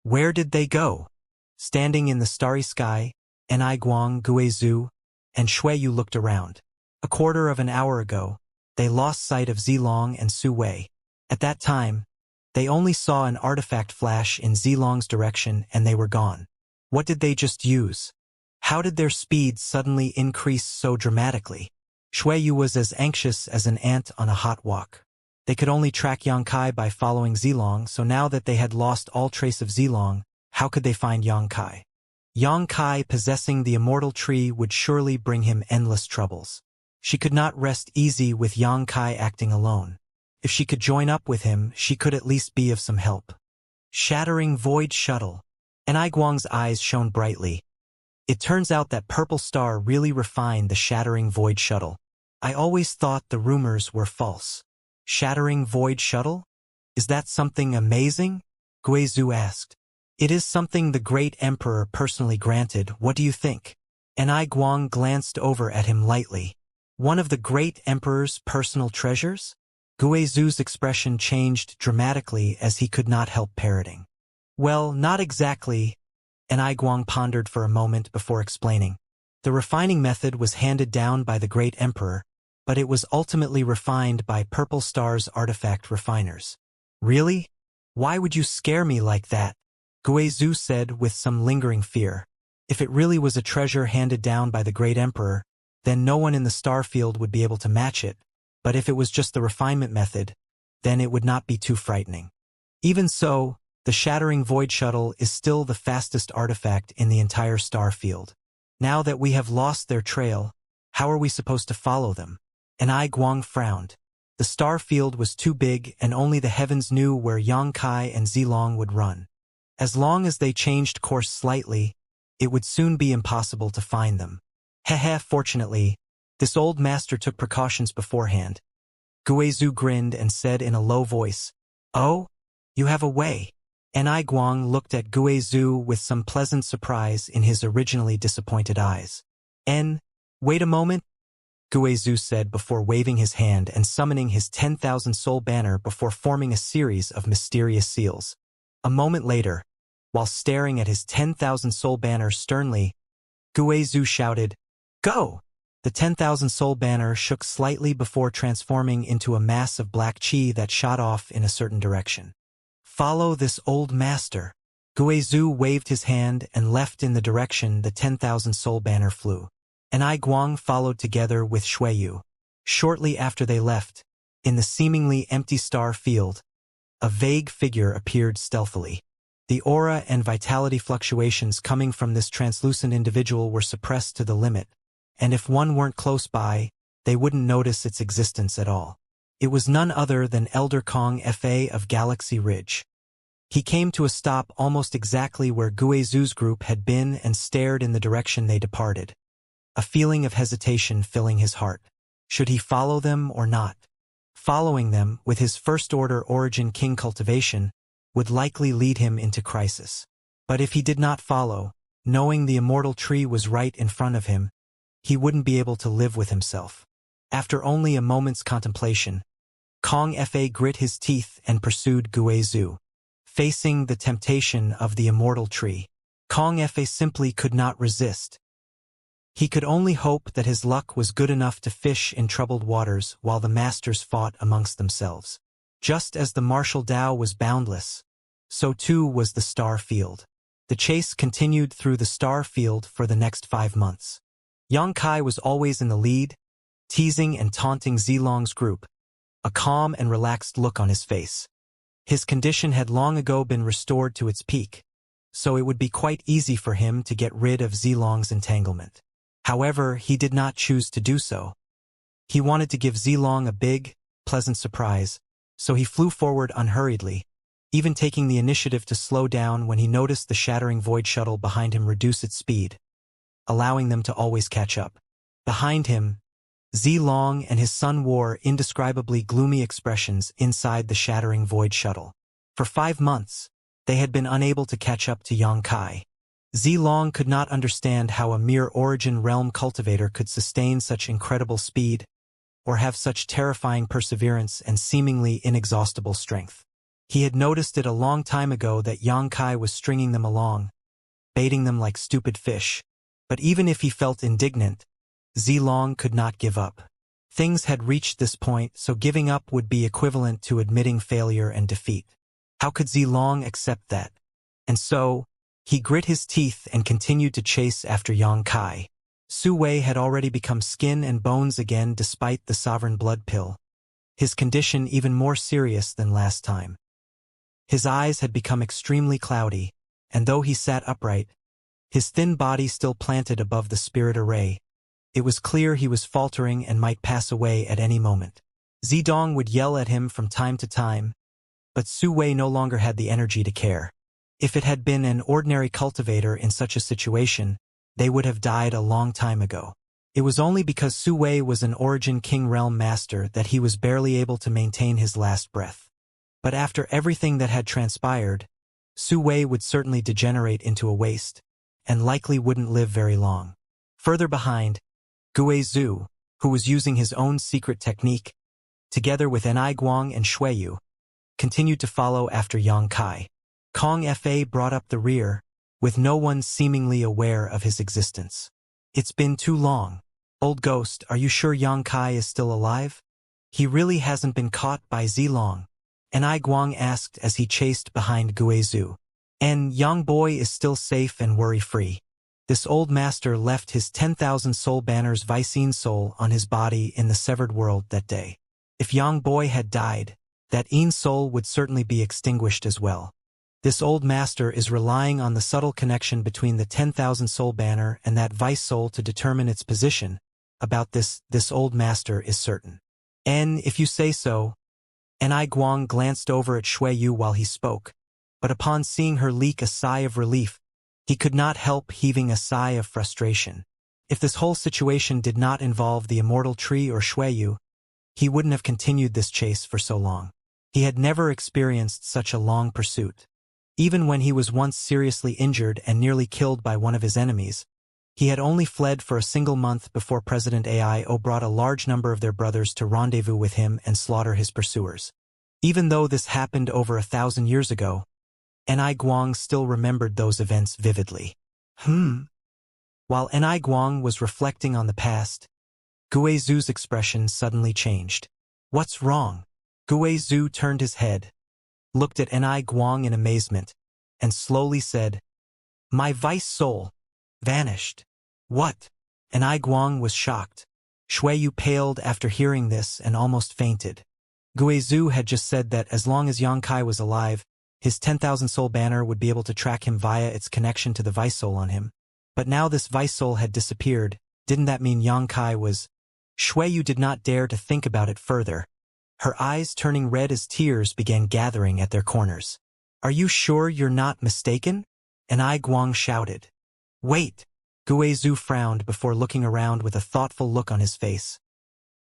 Where did they go? Standing in the starry sky, Enai Guang, Guizhu, and Shuiyu looked around. A quarter of an hour ago, they lost sight of Zilong and Su Wei. At that time, they only saw an artifact flash in Zilong's direction and they were gone. What did they just use? How did their speed suddenly increase so dramatically? Shuiyu was as anxious as an ant on a hot walk. They could only track Yangkai by following Zilong, so now that they had lost all trace of Zilong, how could they find Yangkai? Yangkai possessing the immortal tree would surely bring him endless troubles. She could not rest easy with Yangkai acting alone. If she could join up with him, she could at least be of some help. Shattering Void Shuttle. Enai Guang's eyes shone brightly. It turns out that Purple Star really refined the Shattering Void Shuttle. I always thought the rumors were false. Shattering Void Shuttle? Is that something amazing? Guizhu asked. It is something the great emperor personally granted. What do you think? Enai Guang glanced over at him lightly. One of the great emperor's personal treasures? Guizhu's expression changed dramatically as he could not help parroting. Well, not exactly. Enai Guang pondered for a moment before explaining. The refining method was handed down by the great emperor, but it was ultimately refined by Purple Star's artifact refiners. Really? Why would you scare me like that? Guizhu said with some lingering fear. If it really was a treasure handed down by the great emperor, then no one in the star field would be able to match it, but if it was just the refinement method, then it would not be too frightening. Even so, the Shattering Void Shuttle is still the fastest artifact in the entire star field. Now that we have lost their trail, how are we supposed to follow them? Enai Guang frowned. The star field was too big and only the heavens knew where Yangkai and Zilong would run. As long as they changed course slightly, it would soon be impossible to find them. Fortunately, this old master took precautions beforehand. Guizhu grinned and said in a low voice, "Oh, you have a way." Enai Guang looked at Guizhu with some pleasant surprise in his originally disappointed eyes. Wait a moment, Guizhu said before waving his hand and summoning his 10,000 soul banner before forming a series of mysterious seals. A moment later, while staring at his 10,000 soul banner sternly, Guizhu shouted, "Go!" The 10,000 soul banner shook slightly before transforming into a mass of black chi that shot off in a certain direction. Follow this old master. Guizhu waved his hand and left in the direction the 10,000 soul banner flew. Enai Guang followed together with Shuiyu. Shortly after they left, in the seemingly empty star field, a vague figure appeared stealthily. The aura and vitality fluctuations coming from this translucent individual were suppressed to the limit, and if one weren't close by, they wouldn't notice its existence at all. It was none other than Elder Kong Fa of Galaxy Ridge. He came to a stop almost exactly where Guizhu's group had been and stared in the direction they departed. A feeling of hesitation filling his heart. Should he follow them or not? Following them, with his first-order origin King Cultivation, would likely lead him into crisis. But if he did not follow, knowing the immortal tree was right in front of him, he wouldn't be able to live with himself. After only a moment's contemplation, Kong Fa grit his teeth and pursued Guizhu. Facing the temptation of the immortal tree, Kong Fa simply could not resist. He could only hope that his luck was good enough to fish in troubled waters while the masters fought amongst themselves. Just as the martial Dao was boundless, so too was the star field. The chase continued through the star field for the next 5 months. Yangkai was always in the lead, teasing and taunting Zilong's group, a calm and relaxed look on his face. His condition had long ago been restored to its peak, so it would be quite easy for him to get rid of Zilong's entanglement. However, he did not choose to do so. He wanted to give Zilong a big, pleasant surprise, so he flew forward unhurriedly, even taking the initiative to slow down when he noticed the Shattering Void Shuttle behind him reduce its speed, allowing them to always catch up. Behind him, Zilong and his son wore indescribably gloomy expressions inside the Shattering Void Shuttle. For 5 months, they had been unable to catch up to Yangkai. Zilong could not understand how a mere origin realm cultivator could sustain such incredible speed, or have such terrifying perseverance and seemingly inexhaustible strength. He had noticed it a long time ago that Xianxia was stringing them along, baiting them like stupid fish. But even if he felt indignant, Zilong could not give up. Things had reached this point, so giving up would be equivalent to admitting failure and defeat. How could Zilong accept that? And so, he grit his teeth and continued to chase after Xianxia. Su Wei had already become skin and bones again despite the sovereign blood pill, his condition even more serious than last time. His eyes had become extremely cloudy, and though he sat upright, his thin body still planted above the spirit array, it was clear he was faltering and might pass away at any moment. Zidong would yell at him from time to time, but Su Wei no longer had the energy to care. If it had been an ordinary cultivator in such a situation, they would have died a long time ago. It was only because Su Wei was an Origin King Realm Master that he was barely able to maintain his last breath. But after everything that had transpired, Su Wei would certainly degenerate into a waste, and likely wouldn't live very long. Further behind, Guizhu, who was using his own secret technique, together with Guang and Xueyu, continued to follow after Xianxia. Kong Fa brought up the rear, with no one seemingly aware of his existence. It's been too long. Old ghost, are you sure Xianxia is still alive? He really hasn't been caught by Zilong, Guang asked as he chased behind Guizhu. And Yang Boy is still safe and worry-free. This old master left his 10,000 soul banner's Vicene soul on his body in the severed world that day. If Yang Boy had died, that Een soul would certainly be extinguished as well. This old master is relying on the subtle connection between the 10,000 soul banner and that vice soul to determine its position. About this old master is certain. And if you say so. Guang glanced over at Xueyu while he spoke, but upon seeing her leak a sigh of relief, he could not help heaving a sigh of frustration. If this whole situation did not involve the immortal tree or Xueyu, he wouldn't have continued this chase for so long. He had never experienced such a long pursuit. Even when he was once seriously injured and nearly killed by one of his enemies, he had only fled for a single month before President AIO brought a large number of their brothers to rendezvous with him and slaughter his pursuers. Even though this happened over 1,000 years ago, Guang still remembered those events vividly. While Guang was reflecting on the past, Guizhu's expression suddenly changed. What's wrong? Guizhu turned his head, looked at Guang in amazement, and slowly said, My vice soul vanished. What? Guang was shocked. Xueyu paled after hearing this and almost fainted. Guizhu had just said that as long as Xianxia was alive, his 10,000 soul banner would be able to track him via its connection to the vice soul on him. But now this vice soul had disappeared. Didn't that mean Xianxia was? Xueyu did not dare to think about it further. Her eyes turning red as tears began gathering at their corners. Are you sure you're not mistaken? Guang shouted. Wait! Guizhu frowned before looking around with a thoughtful look on his face.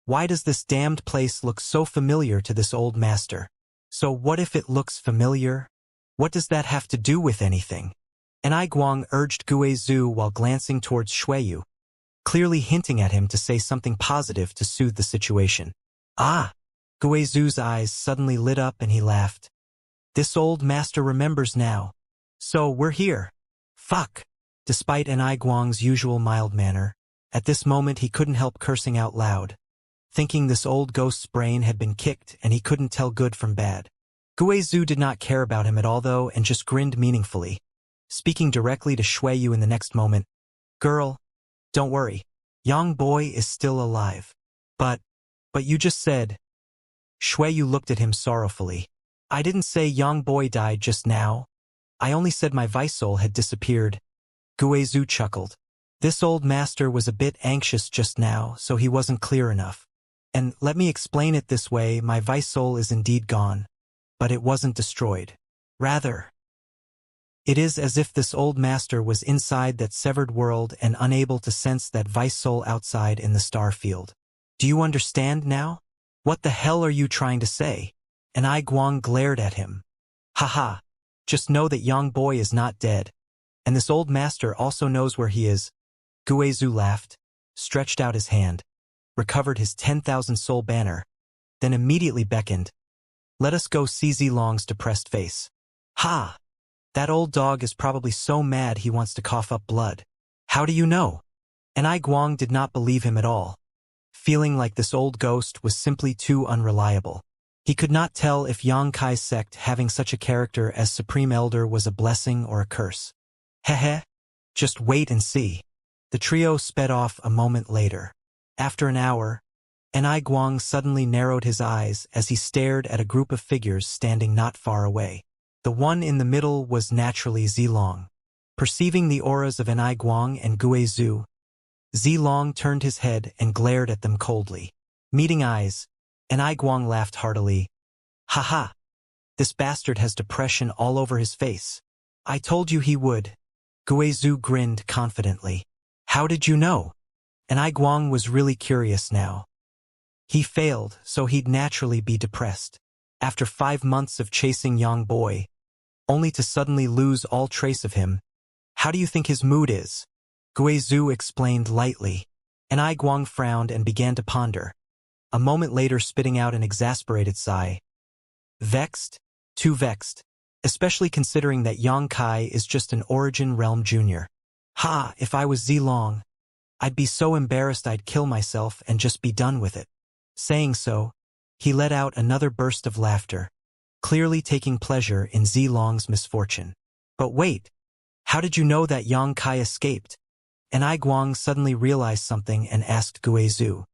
Why does this damned place look so familiar to this old master? So what if it looks familiar? What does that have to do with anything? Guang urged Guizhu while glancing towards Xueyu, clearly hinting at him to say something positive to soothe the situation. Ah! Guizhu's eyes suddenly lit up and he laughed. This old master remembers now. So we're here. Fuck! Despite Guang's usual mild manner, at this moment he couldn't help cursing out loud, thinking this old ghost's brain had been kicked and he couldn't tell good from bad. Guizhu did not care about him at all though and just grinned meaningfully, speaking directly to Xueyu in the next moment. Girl, don't worry. Yang Boy is still alive. But you just said. Xueyu looked at him sorrowfully. I didn't say Yang Boy died just now. I only said my vice soul had disappeared. Guizhu chuckled. This old master was a bit anxious just now, so he wasn't clear enough. And let me explain it this way, my vice soul is indeed gone. But it wasn't destroyed. Rather, it is as if this old master was inside that severed world and unable to sense that vice soul outside in the star field. Do you understand now? What the hell are you trying to say? Guang glared at him. Haha. Just know that Yang Boy is not dead. And this old master also knows where he is. Guizhu laughed, stretched out his hand, recovered his 10,000 soul banner, then immediately beckoned. Let us go see Zilong's depressed face. Ha! That old dog is probably so mad he wants to cough up blood. How do you know? And Guang did not believe him at all, feeling like this old ghost was simply too unreliable. He could not tell if Yang Kai's sect having such a character as Supreme Elder was a blessing or a curse. Heh. Just wait and see. The trio sped off a moment later. After an hour, Guang suddenly narrowed his eyes as he stared at a group of figures standing not far away. The one in the middle was naturally Zilong. Perceiving the auras of Guang and Guizhu, Zilong turned his head and glared at them coldly. Meeting eyes, Guang laughed heartily. Ha! This bastard has depression all over his face. I told you he would. Guizhu grinned confidently. How did you know? Guang was really curious now. He failed, so he'd naturally be depressed. After 5 months of chasing Yang Boy, only to suddenly lose all trace of him. How do you think his mood is? Guizhu explained lightly. Guang frowned and began to ponder, a moment later spitting out an exasperated sigh. Vexed? Too vexed, especially considering that Yang Kai is just an Origin Realm junior. Ha! If I was Zilong, I'd be so embarrassed I'd kill myself and just be done with it. Saying so, he let out another burst of laughter, clearly taking pleasure in Zilong's misfortune. But wait, how did you know that Yang Kai escaped? Guang suddenly realized something and asked Guizhu.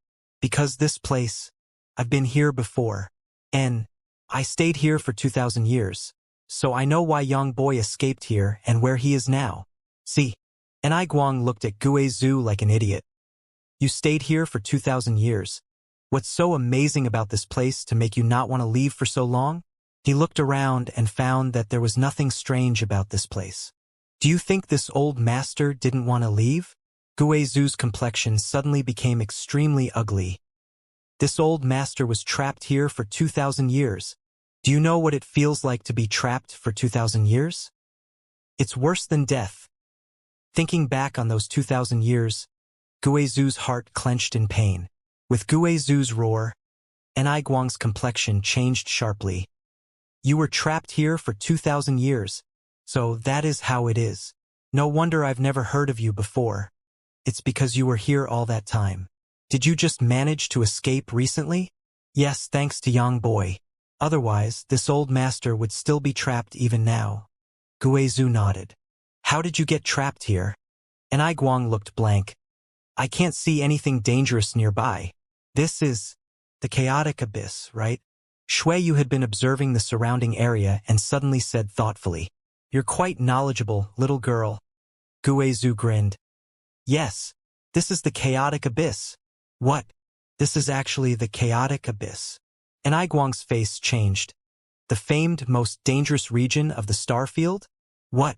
Because this place, I've been here before, and I stayed here for 2,000 years, so I know why Yang Boy escaped here and where he is now. See? Guang looked at Guizhu like an idiot. You stayed here for 2,000 years. What's so amazing about this place to make you not want to leave for so long? He looked around and found that there was nothing strange about this place. Do you think this old master didn't want to leave? Guizhu's complexion suddenly became extremely ugly. This old master was trapped here for 2,000 years. Do you know what it feels like to be trapped for 2,000 years? It's worse than death. Thinking back on those 2,000 years, Guizhu's heart clenched in pain. With Guizhu's roar, Guang's complexion changed sharply. You were trapped here for 2,000 years, so that is how it is. No wonder I've never heard of you before. It's because you were here all that time. Did you just manage to escape recently? Yes, thanks to Yang Boy. Otherwise, this old master would still be trapped even now. Guizhu nodded. How did you get trapped here? Guang looked blank. I can't see anything dangerous nearby. This is the chaotic abyss, right? Shui had been observing the surrounding area and suddenly said thoughtfully. You're quite knowledgeable, little girl. Guizhu grinned. Yes, this is the chaotic abyss. What? This is actually the chaotic abyss. Guang's face changed. The famed most dangerous region of the starfield? What?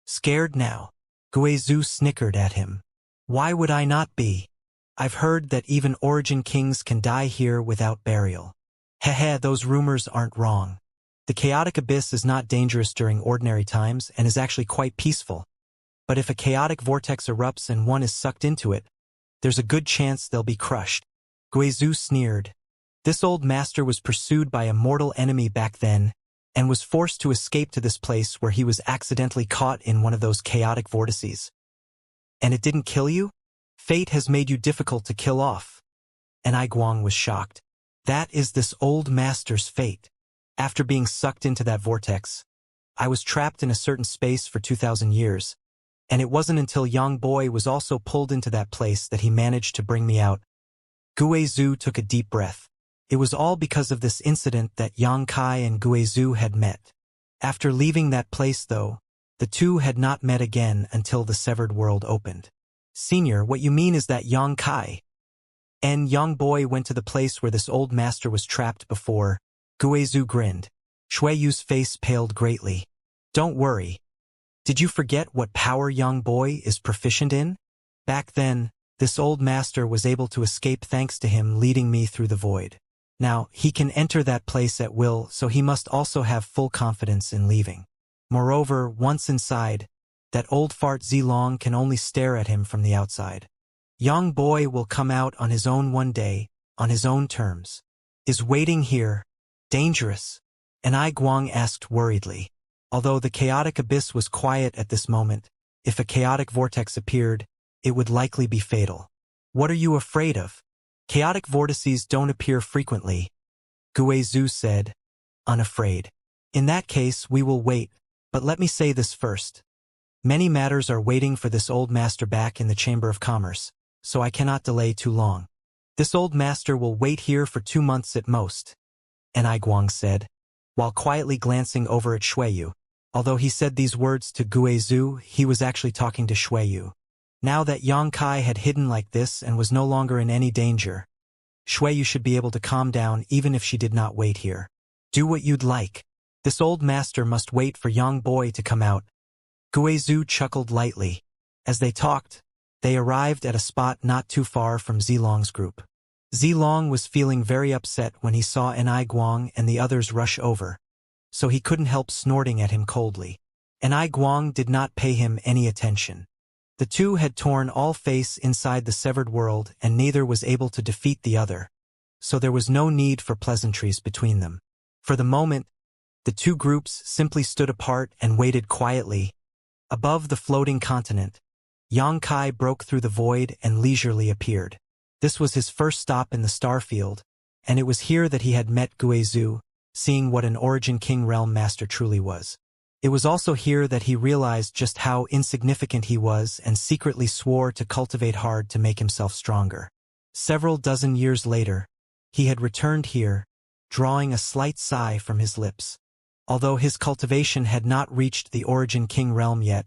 Scared now? Guizhu snickered at him. Why would I not be? I've heard that even Origin Kings can die here without burial. Heh, those rumors aren't wrong. The chaotic abyss is not dangerous during ordinary times and is actually quite peaceful. But if a chaotic vortex erupts and one is sucked into it, there's a good chance they'll be crushed. Guizhu sneered. This old master was pursued by a mortal enemy back then, and was forced to escape to this place where he was accidentally caught in one of those chaotic vortices. And it didn't kill you? Fate has made you difficult to kill off. Guang was shocked. That is this old master's fate. After being sucked into that vortex, I was trapped in a certain space for 2,000 years, and it wasn't until Yang Boy was also pulled into that place that he managed to bring me out. Guizhu took a deep breath. It was all because of this incident that Yang Kai and Guizhu had met. After leaving that place, though, the two had not met again until the severed world opened. Senior, what you mean is that Yang Kai and Yang Boy went to the place where this old master was trapped before. Guizhu grinned. Shuiyu's face paled greatly. Don't worry. Did you forget what power Yang Boy is proficient in? Back then, this old master was able to escape thanks to him leading me through the void. Now, he can enter that place at will, so he must also have full confidence in leaving. Moreover, once inside, that old fart Zilong can only stare at him from the outside. Yang Boy will come out on his own one day, on his own terms. Is waiting here dangerous? And I Guang asked worriedly. Although the chaotic abyss was quiet at this moment, if a chaotic vortex appeared, it would likely be fatal. What are you afraid of? Chaotic vortices don't appear frequently, Guizhu said, unafraid. In that case, we will wait, but let me say this first. Many matters are waiting for this old master back in the Chamber of Commerce, so I cannot delay too long. This old master will wait here for 2 months at most, Anai Guang said, while quietly glancing over at Xueyu. Although he said these words to Guizhu, he was actually talking to Xueyu. Now that Yang Kai had hidden like this and was no longer in any danger, Xueyu should be able to calm down even if she did not wait here. Do what you'd like. This old master must wait for Yang Boy to come out. Guizhu chuckled lightly. As they talked, they arrived at a spot not too far from Zilong's group. Zilong was feeling very upset when he saw Anai Guang and the others rush over, so he couldn't help snorting at him coldly. Anai Guang did not pay him any attention. The two had torn all face inside the severed world and neither was able to defeat the other, so there was no need for pleasantries between them. For the moment, the two groups simply stood apart and waited quietly. Above the floating continent, Yang Kai broke through the void and leisurely appeared. This was his first stop in the starfield, and it was here that he had met Guizhu, seeing what an Origin King Realm Master truly was. It was also here that he realized just how insignificant he was and secretly swore to cultivate hard to make himself stronger. Several dozen years later, he had returned here, drawing a slight sigh from his lips. Although his cultivation had not reached the Origin King realm yet,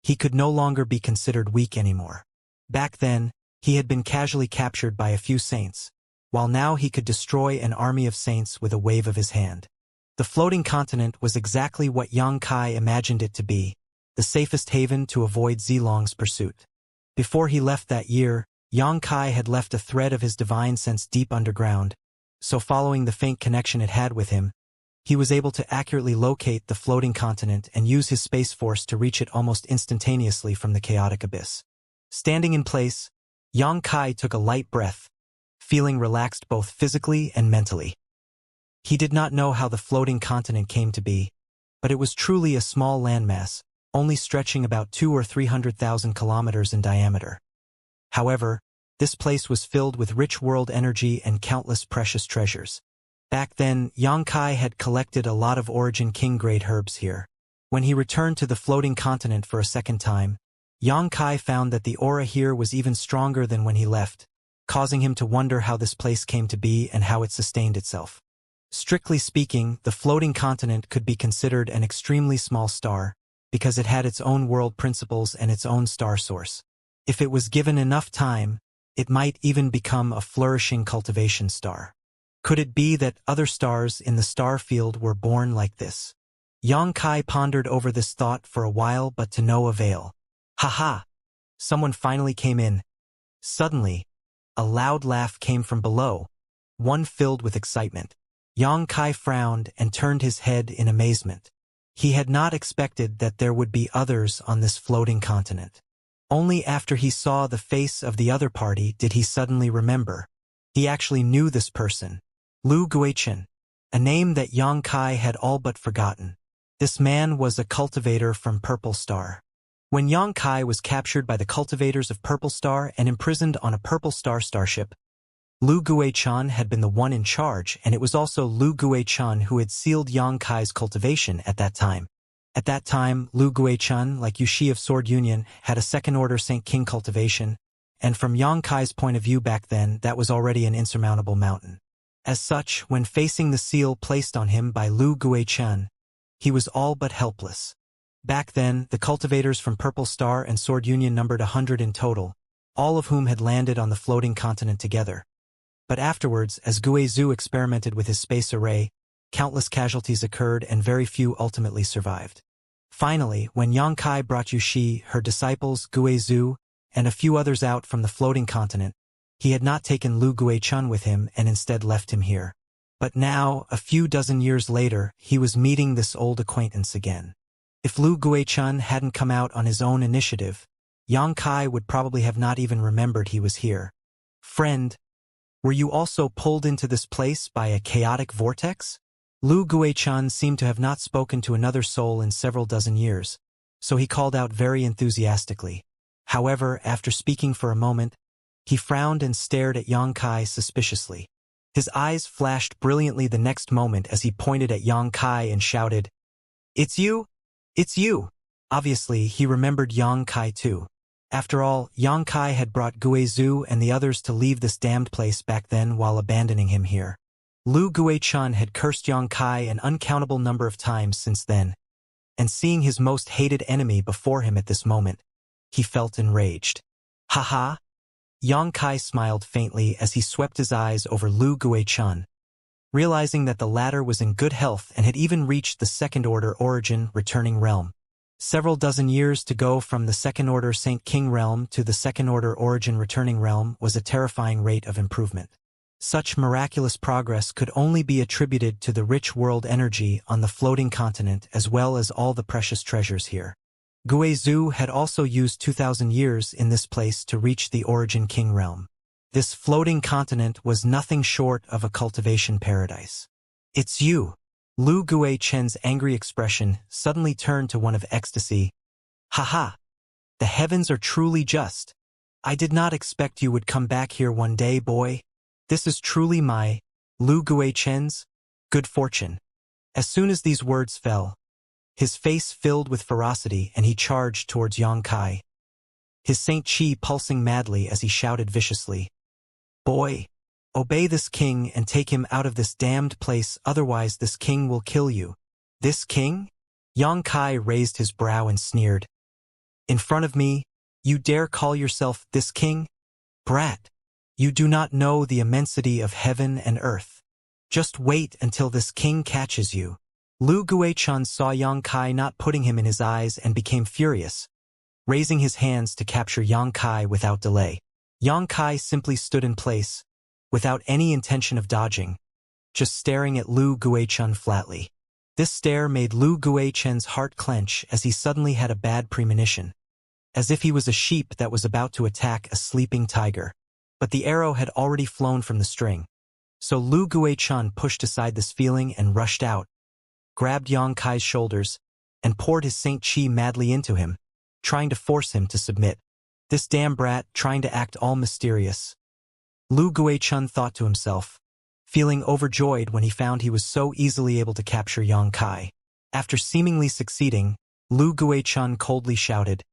he could no longer be considered weak anymore. Back then, he had been casually captured by a few saints, while now he could destroy an army of saints with a wave of his hand. The floating continent was exactly what Yang Kai imagined it to be, the safest haven to avoid Zilong's pursuit. Before he left that year, Yang Kai had left a thread of his divine sense deep underground, so following the faint connection it had with him, he was able to accurately locate the floating continent and use his space force to reach it almost instantaneously from the chaotic abyss. Standing in place, Yang Kai took a light breath, feeling relaxed both physically and mentally. He did not know how the floating continent came to be, but it was truly a small landmass, only stretching about 200,000 or 300,000 kilometers in diameter. However, this place was filled with rich world energy and countless precious treasures. Back then, Yang Kai had collected a lot of Origin King grade herbs here. When he returned to the floating continent for a second time, Yang Kai found that the aura here was even stronger than when he left, causing him to wonder how this place came to be and how it sustained itself. Strictly speaking, the floating continent could be considered an extremely small star, because it had its own world principles and its own star source. If it was given enough time, it might even become a flourishing cultivation star. Could it be that other stars in the star field were born like this? Yang Kai pondered over this thought for a while but to no avail. Ha! Someone finally came in. Suddenly, a loud laugh came from below, one filled with excitement. Yang Kai frowned and turned his head in amazement. He had not expected that there would be others on this floating continent. Only after he saw the face of the other party did he suddenly remember. He actually knew this person. Lu Guichen, a name that Yang Kai had all but forgotten. This man was a cultivator from Purple Star. When Yang Kai was captured by the cultivators of Purple Star and imprisoned on a Purple Star starship, Lu Guichen had been the one in charge, and it was also Lu Guichen who had sealed Yang Kai's cultivation at that time. At that time, Lu Guichen, like Yushi of Sword Union, had a second-order Saint King cultivation, and from Yang Kai's point of view back then, that was already an insurmountable mountain. As such, when facing the seal placed on him by Lu Guichen, he was all but helpless. Back then, the cultivators from Purple Star and Sword Union numbered 100 in total, all of whom had landed on the floating continent together. But afterwards, as Guizhu experimented with his space array, countless casualties occurred and very few ultimately survived. Finally, when Yang Kai brought Yushi, her disciples, Guizhu, and a few others out from the floating continent, he had not taken Lu Guichen with him and instead left him here. But now, a few dozen years later, he was meeting this old acquaintance again. If Lu Guichen hadn't come out on his own initiative, Yang Kai would probably have not even remembered he was here. Friend, were you also pulled into this place by a chaotic vortex? Lu Guichan seemed to have not spoken to another soul in several dozen years, so he called out very enthusiastically. However, after speaking for a moment, he frowned and stared at Yang Kai suspiciously. His eyes flashed brilliantly the next moment as he pointed at Yang Kai and shouted, "It's you! It's you!" Obviously, he remembered Yang Kai too. After all, Yang Kai had brought Guizhu and the others to leave this damned place back then while abandoning him here. Lu Guichan had cursed Yang Kai an uncountable number of times since then, and seeing his most hated enemy before him at this moment, he felt enraged. "Ha-ha!" Yang Kai smiled faintly as he swept his eyes over Lu Guichan, realizing that the latter was in good health and had even reached the second-order origin returning realm. Several dozen years to go from the second-order Saint King realm to the second-order origin returning realm was a terrifying rate of improvement. Such miraculous progress could only be attributed to the rich world energy on the floating continent as well as all the precious treasures here. Guizhu had also used 2,000 years in this place to reach the origin king realm. This floating continent was nothing short of a cultivation paradise. "It's you!" Lu Guichen's angry expression suddenly turned to one of ecstasy. "Ha-ha! The heavens are truly just. I did not expect you would come back here one day, boy. This is truly my, Lu Guichen's, good fortune." As soon as these words fell, his face filled with ferocity and he charged towards Yang Kai, his Saint Chi pulsing madly as he shouted viciously, "Boy, obey this king and take him out of this damned place, otherwise this king will kill you." "This king?" Yang Kai raised his brow and sneered. "In front of me, you dare call yourself this king? Brat, you do not know the immensity of heaven and earth. Just wait until this king catches you." Lu Guichan saw Yang Kai not putting him in his eyes and became furious, raising his hands to capture Yang Kai without delay. Yang Kai simply stood in place, without any intention of dodging, just staring at Lu Guichan flatly. This stare made Lu Guichen's heart clench as he suddenly had a bad premonition, as if he was a sheep that was about to attack a sleeping tiger. But the arrow had already flown from the string, so Lu Guichan pushed aside this feeling and rushed out, grabbed Yang Kai's shoulders, and poured his Saint Chi madly into him, trying to force him to submit. This damn brat trying to act all mysterious. Lu Guichan thought to himself, feeling overjoyed when he found he was so easily able to capture Yang Kai. After seemingly succeeding, Lu Guichan coldly shouted,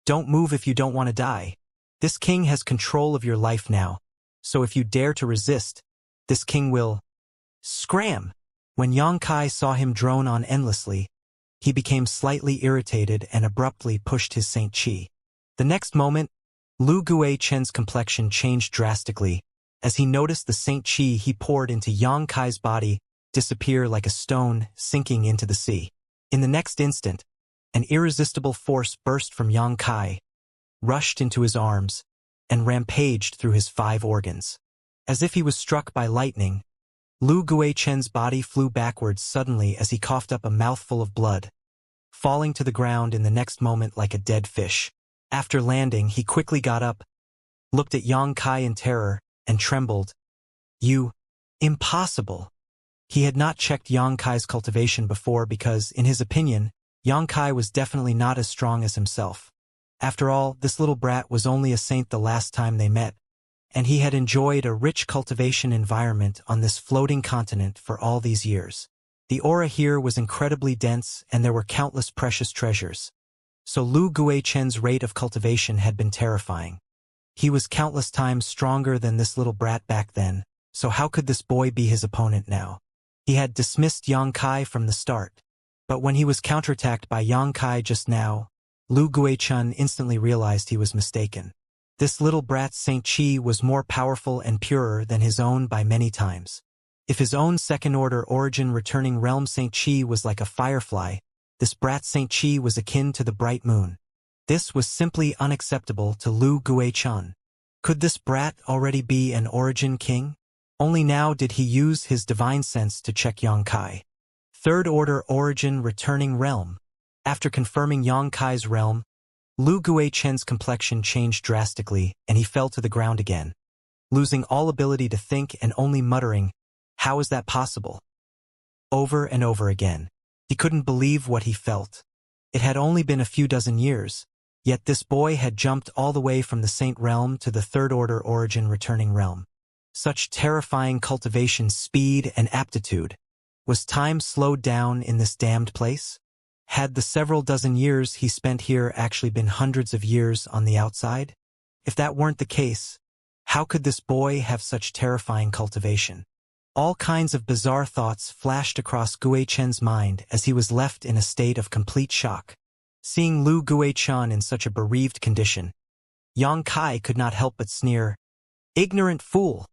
"Don't move if you don't want to die. This king has control of your life now, so if you dare to resist, this king will..." Scram! When Yang Kai saw him drone on endlessly, he became slightly irritated and abruptly pushed his Saint Chi. The next moment, Lu Guichen's complexion changed drastically as he noticed the Saint Chi he poured into Yang Kai's body disappear like a stone sinking into the sea. In the next instant, an irresistible force burst from Yang Kai, rushed into his arms, and rampaged through his 5 organs. As if he was struck by lightning, Lu Guichen's body flew backwards suddenly as he coughed up a mouthful of blood, falling to the ground in the next moment like a dead fish. After landing, he quickly got up, looked at Yang Kai in terror, and trembled. "You... impossible!" He had not checked Yang Kai's cultivation before because, in his opinion, Yang Kai was definitely not as strong as himself. After all, this little brat was only a saint the last time they met, and he had enjoyed a rich cultivation environment on this floating continent for all these years. The aura here was incredibly dense and there were countless precious treasures. So Lu Guichen's rate of cultivation had been terrifying. He was countless times stronger than this little brat back then, so how could this boy be his opponent now? He had dismissed Yang Kai from the start, but when he was counterattacked by Yang Kai just now, Lu Guichen instantly realized he was mistaken. This little brat's Saint Chi was more powerful and purer than his own by many times. If his own second-order origin returning realm Saint Chi was like a firefly, this brat's Saint Chi was akin to the bright moon. This was simply unacceptable to Lu Guichen. Could this brat already be an origin king? Only now did he use his divine sense to check Yang Kai. Third-order origin returning realm. After confirming Yang Kai's realm, Lu Guichen's complexion changed drastically and he fell to the ground again, losing all ability to think and only muttering, "How is that possible?" over and over again. He couldn't believe what he felt. It had only been a few dozen years, yet this boy had jumped all the way from the Saint realm to the Third Order Origin returning realm. Such terrifying cultivation, speed, and aptitude. Was time slowed down in this damned place? Had the several dozen years he spent here actually been hundreds of years on the outside? If that weren't the case, how could this boy have such terrifying cultivation? All kinds of bizarre thoughts flashed across Guichen's mind as he was left in a state of complete shock. Seeing Lu Guichen in such a bereaved condition, Yang Kai could not help but sneer. Ignorant fool!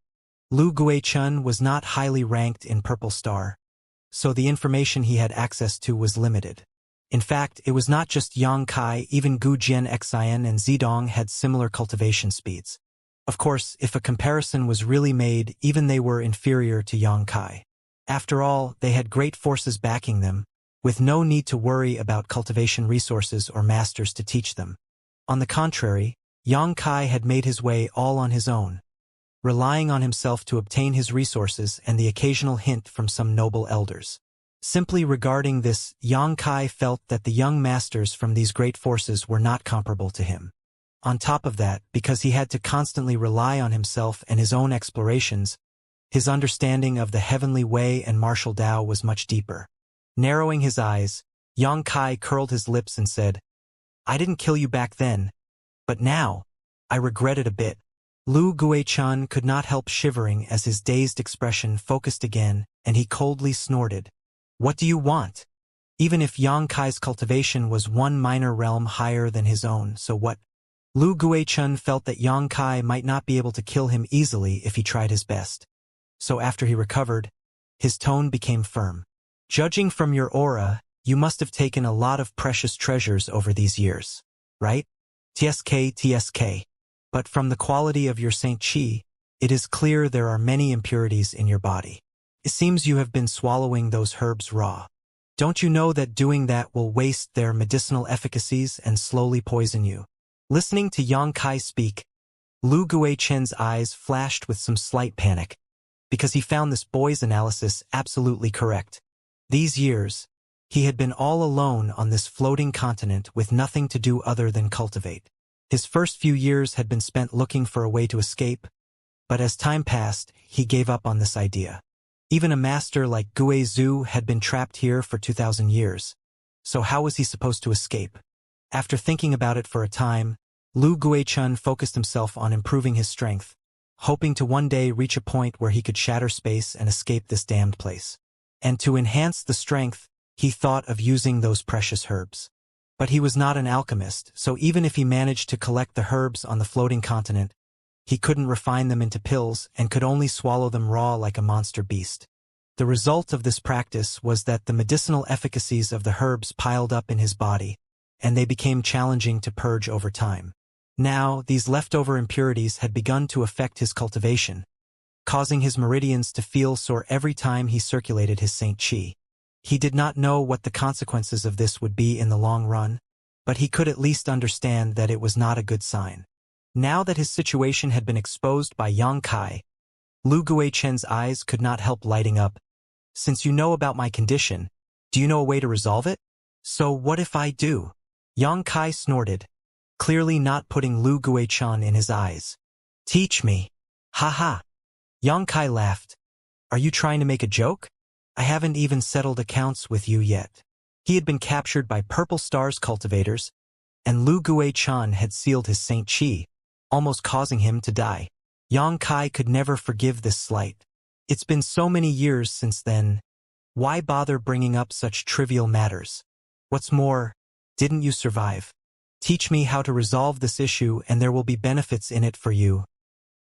Lu Guichen was not highly ranked in Purple Star, so the information he had access to was limited. In fact, it was not just Yang Kai, even Gu Jian Xian and Zidong had similar cultivation speeds. Of course, if a comparison was really made, even they were inferior to Yang Kai. After all, they had great forces backing them, with no need to worry about cultivation resources or masters to teach them. On the contrary, Yang Kai had made his way all on his own, relying on himself to obtain his resources and the occasional hint from some noble elders. Simply regarding this, Yang Kai felt that the young masters from these great forces were not comparable to him. On top of that, because he had to constantly rely on himself and his own explorations, his understanding of the heavenly way and martial Tao was much deeper. Narrowing his eyes, Yang Kai curled his lips and said, I didn't kill you back then, but now, I regret it a bit. Lu Guichen could not help shivering as his dazed expression focused again, and he coldly snorted. What do you want? Even if Yang Kai's cultivation was one minor realm higher than his own, so what? Lu Guichen felt that Yang Kai might not be able to kill him easily if he tried his best. So after he recovered, his tone became firm. Judging from your aura, you must have taken a lot of precious treasures over these years, right? TSK. But from the quality of your Saint Qi, it is clear there are many impurities in your body. It seems you have been swallowing those herbs raw. Don't you know that doing that will waste their medicinal efficacies and slowly poison you? Listening to Yang Kai speak, Lu Guichen's eyes flashed with some slight panic, because he found this boy's analysis absolutely correct. These years, he had been all alone on this floating continent with nothing to do other than cultivate. His first few years had been spent looking for a way to escape, but as time passed, he gave up on this idea. Even a master like Guizhu had been trapped here for 2,000 years, so how was he supposed to escape? After thinking about it for a time, Lu Guichen focused himself on improving his strength, hoping to one day reach a point where he could shatter space and escape this damned place. And to enhance the strength, he thought of using those precious herbs. But he was not an alchemist, so even if he managed to collect the herbs on the floating continent, he couldn't refine them into pills and could only swallow them raw like a monster beast. The result of this practice was that the medicinal efficacies of the herbs piled up in his body, and they became challenging to purge over time. Now, these leftover impurities had begun to affect his cultivation, causing his meridians to feel sore every time he circulated his Saint Qi. He did not know what the consequences of this would be in the long run, but he could at least understand that it was not a good sign. Now that his situation had been exposed by Yang Kai, Lu Guichen's eyes could not help lighting up. Since you know about my condition, do you know a way to resolve it? So what if I do? Yang Kai snorted, clearly not putting Lu Guichen in his eyes. Teach me. Ha ha. Yang Kai laughed. Are you trying to make a joke? I haven't even settled accounts with you yet. He had been captured by Purple Star's cultivators, and Lu Guichen had sealed his Saint Qi, almost causing him to die. Yang Kai could never forgive this slight. It's been so many years since then. Why bother bringing up such trivial matters? What's more, didn't you survive? Teach me how to resolve this issue and there will be benefits in it for you,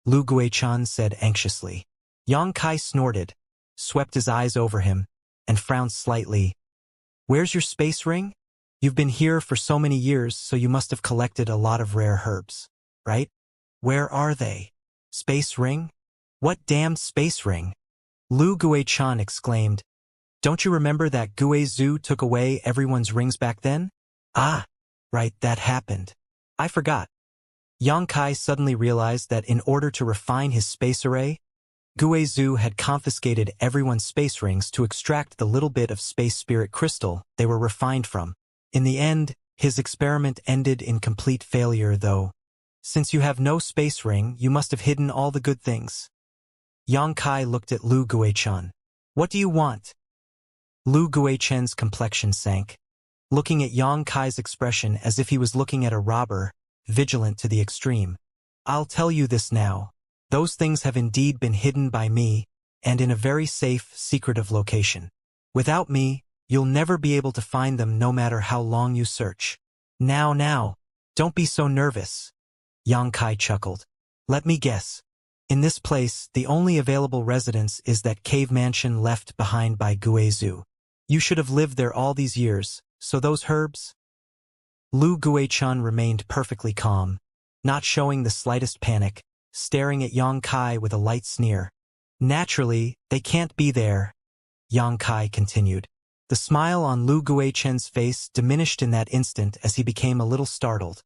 Lu Guichen said anxiously. Yang Kai snorted, swept his eyes over him, and frowned slightly. Where's your space ring? You've been here for so many years, so you must have collected a lot of rare herbs, right? Where are they? Space ring? What damn space ring? Lu Guichen exclaimed. Don't you remember that Guizhu took away everyone's rings back then? Ah, right, that happened. I forgot. Yang Kai suddenly realized that in order to refine his space array, Guizhou had confiscated everyone's space rings to extract the little bit of space spirit crystal they were refined from. In the end, his experiment ended in complete failure, though. Since you have no space ring, you must have hidden all the good things. Yang Kai looked at Lu Guichen. What do you want? Lu Guichen's complexion sank, looking at Yang Kai's expression as if he was looking at a robber, vigilant to the extreme. I'll tell you this now. Those things have indeed been hidden by me, and in a very safe, secretive location. Without me, you'll never be able to find them no matter how long you search. Now, don't be so nervous. Yang Kai chuckled. Let me guess. In this place, the only available residence is that cave mansion left behind by Guizhou. You should have lived there all these years, so those herbs? Lu Guichen remained perfectly calm, not showing the slightest panic, staring at Yang Kai with a light sneer. Naturally, they can't be there, Yang Kai continued. The smile on Lu Guichen's face diminished in that instant as he became a little startled,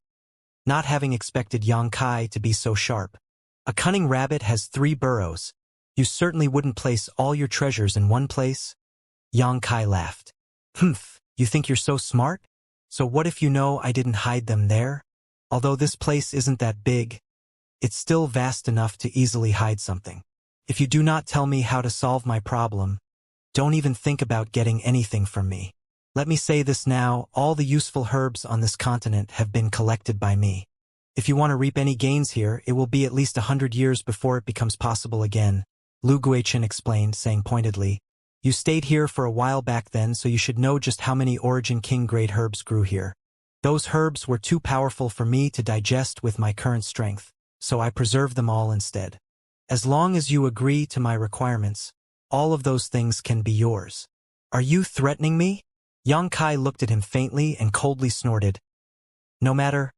not having expected Yang Kai to be so sharp. A cunning rabbit has 3 burrows. You certainly wouldn't place all your treasures in one place? Yang Kai laughed. Humph, you think you're so smart? So what if you know I didn't hide them there? Although this place isn't that big, it's still vast enough to easily hide something. If you do not tell me how to solve my problem, don't even think about getting anything from me. Let me say this now, all the useful herbs on this continent have been collected by me. If you want to reap any gains here, it will be at least 100 years before it becomes possible again, Lu Guichen explained, saying pointedly. You stayed here for a while back then, so you should know just how many Origin King grade herbs grew here. Those herbs were too powerful for me to digest with my current strength, so I preserved them all instead. As long as you agree to my requirements, all of those things can be yours. Are you threatening me? Yang Kai looked at him faintly and coldly snorted. No matter.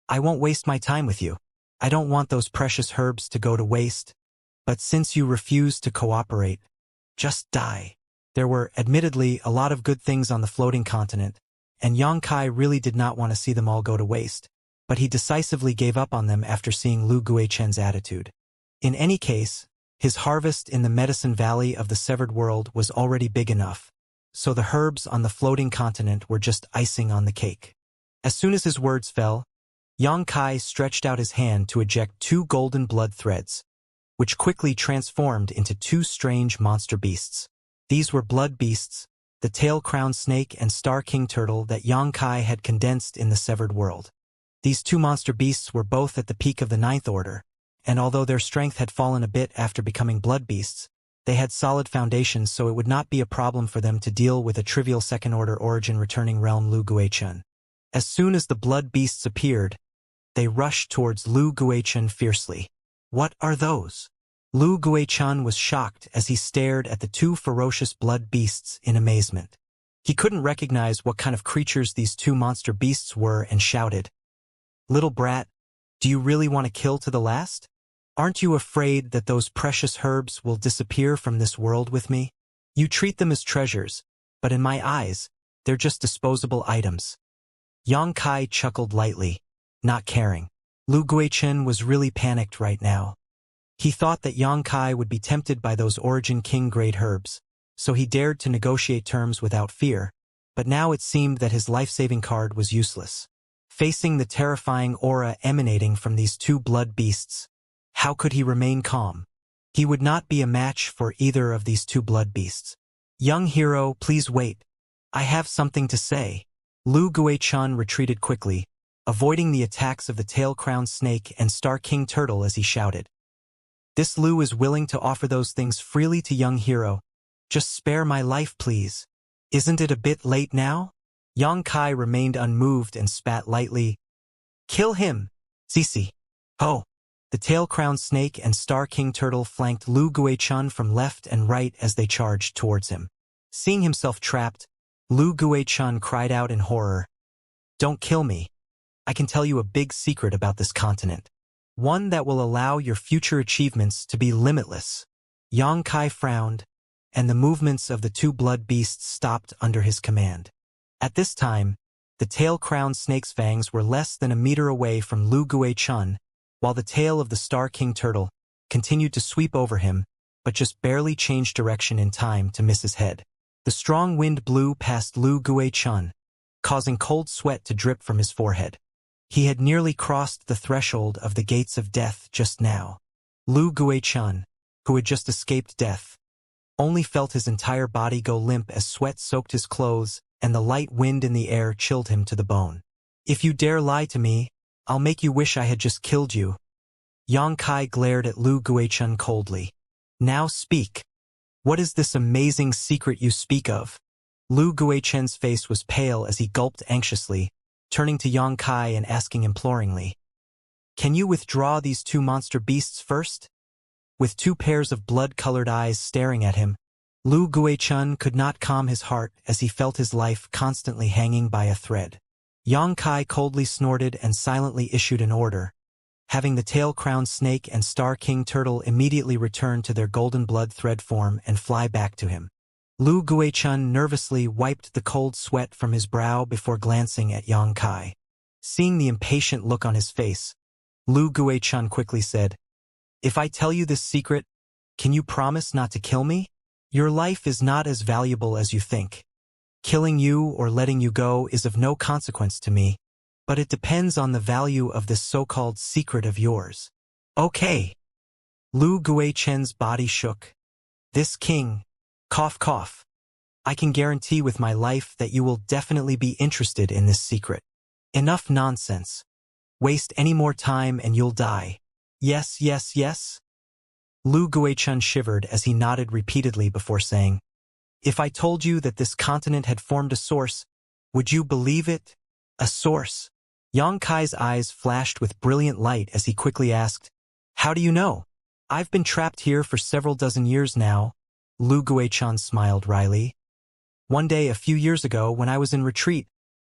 I won't waste my time with you. I don't want those precious herbs to go to waste. But since you refuse to cooperate, just die. There were, admittedly, a lot of good things on the floating continent, and Yang Kai really did not want to see them all go to waste, but he decisively gave up on them after seeing Lu Guichen's attitude. In any case, his harvest in the Medicine Valley of the Severed World was already big enough, so the herbs on the floating continent were just icing on the cake. As soon as his words fell, Yang Kai stretched out his hand to eject 2 golden blood threads, which quickly transformed into 2 strange monster beasts. These were blood beasts, the tail-crowned snake and star king turtle that Yang Kai had condensed in the Severed World. These 2 monster beasts were both at the peak of the 9th order, and although their strength had fallen a bit after becoming blood beasts, they had solid foundations, so it would not be a problem for them to deal with a trivial second-order origin returning realm Lu Guichen. As soon as the blood beasts appeared, they rushed towards Lu Guichen fiercely. What are those? Lu Guichen was shocked as he stared at the 2 ferocious blood beasts in amazement. He couldn't recognize what kind of creatures these 2 monster beasts were and shouted, Little brat, do you really want to kill to the last? Aren't you afraid that those precious herbs will disappear from this world with me? You treat them as treasures, but in my eyes, they're just disposable items. Yang Kai chuckled lightly, not caring. Lu Guichen was really panicked right now. He thought that Yang Kai would be tempted by those Origin King grade herbs, so he dared to negotiate terms without fear, but now it seemed that his life-saving card was useless. Facing the terrifying aura emanating from these 2 blood beasts, how could he remain calm? He would not be a match for either of these 2 blood beasts. Young hero, please wait. I have something to say. Lu Guichen retreated quickly, avoiding the attacks of the tail-crowned snake and star king turtle as he shouted. This Lu is willing to offer those things freely to young hero. Just spare my life, please. Isn't it a bit late now? Yang Kai remained unmoved and spat lightly. Kill him! Sisi. Ho! The tail-crowned snake and star king turtle flanked Lu Guichen from left and right as they charged towards him. Seeing himself trapped, Lu Guichen cried out in horror. Don't kill me. I can tell you a big secret about this continent. One that will allow your future achievements to be limitless. Yang Kai frowned, and the movements of the 2 blood beasts stopped under his command. At this time, the tail-crowned snake's fangs were less than a meter away from Lu Guichen, while the tail of the Star King turtle continued to sweep over him, but just barely changed direction in time to miss his head. The strong wind blew past Lu Guichun, causing cold sweat to drip from his forehead. He had nearly crossed the threshold of the gates of death just now. Lu Guichun, who had just escaped death, only felt his entire body go limp as sweat soaked his clothes and the light wind in the air chilled him to the bone. "If you dare lie to me, I'll make you wish I had just killed you." Yang Kai glared at Lu Guichun coldly. "Now speak. What is this amazing secret you speak of?" Lu Guichun's face was pale as he gulped anxiously, turning to Yang Kai and asking imploringly, "Can you withdraw these two monster beasts first?" With two pairs of blood-colored eyes staring at him, Lu Guichun could not calm his heart as he felt his life constantly hanging by a thread. Yang Kai coldly snorted and silently issued an order, having the tail-crowned snake and Star King turtle immediately return to their golden blood thread form and fly back to him. Lu Guichun nervously wiped the cold sweat from his brow before glancing at Yang Kai. Seeing the impatient look on his face, Lu Guichun quickly said, "If I tell you this secret, can you promise not to kill me? Your life is not as valuable as you think. Killing you or letting you go is of no consequence to me, but it depends on the value of this so-called secret of yours." "Okay." Lu Guichun's body shook. "This king, cough cough, I can guarantee with my life that you will definitely be interested in this secret. Enough nonsense. Waste any more time and you'll die. Yes, yes, yes." Lu Guichun shivered as he nodded repeatedly before saying, "If I told you that this continent had formed a source, would you believe it? A source?" Yang Kai's eyes flashed with brilliant light as he quickly asked, "How do you know?" "I've been trapped here for several dozen years now," Lu Guichun smiled wryly. "One day a few years ago when I was in retreat,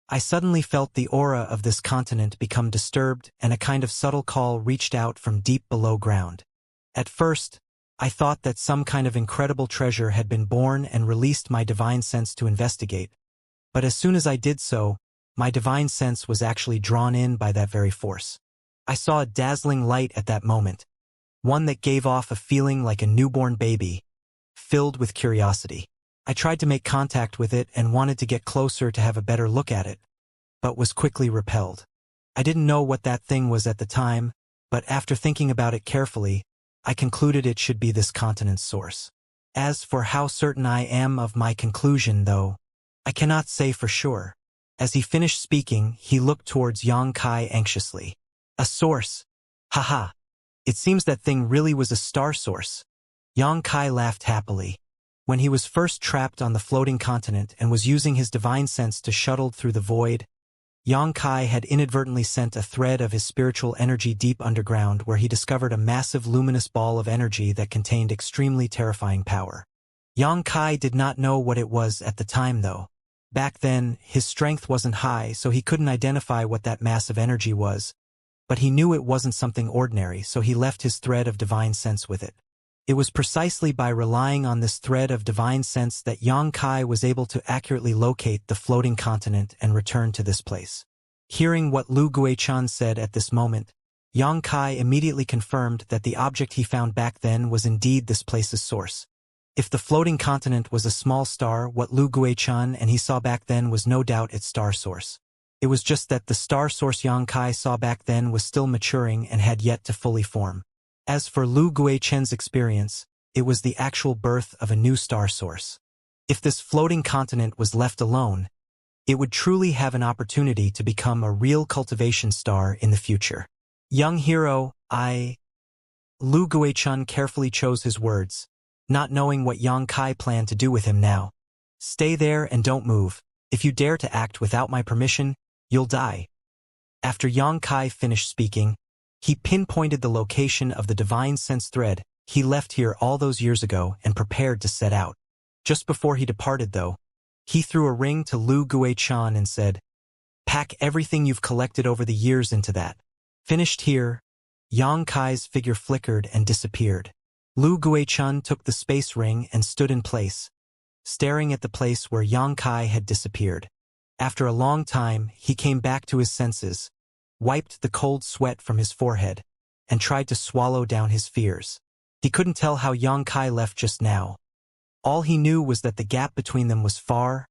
I suddenly felt the aura of this continent become disturbed and a kind of subtle call reached out from deep below ground. At first, I thought that some kind of incredible treasure had been born and released my divine sense to investigate. But as soon as I did so, my divine sense was actually drawn in by that very force. I saw a dazzling light at that moment, one that gave off a feeling like a newborn baby, filled with curiosity. I tried to make contact with it and wanted to get closer to have a better look at it, but was quickly repelled. I didn't know what that thing was at the time, but after thinking about it carefully, I concluded it should be this continent's source. As for how certain I am of my conclusion, though, I cannot say for sure." As he finished speaking, he looked towards Yang Kai anxiously. "A source? Haha. It seems that thing really was a star source." Yang Kai laughed happily. When he was first trapped on the floating continent and was using his divine sense to shuttle through the void, Yang Kai had inadvertently sent a thread of his spiritual energy deep underground where he discovered a massive luminous ball of energy that contained extremely terrifying power. Yang Kai did not know what it was at the time though. Back then, his strength wasn't high, so he couldn't identify what that mass of energy was, but he knew it wasn't something ordinary, so he left his thread of divine sense with it. It was precisely by relying on this thread of divine sense that Yang Kai was able to accurately locate the floating continent and return to this place. Hearing what Lu Guichun said at this moment, Yang Kai immediately confirmed that the object he found back then was indeed this place's source. If the floating continent was a small star, what Lu Guichun and he saw back then was no doubt its star source. It was just that the star source Yang Kai saw back then was still maturing and had yet to fully form. As for Lu Guichun's experience, it was the actual birth of a new star source. If this floating continent was left alone, it would truly have an opportunity to become a real cultivation star in the future. "Young hero, Lu Guichun carefully chose his words, not knowing what Yang Kai planned to do with him now. "Stay there and don't move. If you dare to act without my permission, you'll die." After Yang Kai finished speaking, he pinpointed the location of the divine sense thread he left here all those years ago and prepared to set out. Just before he departed, though, he threw a ring to Lu Guichun and said, "Pack everything you've collected over the years into that." Finished here, Yang Kai's figure flickered and disappeared. Lu Guichun took the space ring and stood in place, staring at the place where Yang Kai had disappeared. After a long time, he came back to his senses, wiped the cold sweat from his forehead, and tried to swallow down his fears. He couldn't tell how Xianxia left just now. All he knew was that the gap between them was far,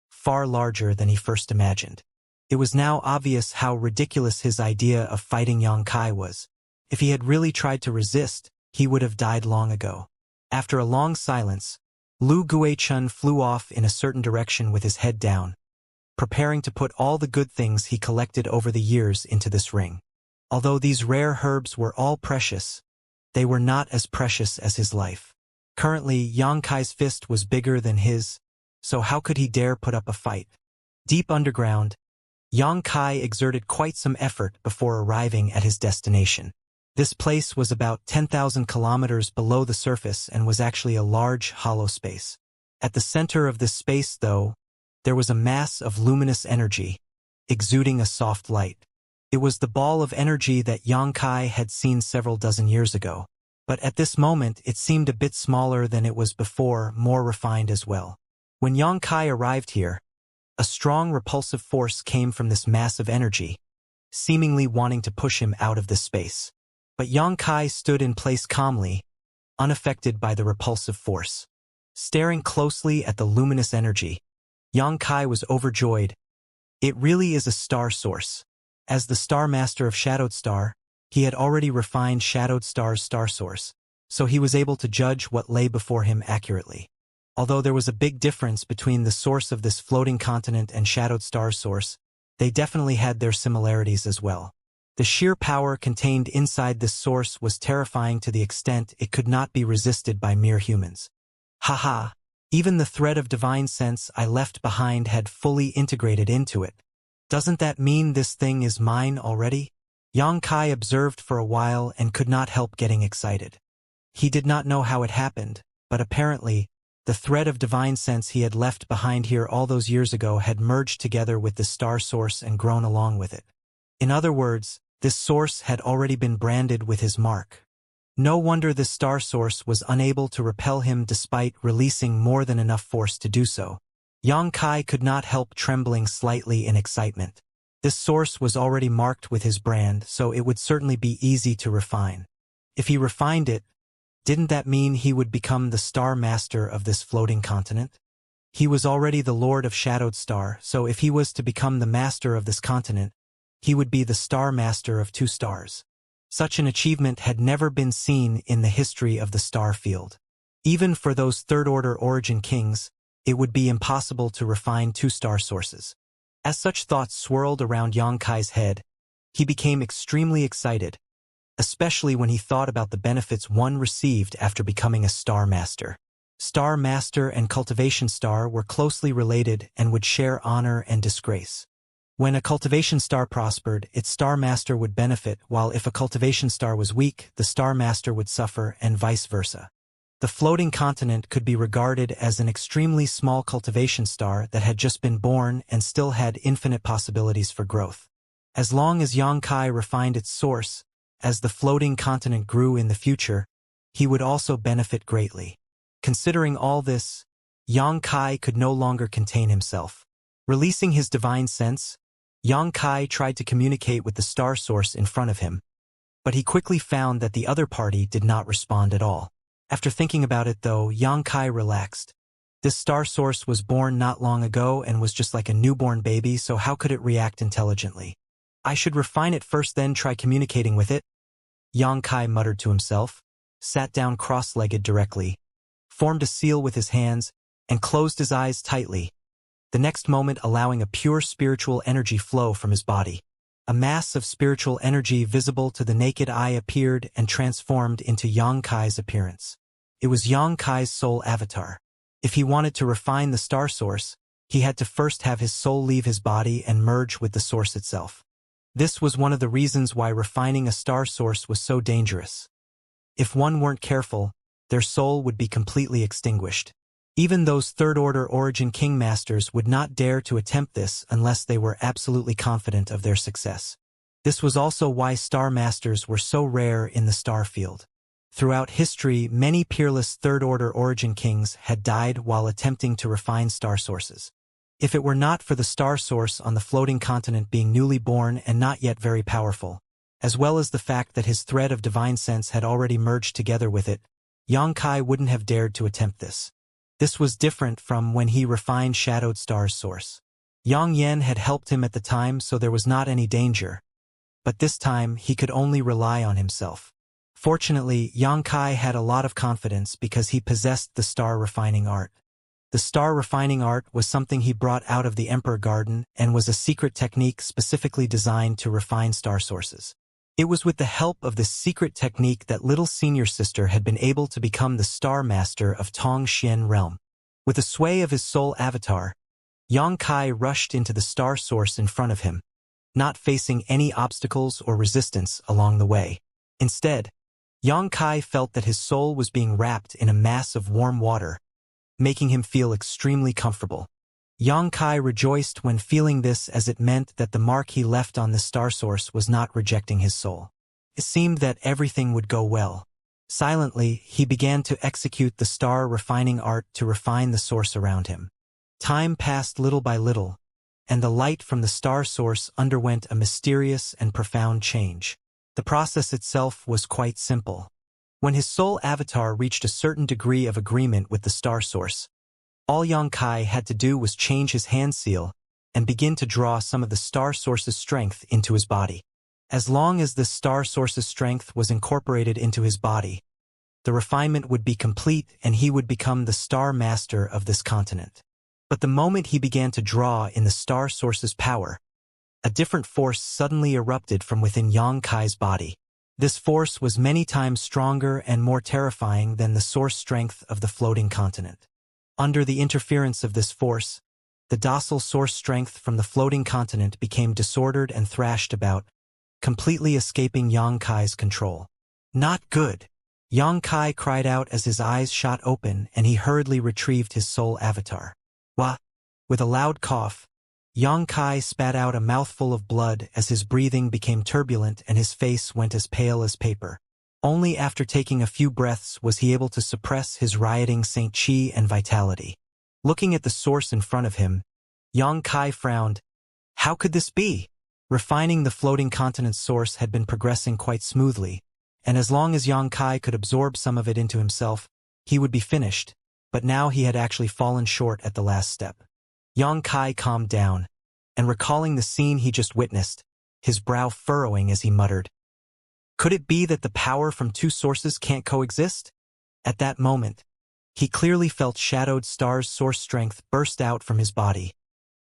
far larger than he first imagined. It was now obvious how ridiculous his idea of fighting Xianxia was. If he had really tried to resist, he would have died long ago. After a long silence, Lu Guichun flew off in a certain direction with his head down, preparing to put all the good things he collected over the years into this ring. Although these rare herbs were all precious, they were not as precious as his life. Currently, Xianxia's fist was bigger than his, so how could he dare put up a fight? Deep underground, Xianxia exerted quite some effort before arriving at his destination. This place was about 10,000 kilometers below the surface and was actually a large, hollow space. At the center of this space, though, there was a mass of luminous energy, exuding a soft light. It was the ball of energy that Xianxia had seen several dozen years ago. But at this moment it seemed a bit smaller than it was before, more refined as well. When Xianxia arrived here, a strong repulsive force came from this mass of energy, seemingly wanting to push him out of this space. But Xianxia stood in place calmly, unaffected by the repulsive force. Staring closely at the luminous energy, Xianxia was overjoyed. It really is a star source. As the Star Master of Shadowed Star, he had already refined Shadowed Star's star source, so he was able to judge what lay before him accurately. Although there was a big difference between the source of this floating continent and Shadowed Star's source, they definitely had their similarities as well. The sheer power contained inside this source was terrifying to the extent it could not be resisted by mere humans. Haha, even the thread of divine sense I left behind had fully integrated into it. Doesn't that mean this thing is mine already? Xianxia observed for a while and could not help getting excited. He did not know how it happened, but apparently, the thread of divine sense he had left behind here all those years ago had merged together with the star source and grown along with it. In other words, this source had already been branded with his mark. No wonder this star source was unable to repel him despite releasing more than enough force to do so. Xianxia could not help trembling slightly in excitement. This source was already marked with his brand, so it would certainly be easy to refine. If he refined it, didn't that mean he would become the Star Master of this floating continent? He was already the Lord of Shadowed Star, so if he was to become the Master of this continent, he would be the Star Master of 2 stars. Such an achievement had never been seen in the history of the star field. Even for those third-order origin kings, it would be impossible to refine 2 star sources. As such thoughts swirled around Xianxia's head, he became extremely excited, especially when he thought about the benefits one received after becoming a Star Master. Star Master and Cultivation Star were closely related and would share honor and disgrace. When a Cultivation Star prospered, its Star Master would benefit, while if a Cultivation Star was weak, the Star Master would suffer, and vice versa. The floating continent could be regarded as an extremely small cultivation star that had just been born and still had infinite possibilities for growth. As long as Xianxia refined its source, as the floating continent grew in the future, he would also benefit greatly. Considering all this, Xianxia could no longer contain himself. Releasing his divine sense, Xianxia tried to communicate with the star source in front of him, but he quickly found that the other party did not respond at all. After thinking about it though, Xianxia relaxed. This star source was born not long ago and was just like a newborn baby, so how could it react intelligently? I should refine it first, then try communicating with it, Xianxia muttered to himself, sat down cross-legged directly, formed a seal with his hands, and closed his eyes tightly, the next moment allowing a pure spiritual energy flow from his body. A mass of spiritual energy visible to the naked eye appeared and transformed into Xianxia's appearance. It was Xianxia's soul avatar. If he wanted to refine the star source, he had to first have his soul leave his body and merge with the source itself. This was one of the reasons why refining a star source was so dangerous. If one weren't careful, their soul would be completely extinguished. Even those third-order origin king masters would not dare to attempt this unless they were absolutely confident of their success. This was also why star masters were so rare in the star field. Throughout history, many peerless third-order origin kings had died while attempting to refine star sources. If it were not for the star source on the floating continent being newly born and not yet very powerful, as well as the fact that his thread of divine sense had already merged together with it, Yang Kai wouldn't have dared to attempt this. This was different from when he refined Shadowed Star's source. Yang Yan had helped him at the time, so there was not any danger. But this time, he could only rely on himself. Fortunately, Yang Kai had a lot of confidence because he possessed the star refining art. The star refining art was something he brought out of the Emperor Garden and was a secret technique specifically designed to refine star sources. It was with the help of this secret technique that little senior sister had been able to become the star master of Tong Xian realm. With the sway of his soul avatar, Yang Kai rushed into the star source in front of him, not facing any obstacles or resistance along the way. Instead, Yang Kai felt that his soul was being wrapped in a mass of warm water, making him feel extremely comfortable. Yang Kai rejoiced when feeling this, as it meant that the mark he left on the star source was not rejecting his soul. It seemed that everything would go well. Silently, he began to execute the star refining art to refine the source around him. Time passed little by little, and the light from the star source underwent a mysterious and profound change. The process itself was quite simple. When his soul avatar reached a certain degree of agreement with the star source, all Yang Kai had to do was change his hand seal and begin to draw some of the star source's strength into his body. As long as the star source's strength was incorporated into his body, the refinement would be complete and he would become the star master of this continent. But the moment he began to draw in the star source's power, a different force suddenly erupted from within Yang Kai's body. This force was many times stronger and more terrifying than the source strength of the floating continent. Under the interference of this force, the docile source strength from the floating continent became disordered and thrashed about, completely escaping Yang Kai's control. Not good! Yang Kai cried out as his eyes shot open and he hurriedly retrieved his soul avatar. Wah! With a loud cough, Yang Kai spat out a mouthful of blood as his breathing became turbulent and his face went as pale as paper. Only after taking a few breaths was he able to suppress his rioting Saint Qi and vitality. Looking at the source in front of him, Yang Kai frowned. How could this be? Refining the floating continent's source had been progressing quite smoothly, and as long as Yang Kai could absorb some of it into himself, he would be finished, but now he had actually fallen short at the last step. Yang Kai calmed down, and recalling the scene he just witnessed, his brow furrowing as he muttered, "Could it be that the power from two sources can't coexist?" At that moment, he clearly felt Shadowed Star's source strength burst out from his body,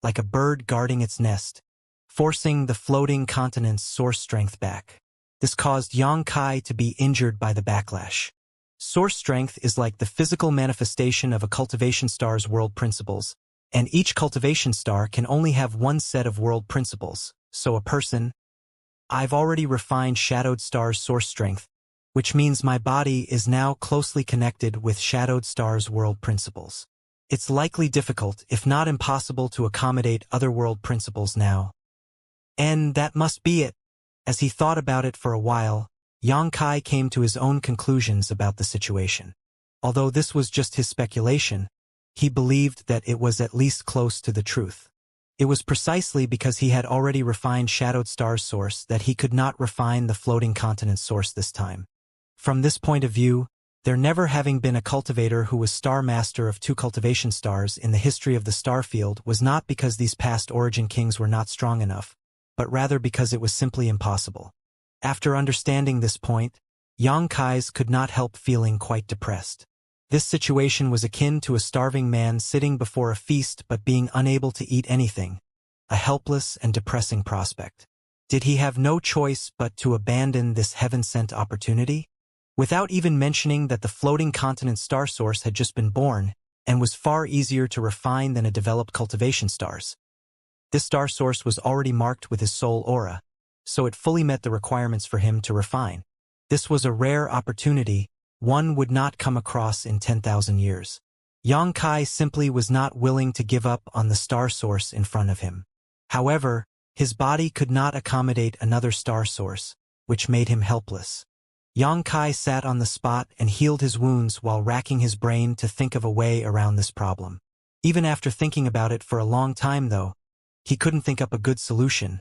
like a bird guarding its nest, forcing the floating continent's source strength back. This caused Yang Kai to be injured by the backlash. Source strength is like the physical manifestation of a cultivation star's world principles, and each cultivation star can only have one set of world principles, so a person, I've already refined Shadowed Star's source strength, which means my body is now closely connected with Shadowed Star's world principles. It's likely difficult, if not impossible, to accommodate other world principles now. And that must be it. As he thought about it for a while, Yang Kai came to his own conclusions about the situation. Although this was just his speculation, he believed that it was at least close to the truth. It was precisely because he had already refined Shadowed Star's source that he could not refine the floating continent's source this time. From this point of view, there never having been a cultivator who was star master of two cultivation stars in the history of the star field was not because these past origin kings were not strong enough, but rather because it was simply impossible. After understanding this point, Yang Kai's could not help feeling quite depressed. This situation was akin to a starving man sitting before a feast but being unable to eat anything, a helpless and depressing prospect. Did he have no choice but to abandon this heaven-sent opportunity? Without even mentioning that the floating continent star source had just been born and was far easier to refine than a developed cultivation stars. This star source was already marked with his soul aura, so it fully met the requirements for him to refine. This was a rare opportunity, one would not come across in 10,000 years. Yang Kai simply was not willing to give up on the star source in front of him. However, his body could not accommodate another star source, which made him helpless. Yang Kai sat on the spot and healed his wounds while racking his brain to think of a way around this problem. Even after thinking about it for a long time, though, he couldn't think up a good solution,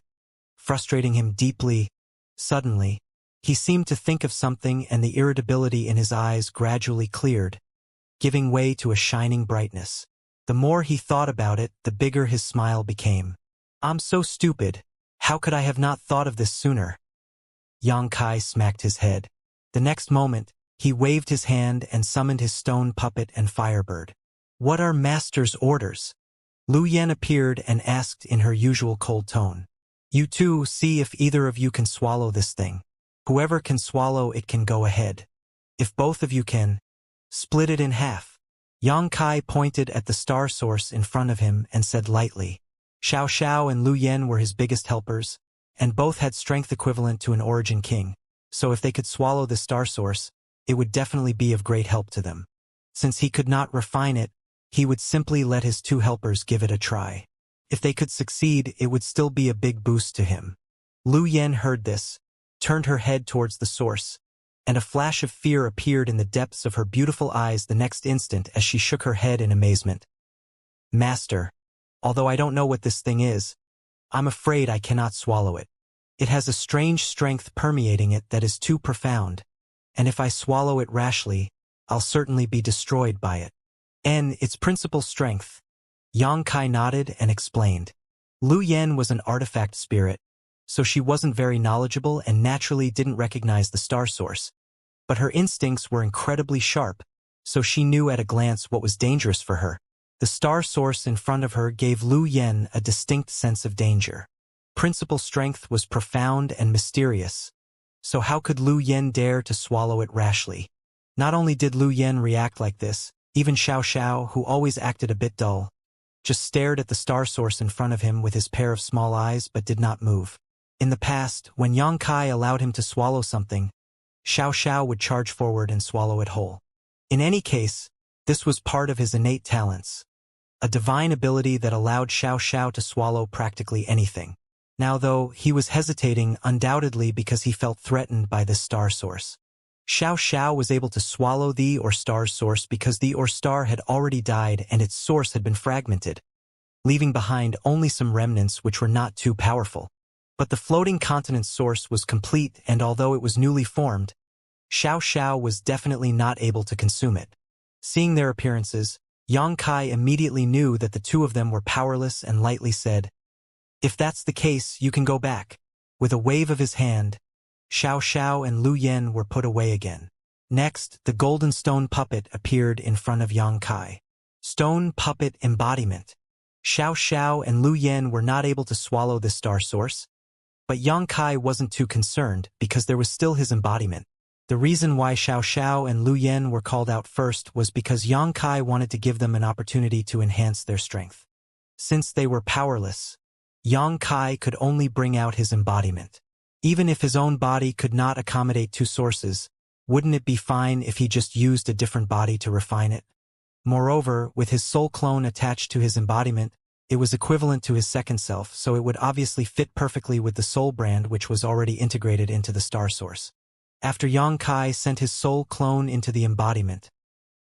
frustrating him deeply. Suddenly, He seemed to think of something, and the irritability in his eyes gradually cleared, giving way to a shining brightness. The more he thought about it, the bigger his smile became. I'm so stupid. How could I have not thought of this sooner? Xianxia smacked his head. The next moment, he waved his hand and summoned his stone puppet and firebird. What are master's orders? Lu Yan appeared and asked in her usual cold tone. You two, see if either of you can swallow this thing. Whoever can swallow it can go ahead. If both of you can, split it in half. Xianxia pointed at the star source in front of him and said lightly. Xiao and Lu Yan were his biggest helpers, and both had strength equivalent to an origin king, so if they could swallow the star source, it would definitely be of great help to them. Since he could not refine it, he would simply let his two helpers give it a try. If they could succeed, it would still be a big boost to him. Lu Yan heard this, turned her head towards the source, and a flash of fear appeared in the depths of her beautiful eyes the next instant as she shook her head in amazement. Master, although I don't know what this thing is, I'm afraid I cannot swallow it. It has a strange strength permeating it that is too profound, and if I swallow it rashly, I'll certainly be destroyed by it. And its principal strength. Xianxia nodded and explained. Lu Yan was an artifact spirit, so she wasn't very knowledgeable and naturally didn't recognize the star source. But her instincts were incredibly sharp, so she knew at a glance what was dangerous for her. The star source in front of her gave Lu Yan a distinct sense of danger. Principal strength was profound and mysterious, so how could Lu Yan dare to swallow it rashly? Not only did Lu Yan react like this, even Xiao, who always acted a bit dull, just stared at the star source in front of him with his pair of small eyes but did not move. In the past, when Xianxia allowed him to swallow something, Xiao would charge forward and swallow it whole. In any case, this was part of his innate talents, a divine ability that allowed Xiao to swallow practically anything. Now though, he was hesitating undoubtedly because he felt threatened by this star source. Xiao was able to swallow the or star's source because the or star had already died and its source had been fragmented, leaving behind only some remnants which were not too powerful. But the floating continent's source was complete, and although it was newly formed, Xiao was definitely not able to consume it. Seeing their appearances, Xianxia immediately knew that the two of them were powerless and lightly said, If that's the case, you can go back. With a wave of his hand, Xiao and Lu Yan were put away again. Next, the golden stone puppet appeared in front of Xianxia. Stone puppet embodiment. Xiao and Lu Yan were not able to swallow this star source, but Xianxia wasn't too concerned because there was still his embodiment. The reason why Xiao and Lu Yan were called out first was because Xianxia wanted to give them an opportunity to enhance their strength. Since they were powerless, Xianxia could only bring out his embodiment. Even if his own body could not accommodate two sources, wouldn't it be fine if he just used a different body to refine it? Moreover, with his soul clone attached to his embodiment, it was equivalent to his second self, so it would obviously fit perfectly with the soul brand which was already integrated into the star source. After Xianxia sent his soul clone into the embodiment,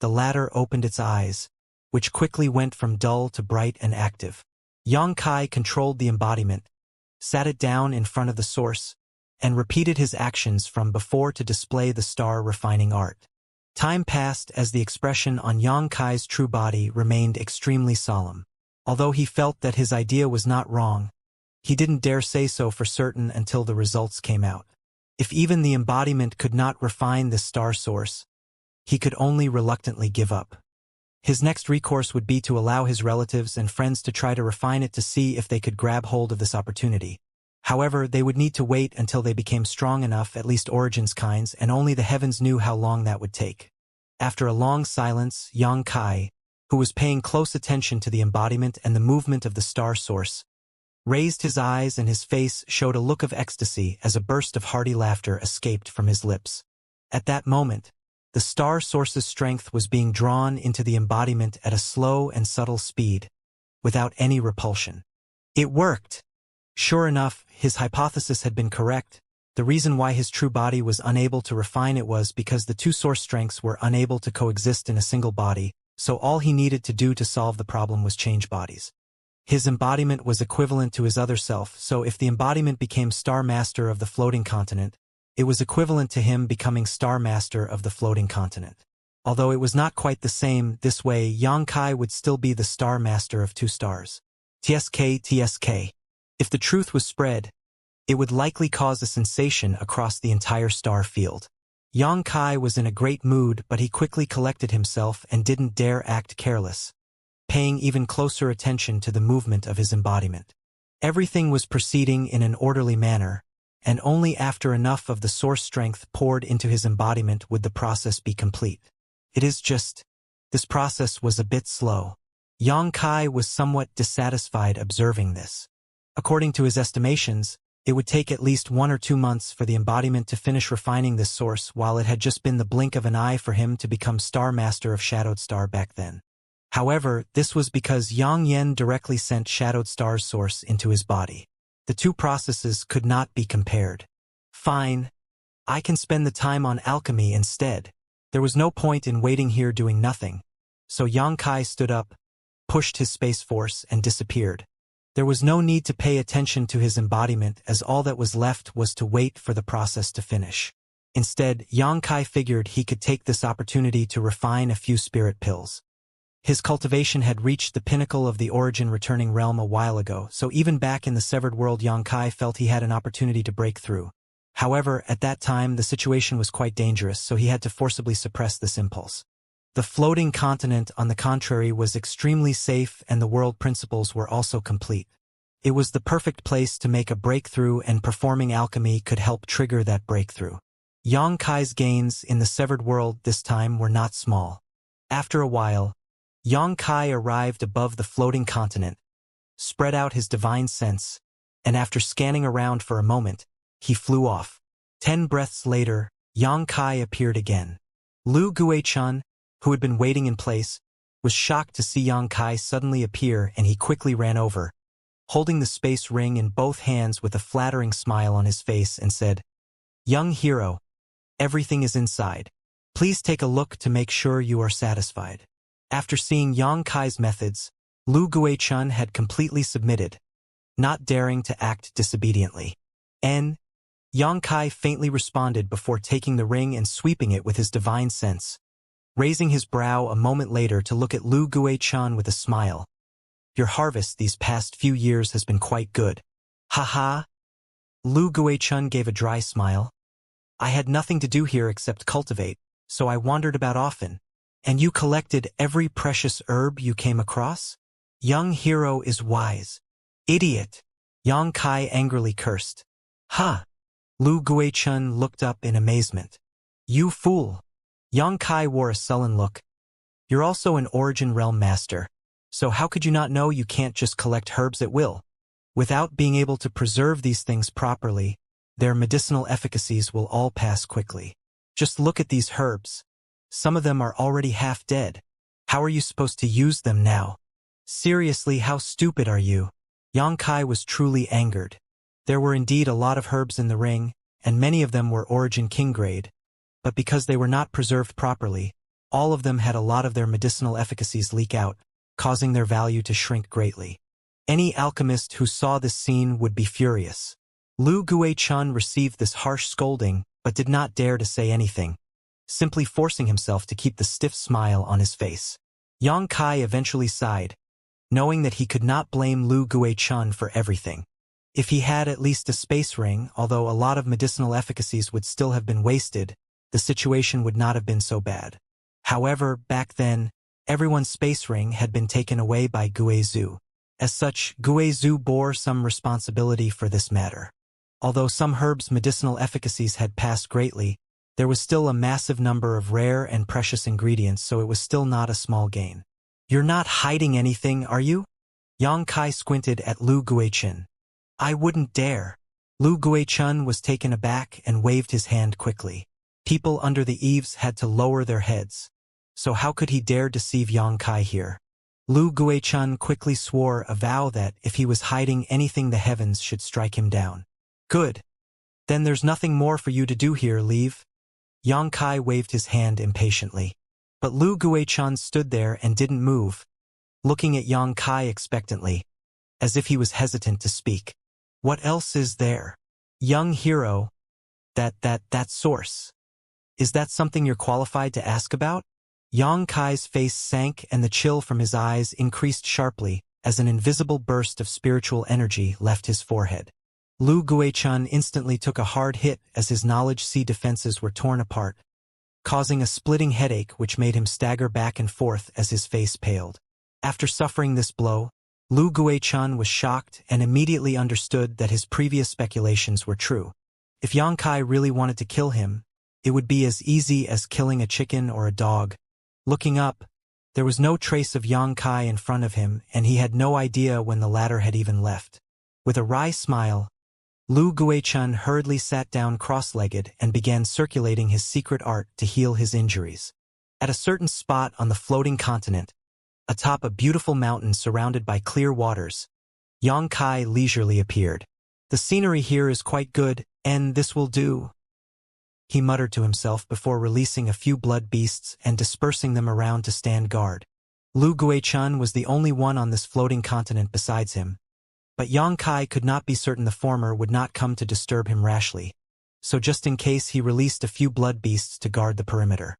the latter opened its eyes, which quickly went from dull to bright and active. Xianxia controlled the embodiment, sat it down in front of the source, and repeated his actions from before to display the star refining art. Time passed as the expression on Xianxia's true body remained extremely solemn. Although he felt that his idea was not wrong, he didn't dare say so for certain until the results came out. If even the embodiment could not refine this star source, he could only reluctantly give up. His next recourse would be to allow his relatives and friends to try to refine it to see if they could grab hold of this opportunity. However, they would need to wait until they became strong enough, at least Origin's kinds, and only the heavens knew how long that would take. After a long silence, Xianxia, who was paying close attention to the embodiment and the movement of the star source, raised his eyes and his face showed a look of ecstasy as a burst of hearty laughter escaped from his lips. At that moment, the star source's strength was being drawn into the embodiment at a slow and subtle speed, without any repulsion. It worked! Sure enough, his hypothesis had been correct. The reason why his true body was unable to refine it was because the two source strengths were unable to coexist in a single body, so all he needed to do to solve the problem was change bodies. His embodiment was equivalent to his other self, so if the embodiment became Star Master of the floating continent, It was equivalent to him becoming Star Master of the floating continent. Although it was not quite the same, this way Xianxia would still be the Star Master of 2 stars. TSK. If the truth was spread, it would likely cause a sensation across the entire star field. Xianxia was in a great mood, but he quickly collected himself and didn't dare act careless, paying even closer attention to the movement of his embodiment. Everything was proceeding in an orderly manner, and only after enough of the source strength poured into his embodiment would the process be complete. This process was a bit slow. Xianxia was somewhat dissatisfied observing this. According to his estimations, it would take at least 1 or 2 months for the embodiment to finish refining this source, while it had just been the blink of an eye for him to become Star Master of Shadowed Star back then. However, this was because Yang Yen directly sent Shadowed Star's source into his body. The 2 processes could not be compared. Fine. I can spend the time on alchemy instead. There was no point in waiting here doing nothing. So Xianxia stood up, pushed his space force, and disappeared. There was no need to pay attention to his embodiment, as all that was left was to wait for the process to finish. Instead, Xianxia figured he could take this opportunity to refine a few spirit pills. His cultivation had reached the pinnacle of the origin-returning realm a while ago, so even back in the severed world Xianxia felt he had an opportunity to break through. However, at that time the situation was quite dangerous, so he had to forcibly suppress this impulse. The floating continent, on the contrary, was extremely safe, and the world principles were also complete. It was the perfect place to make a breakthrough, and performing alchemy could help trigger that breakthrough. Xianxia's gains in the severed world this time were not small. After a while, Xianxia arrived above the floating continent, spread out his divine sense, and after scanning around for a moment, he flew off. 10 breaths later, Xianxia appeared again. Lu Guichun, who had been waiting in place, was shocked to see Xianxia suddenly appear, and he quickly ran over, holding the space ring in both hands with a flattering smile on his face, and said, "Young hero, everything is inside. Please take a look to make sure you are satisfied." After seeing Xianxia's methods, Lu Guichun had completely submitted, not daring to act disobediently. Xianxia faintly responded before taking the ring and sweeping it with his divine sense, raising his brow a moment later to look at Lu Guichun with a smile. "Your harvest these past few years has been quite good." "Ha." Lu Guichun gave a dry smile. "I had nothing to do here except cultivate, so I wandered about often." "And you collected every precious herb you came across?" "Young hero is wise." "Idiot!" Xianxia angrily cursed. "Ha!" Lu Guichun looked up in amazement. "You fool!" Xianxia wore a sullen look. "You're also an Origin Realm Master, so how could you not know you can't just collect herbs at will? Without being able to preserve these things properly, their medicinal efficacies will all pass quickly. Just look at these herbs. Some of them are already half dead. How are you supposed to use them now? Seriously, how stupid are you?" Xianxia was truly angered. There were indeed a lot of herbs in the ring, and many of them were Origin King grade, but because they were not preserved properly, all of them had a lot of their medicinal efficacies leak out, causing their value to shrink greatly. Any alchemist who saw this scene would be furious. Lu Guichun received this harsh scolding, but did not dare to say anything, simply forcing himself to keep the stiff smile on his face. Xianxia eventually sighed, knowing that he could not blame Lu Guichun for everything. If he had at least a space ring, although a lot of medicinal efficacies would still have been wasted, the situation would not have been so bad. However, back then, everyone's space ring had been taken away by Guizhu. As such, Guizhu bore some responsibility for this matter. Although some herbs' medicinal efficacies had passed greatly, there was still a massive number of rare and precious ingredients, so it was still not a small gain. "You're not hiding anything, are you?" Xianxia squinted at Lu Guichun. "I wouldn't dare." Lu Guichun was taken aback and waved his hand quickly. People under the eaves had to lower their heads. So how could he dare deceive Xianxia here? Lu Guichun quickly swore a vow that, if he was hiding anything, the heavens should strike him down. "Good. Then there's nothing more for you to do here, leave." Xianxia waved his hand impatiently. But Lu Guichun stood there and didn't move, looking at Xianxia expectantly, as if he was hesitant to speak. "What else is there?" "Young hero, That source. Is that something you're qualified to ask about? Yang Kai's face sank and the chill from his eyes increased sharply as an invisible burst of spiritual energy left his forehead. Lu Guichun instantly took a hard hit as his knowledge sea defenses were torn apart, causing a splitting headache which made him stagger back and forth as his face paled. After suffering this blow, Lu Guichun was shocked and immediately understood that his previous speculations were true. If Yang Kai really wanted to kill him, it would be as easy as killing a chicken or a dog. Looking up, there was no trace of Yang Kai in front of him, and he had no idea when the latter had even left. With a wry smile, Lu Guichun hurriedly sat down cross-legged and began circulating his secret art to heal his injuries. At a certain spot on the floating continent, atop a beautiful mountain surrounded by clear waters, Yang Kai leisurely appeared. "The scenery here is quite good, and this will do," he muttered to himself before releasing a few blood beasts and dispersing them around to stand guard. Lu Guichun was the only one on this floating continent besides him, but Yang Kai could not be certain the former would not come to disturb him rashly, so just in case he released a few blood beasts to guard the perimeter.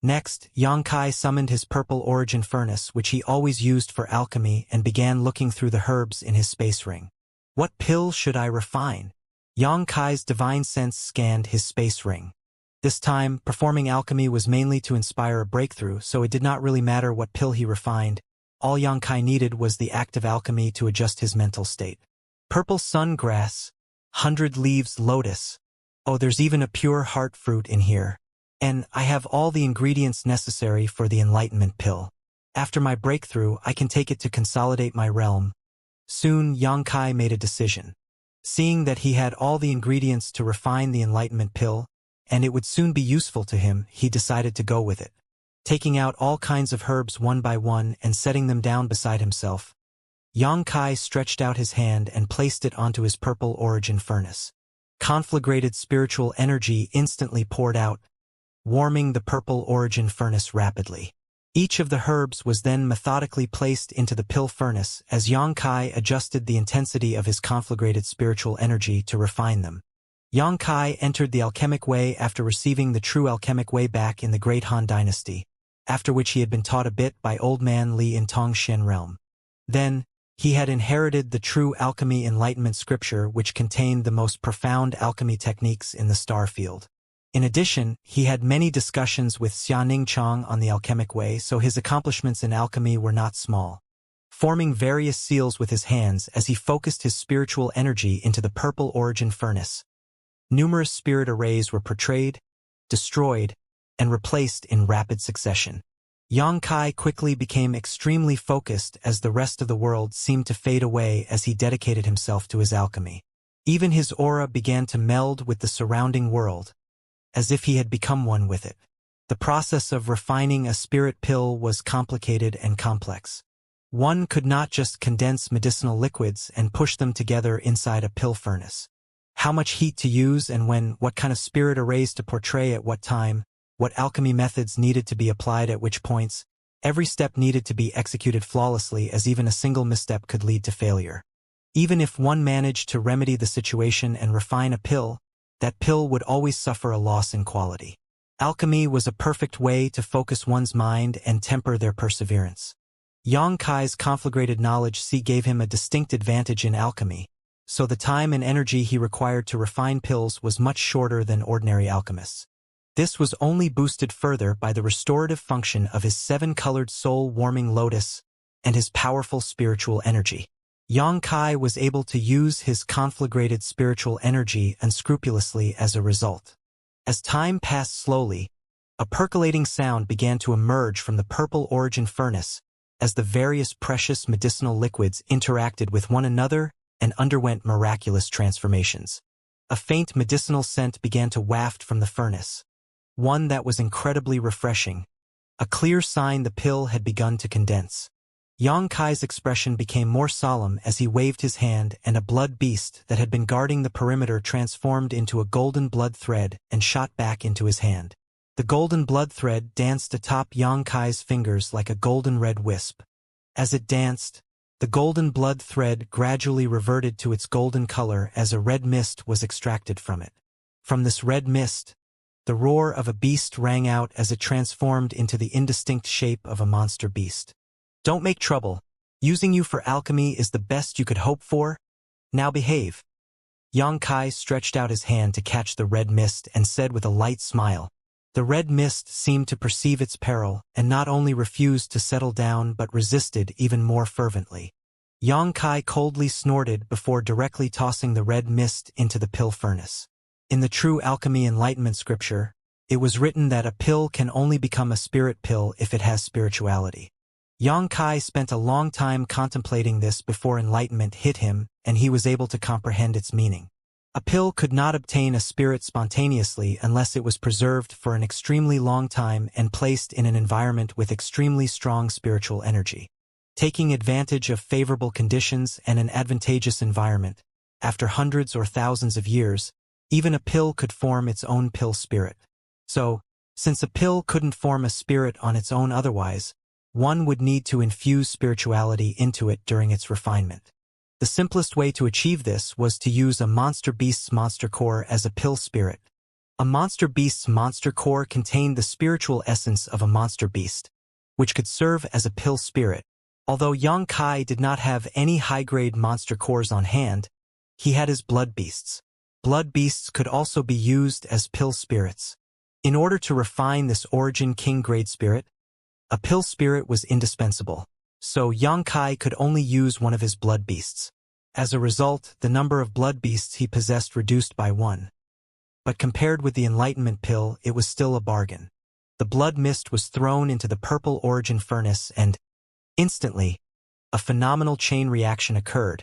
Next, Yang Kai summoned his purple origin furnace, which he always used for alchemy, and began looking through the herbs in his space ring. What pill should I refine? Yang Kai's divine sense scanned his space ring. This time, performing alchemy was mainly to inspire a breakthrough, so it did not really matter what pill he refined. All Yang Kai needed was the act of alchemy to adjust his mental state. Purple sun grass, 100 leaves lotus. Oh, there's even a pure heart fruit in here. And I have all the ingredients necessary for the enlightenment pill. After my breakthrough, I can take it to consolidate my realm. Soon, Yang Kai made a decision. Seeing that he had all the ingredients to refine the enlightenment pill, and it would soon be useful to him, he decided to go with it. Taking out all kinds of herbs one by one and setting them down beside himself, Yang Kai stretched out his hand and placed it onto his purple origin furnace. Conflagrated spiritual energy instantly poured out, warming the purple origin furnace rapidly. Each of the herbs was then methodically placed into the pill furnace as Yang Kai adjusted the intensity of his conflagrated spiritual energy to refine them. Yang Kai entered the alchemic way after receiving the true alchemic way back in the Great Han Dynasty, after which he had been taught a bit by Old Man Li in Tongshen realm. Then, he had inherited the true alchemy enlightenment scripture, which contained the most profound alchemy techniques in the star field. In addition, he had many discussions with Xianxia on the alchemic way, so his accomplishments in alchemy were not small. Forming various seals with his hands as he focused his spiritual energy into the purple origin furnace, numerous spirit arrays were portrayed, destroyed, and replaced in rapid succession. Yang Kai quickly became extremely focused as the rest of the world seemed to fade away as he dedicated himself to his alchemy. Even his aura began to meld with the surrounding world, as if he had become one with it. The process of refining a spirit pill was complicated and complex. One could not just condense medicinal liquids and push them together inside a pill furnace. How much heat to use and when, what kind of spirit arrays to portray at what time, what alchemy methods needed to be applied at which points, every step needed to be executed flawlessly, as even a single misstep could lead to failure. Even if one managed to remedy the situation and refine a pill, that pill would always suffer a loss in quality. Alchemy was a perfect way to focus one's mind and temper their perseverance. Yang Kai's conflagrated knowledge gave him a distinct advantage in alchemy, so the time and energy he required to refine pills was much shorter than ordinary alchemists. This was only boosted further by the restorative function of his 7-colored soul-warming lotus and his powerful spiritual energy. Yang Kai was able to use his conflagrated spiritual energy unscrupulously as a result. As time passed slowly, a percolating sound began to emerge from the purple origin furnace as the various precious medicinal liquids interacted with one another and underwent miraculous transformations. A faint medicinal scent began to waft from the furnace, one that was incredibly refreshing, a clear sign the pill had begun to condense. Yang Kai's expression became more solemn as he waved his hand, and a blood beast that had been guarding the perimeter transformed into a golden blood thread and shot back into his hand. The golden blood thread danced atop Yang Kai's fingers like a golden red wisp. As it danced, the golden blood thread gradually reverted to its golden color as a red mist was extracted from it. From this red mist, the roar of a beast rang out as it transformed into the indistinct shape of a monster beast. Don't make trouble. Using you for alchemy is the best you could hope for. Now behave. Xianxia stretched out his hand to catch the red mist and said with a light smile. The red mist seemed to perceive its peril and not only refused to settle down but resisted even more fervently. Xianxia coldly snorted before directly tossing the red mist into the pill furnace. In the true alchemy enlightenment scripture, it was written that a pill can only become a spirit pill if it has spirituality. Xianxia spent a long time contemplating this before enlightenment hit him and he was able to comprehend its meaning. A pill could not obtain a spirit spontaneously unless it was preserved for an extremely long time and placed in an environment with extremely strong spiritual energy. Taking advantage of favorable conditions and an advantageous environment, after hundreds or thousands of years, even a pill could form its own pill spirit. So, since a pill couldn't form a spirit on its own otherwise, one would need to infuse spirituality into it during its refinement. The simplest way to achieve this was to use a monster beast's monster core as a pill spirit. A monster beast's monster core contained the spiritual essence of a monster beast, which could serve as a pill spirit. Although Xianxia did not have any high-grade monster cores on hand, he had his blood beasts. Blood beasts could also be used as pill spirits. In order to refine this origin king-grade spirit, a pill spirit was indispensable, so Xianxia could only use one of his blood beasts. As a result, the number of blood beasts he possessed reduced by 1. But compared with the enlightenment pill, it was still a bargain. The blood mist was thrown into the purple origin furnace and, instantly, a phenomenal chain reaction occurred,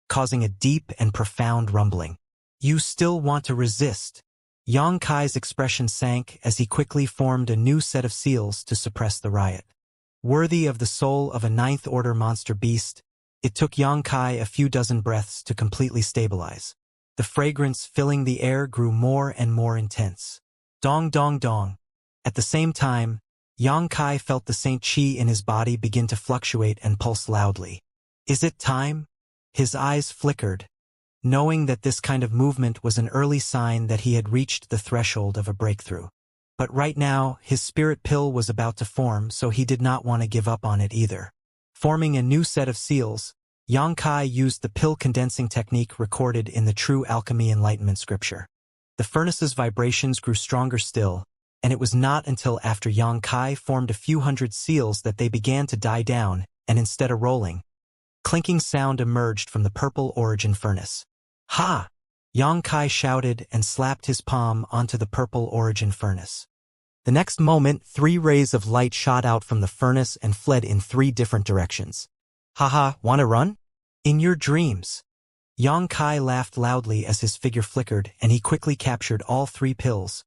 causing a deep and profound rumbling. You still want to resist? Xianxia's expression sank as he quickly formed a new set of seals to suppress the riot. Worthy of the soul of a ninth-order monster beast, it took Xianxia a few dozen breaths to completely stabilize. The fragrance filling the air grew more and more intense. Dong dong dong. At the same time, Xianxia felt the Saint Qi in his body begin to fluctuate and pulse loudly. Is it time? His eyes flickered, knowing that this kind of movement was an early sign that he had reached the threshold of a breakthrough. But right now, his spirit pill was about to form, so he did not want to give up on it either. Forming a new set of seals, Xianxia used the pill condensing technique recorded in the true alchemy enlightenment scripture. The furnace's vibrations grew stronger still, and it was not until after Xianxia formed a few hundred seals that they began to die down, and instead of rolling, clinking sound emerged from the purple origin furnace. Ha! Xianxia shouted and slapped his palm onto the purple origin furnace. The next moment, 3 rays of light shot out from the furnace and fled in 3 different directions. Haha, wanna run? In your dreams. Xianxia laughed loudly as his figure flickered and he quickly captured all 3 pills,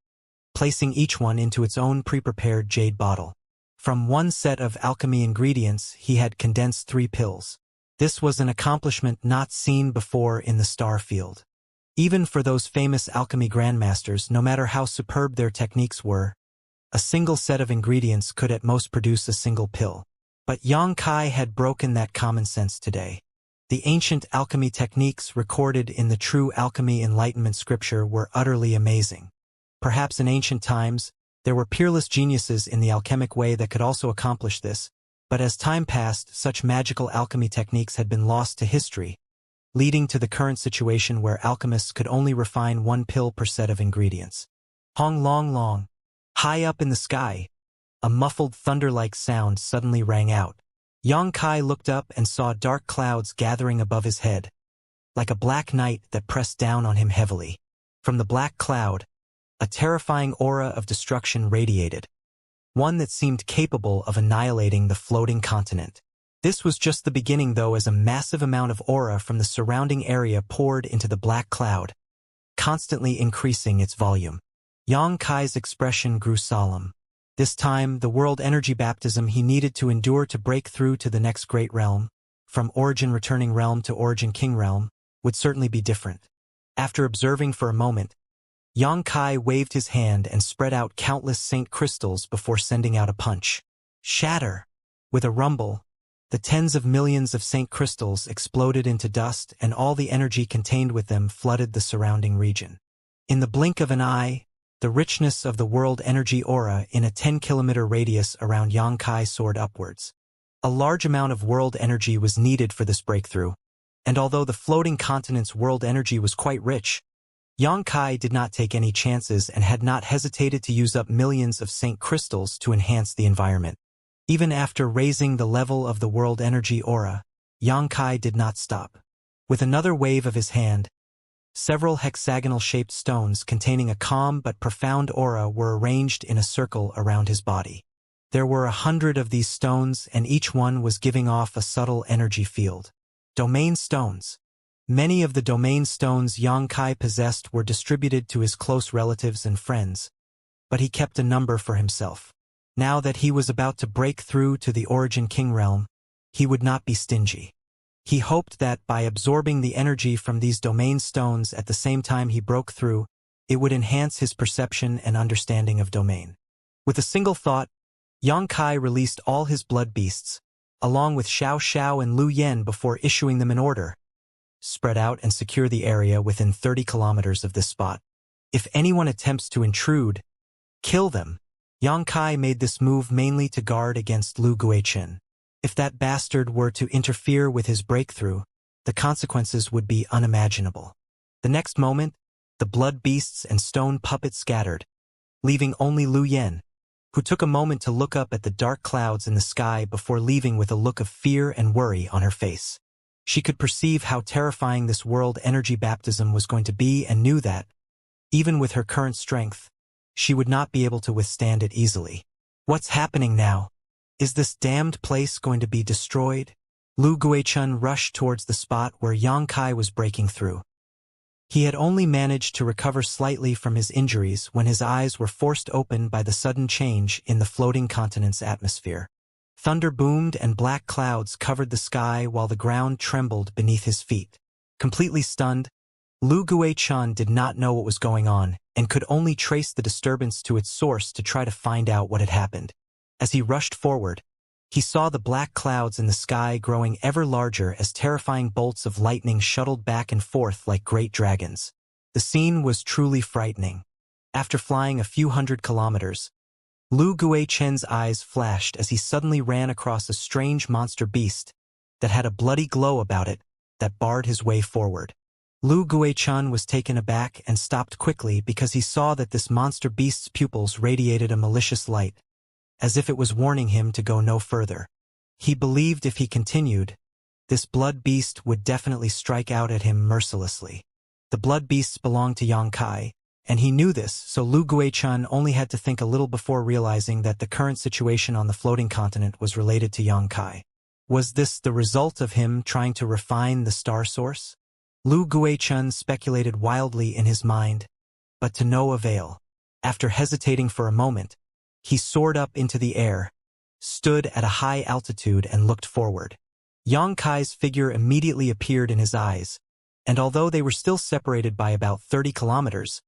placing each one into its own pre-prepared jade bottle. From one set of alchemy ingredients, he had condensed 3 pills. This was an accomplishment not seen before in the star field. Even for those famous alchemy grandmasters, no matter how superb their techniques were, a single set of ingredients could at most produce a single pill. But Xianxia had broken that common sense today. The ancient alchemy techniques recorded in the true alchemy enlightenment scripture were utterly amazing. Perhaps in ancient times, there were peerless geniuses in the alchemic way that could also accomplish this, but as time passed, such magical alchemy techniques had been lost to history, leading to the current situation where alchemists could only refine 1 pill per set of ingredients. Hong long long. High up in the sky, a muffled thunder-like sound suddenly rang out. Xianxia looked up and saw dark clouds gathering above his head, like a black night that pressed down on him heavily. From the black cloud, a terrifying aura of destruction radiated, one that seemed capable of annihilating the floating continent. This was just the beginning though, as a massive amount of aura from the surrounding area poured into the black cloud, constantly increasing its volume. Xianxia's expression grew solemn. This time, the world energy baptism he needed to endure to break through to the next great realm, from origin returning realm to origin king realm, would certainly be different. After observing for a moment, Xianxia waved his hand and spread out countless saint crystals before sending out a punch. Shatter! With a rumble, the tens of millions of saint crystals exploded into dust and all the energy contained with them flooded the surrounding region. In the blink of an eye, the richness of the world energy aura in a 10-kilometer radius around Xianxia soared upwards. A large amount of world energy was needed for this breakthrough, and although the floating continent's world energy was quite rich, Xianxia did not take any chances and had not hesitated to use up millions of Saint crystals to enhance the environment. Even after raising the level of the world energy aura, Xianxia did not stop. With another wave of his hand, several hexagonal-shaped stones containing a calm but profound aura were arranged in a circle around his body. There were 100 of these stones, and each one was giving off a subtle energy field. Domain stones. Many of the domain stones Xianxia possessed were distributed to his close relatives and friends, but he kept a number for himself. Now that he was about to break through to the Origin King realm, he would not be stingy. He hoped that by absorbing the energy from these domain stones at the same time he broke through, it would enhance his perception and understanding of domain. With a single thought, Xianxia released all his blood beasts, along with Xiao and Lu Yen before issuing them an order. Spread out and secure the area within 30 kilometers of this spot. If anyone attempts to intrude, kill them. Xianxia made this move mainly to guard against Lu Guichen. If that bastard were to interfere with his breakthrough, the consequences would be unimaginable. The next moment, the blood beasts and stone puppets scattered, leaving only Lu Yen, who took a moment to look up at the dark clouds in the sky before leaving with a look of fear and worry on her face. She could perceive how terrifying this world energy baptism was going to be and knew that, even with her current strength, she would not be able to withstand it easily. What's happening now? Is this damned place going to be destroyed? Lu Guichen rushed towards the spot where Xianxia was breaking through. He had only managed to recover slightly from his injuries when his eyes were forced open by the sudden change in the floating continent's atmosphere. Thunder boomed and black clouds covered the sky while the ground trembled beneath his feet. Completely stunned, Lu Guichen did not know what was going on and could only trace the disturbance to its source to try to find out what had happened. As he rushed forward, he saw the black clouds in the sky growing ever larger as terrifying bolts of lightning shuttled back and forth like great dragons. The scene was truly frightening. After flying a few hundred kilometers, Lu Guichen's eyes flashed as he suddenly ran across a strange monster beast that had a bloody glow about it that barred his way forward. Lu Guichen was taken aback and stopped quickly because he saw that this monster beast's pupils radiated a malicious light, as if it was warning him to go no further. He believed if he continued, this blood beast would definitely strike out at him mercilessly. The blood beasts belonged to Xianxia, and he knew this, so Lu Guichen only had to think a little before realizing that the current situation on the floating continent was related to Xianxia. Was this the result of him trying to refine the star source? Lu Guichen speculated wildly in his mind, but to no avail. After hesitating for a moment, he soared up into the air, stood at a high altitude and looked forward. Xianxia's figure immediately appeared in his eyes, and although they were still separated by about 30 kilometers,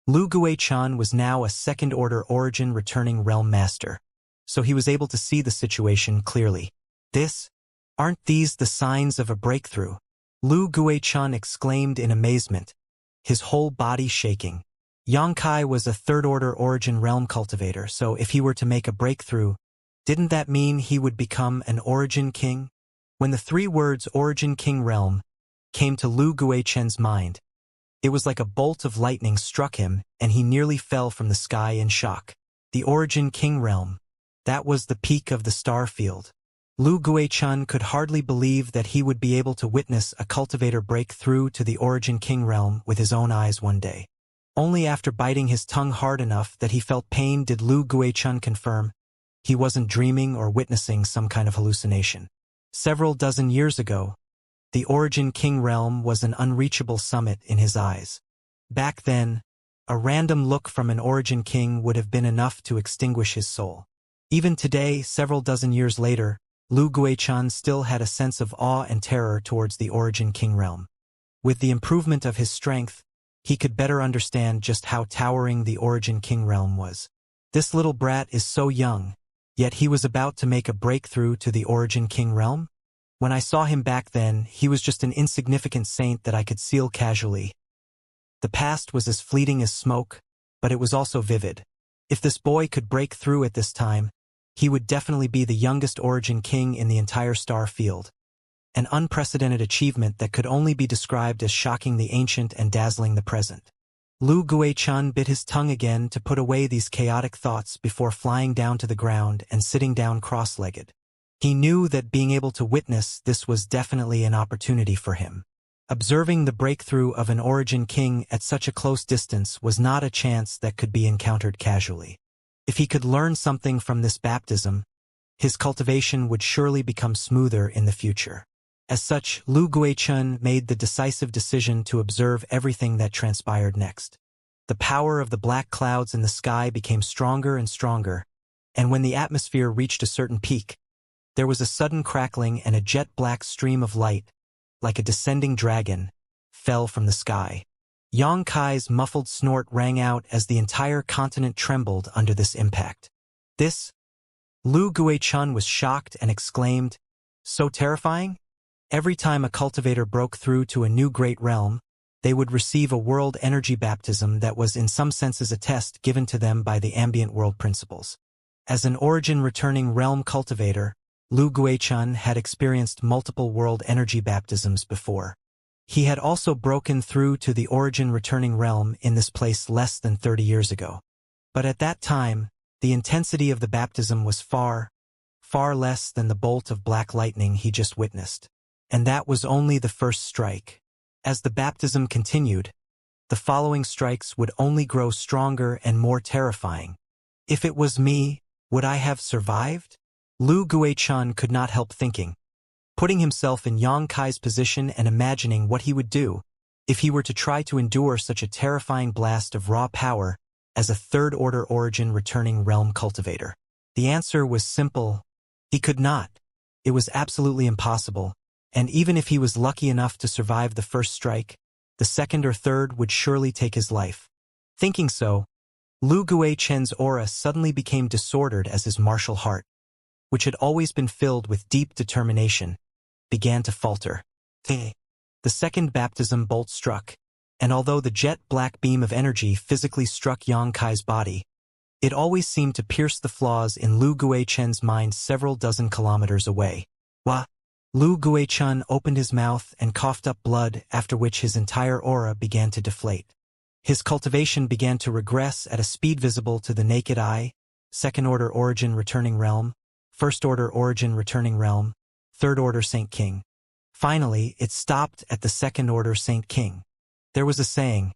Lu Guichen was now a second-order origin returning realm master, so he was able to see the situation clearly. Aren't these the signs of a breakthrough? Lu Guichen exclaimed in amazement, his whole body shaking. Xianxia was a third-order origin realm cultivator, so if he were to make a breakthrough, didn't that mean he would become an origin king? When the three words Origin King Realm came to Lu Guichen's mind, it was like a bolt of lightning struck him and he nearly fell from the sky in shock. The Origin King Realm. That was the peak of the star field. Lu Guichen could hardly believe that he would be able to witness a cultivator break through to the Origin King Realm with his own eyes one day. Only after biting his tongue hard enough that he felt pain did Lu Guichen confirm he wasn't dreaming or witnessing some kind of hallucination. Several dozen years ago, the Origin King Realm was an unreachable summit in his eyes. Back then, a random look from an Origin King would have been enough to extinguish his soul. Even today, several dozen years later, Lu Guichen still had a sense of awe and terror towards the Origin King Realm. With the improvement of his strength, he could better understand just how towering the Origin King Realm was. This little brat is so young, yet he was about to make a breakthrough to the Origin King Realm? When I saw him back then, he was just an insignificant saint that I could seal casually. The past was as fleeting as smoke, but it was also vivid. If this boy could break through at this time, he would definitely be the youngest origin king in the entire star field. An unprecedented achievement that could only be described as shocking the ancient and dazzling the present. Lu Guichun bit his tongue again to put away these chaotic thoughts before flying down to the ground and sitting down cross-legged. He knew that being able to witness this was definitely an opportunity for him. Observing the breakthrough of an origin king at such a close distance was not a chance that could be encountered casually. If he could learn something from this baptism, his cultivation would surely become smoother in the future. As such, Lu Guichun made the decisive decision to observe everything that transpired next. The power of the black clouds in the sky became stronger and stronger, and when the atmosphere reached a certain peak, there was a sudden crackling and a jet-black stream of light, like a descending dragon, fell from the sky. Yang Kai's muffled snort rang out as the entire continent trembled under this impact. This? Lu Guichun was shocked and exclaimed, "So terrifying?" Every time a cultivator broke through to a new great realm, they would receive a world energy baptism that was in some senses a test given to them by the ambient world principles. As an origin-returning realm cultivator, Lu Guichun had experienced multiple world energy baptisms before. He had also broken through to the origin-returning realm in this place less than 30 years ago. But at that time, the intensity of the baptism was far, far less than the bolt of black lightning he just witnessed. And that was only the first strike. As the baptism continued, the following strikes would only grow stronger and more terrifying. If it was me, would I have survived? Lu Guichun could not help thinking, putting himself in Yang Kai's position and imagining what he would do if he were to try to endure such a terrifying blast of raw power as a third-order origin returning realm cultivator. The answer was simple. He could not. It was absolutely impossible, and even if he was lucky enough to survive the first strike, the second or third would surely take his life. Thinking so, Lu Guichun's aura suddenly became disordered as his martial heart, which had always been filled with deep determination, began to falter. The second baptism bolt struck, and although the jet-black beam of energy physically struck Yang Kai's body, it always seemed to pierce the flaws in Lu Guichun's mind several dozen kilometers away. Wah! Lu Guichun opened his mouth and coughed up blood, after which his entire aura began to deflate. His cultivation began to regress at a speed visible to the naked eye: second-order origin returning realm, first-order origin returning realm, third-order Saint King. Finally, it stopped at the second-order Saint King. There was a saying,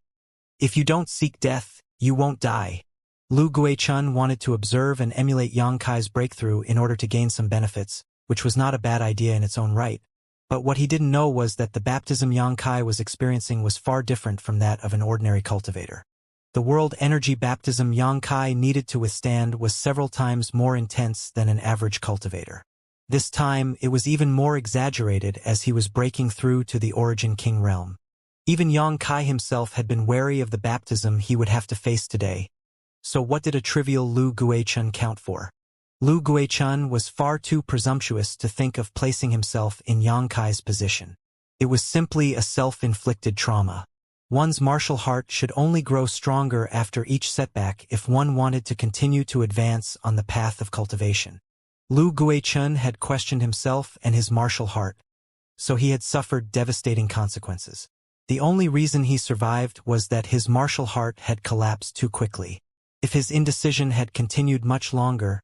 "If you don't seek death, you won't die." Lu Guichun wanted to observe and emulate Yang Kai's breakthrough in order to gain some benefits, which was not a bad idea in its own right. But what he didn't know was that the baptism Yang Kai was experiencing was far different from that of an ordinary cultivator. The world energy baptism Yang Kai needed to withstand was several times more intense than an average cultivator. This time, it was even more exaggerated as he was breaking through to the origin king realm. Even Yang Kai himself had been wary of the baptism he would have to face today. So what did a trivial Lu Guichun count for? Lu Guichun was far too presumptuous to think of placing himself in Yang Kai's position. It was simply a self-inflicted trauma. One's martial heart should only grow stronger after each setback if one wanted to continue to advance on the path of cultivation. Lu Guichun had questioned himself and his martial heart, so he had suffered devastating consequences. The only reason he survived was that his martial heart had collapsed too quickly. If his indecision had continued much longer,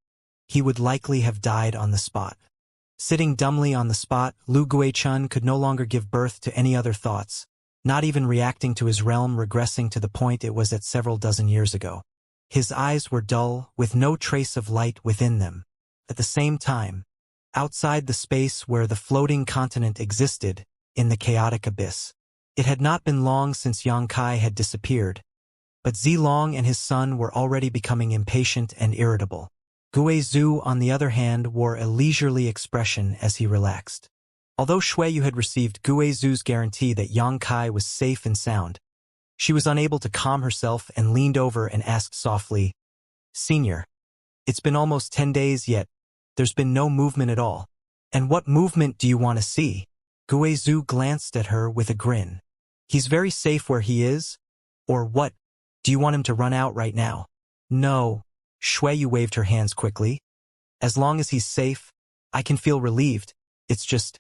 he would likely have died on the spot. Sitting dumbly on the spot, Lu Guichun could no longer give birth to any other thoughts, not even reacting to his realm regressing to the point it was at several dozen years ago. His eyes were dull, with no trace of light within them. At the same time, outside the space where the floating continent existed, in the chaotic abyss, it had not been long since Yang Kai had disappeared, but Zilong and his son were already becoming impatient and irritable. Guizhu, on the other hand, wore a leisurely expression as he relaxed. Although Xueyu had received Guizhu's guarantee that Yang Kai was safe and sound, she was unable to calm herself and leaned over and asked softly, "Senior, it's been almost 10 days yet there's been no movement at all. And what movement do you want to see?" Guizhu glanced at her with a grin. "He's very safe where he is, Or what? Do you want him to run out right now? No. Shuiyu waved her hands quickly. As long as he's safe, I can feel relieved. It's just,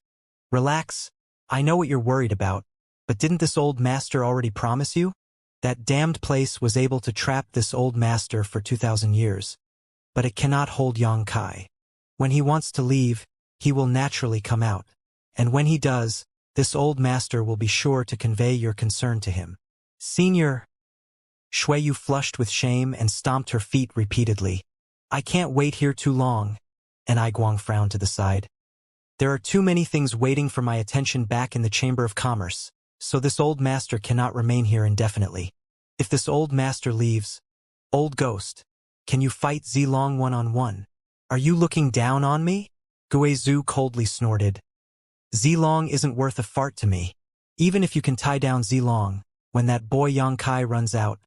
relax. I know what you're worried about, but didn't this old master already promise you? That damned place was able to trap this old master for 2,000 years, but it cannot hold Yang Kai. When he wants to leave, he will naturally come out. And when he does, this old master will be sure to convey your concern to him. Senior. Shuiyu flushed with shame and stomped her feet repeatedly. I can't wait here too long. And Aiguang frowned to the side. There are too many things waiting for my attention back in the Chamber of Commerce, so this old master cannot remain here indefinitely. If this old master leaves, old ghost, can you fight Zilong one-on-one? Are you looking down on me? Guizhu coldly snorted. Zilong isn't worth a fart to me. Even if you can tie down Zilong, when that boy Yang Kai runs out,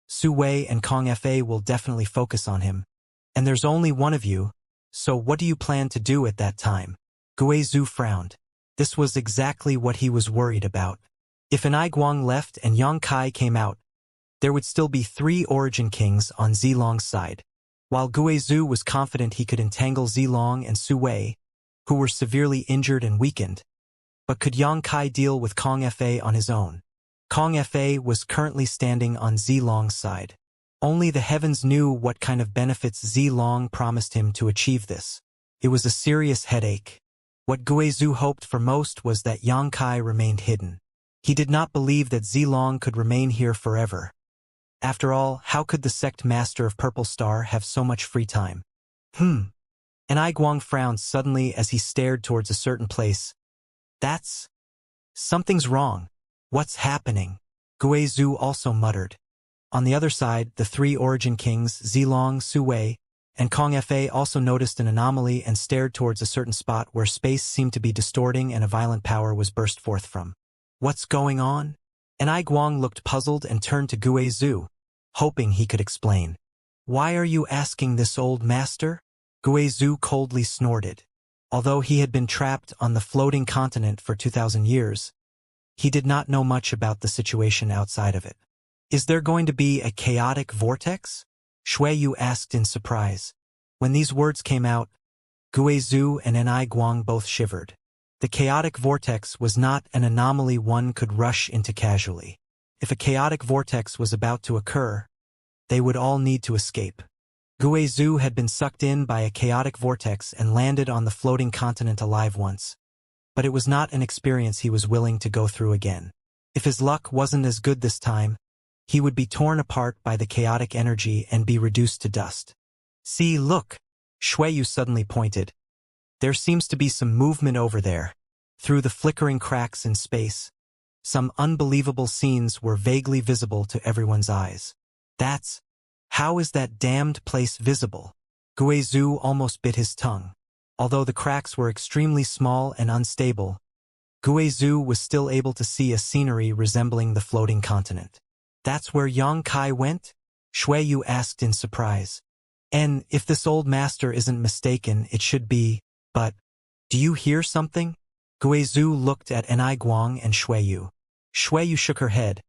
Su Wei and Kong Fa will definitely focus on him. And there's only one of you, so what do you plan to do at that time? Guizhu frowned. This was exactly what he was worried about. If an Aiguang left and Yang Kai came out, there would still be 3 Origin Kings on Zilong's side. While Guizhu was confident he could entangle Zilong and Su Wei, who were severely injured and weakened. But could Yang Kai deal with Kong Fa on his own? Kong Fa was currently standing on Zilong's side. Only the heavens knew what kind of benefits Zilong promised him to achieve this. It was a serious headache. What Guizhu hoped for most was that Yang Kai remained hidden. He did not believe that Zilong could remain here forever. After all, how could the sect master of Purple Star have so much free time? And Aiguang frowned suddenly as he stared towards a certain place. Something's wrong. What's happening? Guizhu also muttered. On the other side, the 3 Origin Kings, Zilong, Su Wei, and Kong Fa also noticed an anomaly and stared towards a certain spot where space seemed to be distorting and a violent power was burst forth from. What's going on? And Aiguang looked puzzled and turned to Guizhu, hoping he could explain. Why are you asking this old master? Guizhu coldly snorted. Although he had been trapped on the floating continent for 2,000 years, he did not know much about the situation outside of it. Is there going to be a chaotic vortex? Shuiyu asked in surprise. When these words came out, Guizhu and Aiguang both shivered. The chaotic vortex was not an anomaly one could rush into casually. If a chaotic vortex was about to occur, they would all need to escape. Guizhu had been sucked in by a chaotic vortex and landed on the floating continent alive once. But it was not an experience he was willing to go through again. If his luck wasn't as good this time, he would be torn apart by the chaotic energy and be reduced to dust. See, look! Shuiyu suddenly pointed. There seems to be some movement over there. Through the flickering cracks in space, some unbelievable scenes were vaguely visible to everyone's eyes. How is that damned place visible? Guizhu almost bit his tongue. Although the cracks were extremely small and unstable, Guizhu was still able to see a scenery resembling the floating continent. That's where Yang Kai went? Shuiyu asked in surprise. And if this old master isn't mistaken, it should be, but, do you hear something? Guizhu looked at Aiguang and Shuiyu. Shuiyu shook her head,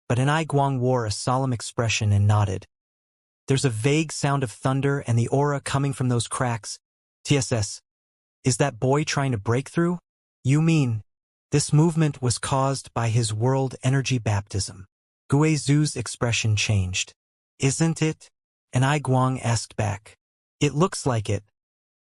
but Aiguang wore a solemn expression and nodded. There's a vague sound of thunder and the aura coming from those cracks. TSS. Is that boy trying to break through? You mean, this movement was caused by his world energy baptism. Guizhu's expression changed. Isn't it? Aiguang asked back. It looks like it.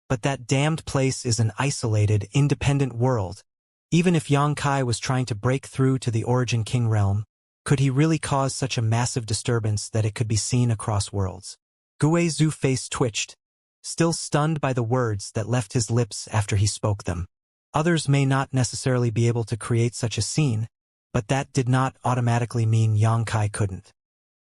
But that damned place is an isolated, independent world. Even if Yang Kai was trying to break through to the Origin King realm, could he really cause such a massive disturbance that it could be seen across worlds? Guizhu's face twitched, still stunned by the words that left his lips after he spoke them. Others may not necessarily be able to create such a scene, but that did not automatically mean Yang Kai couldn't.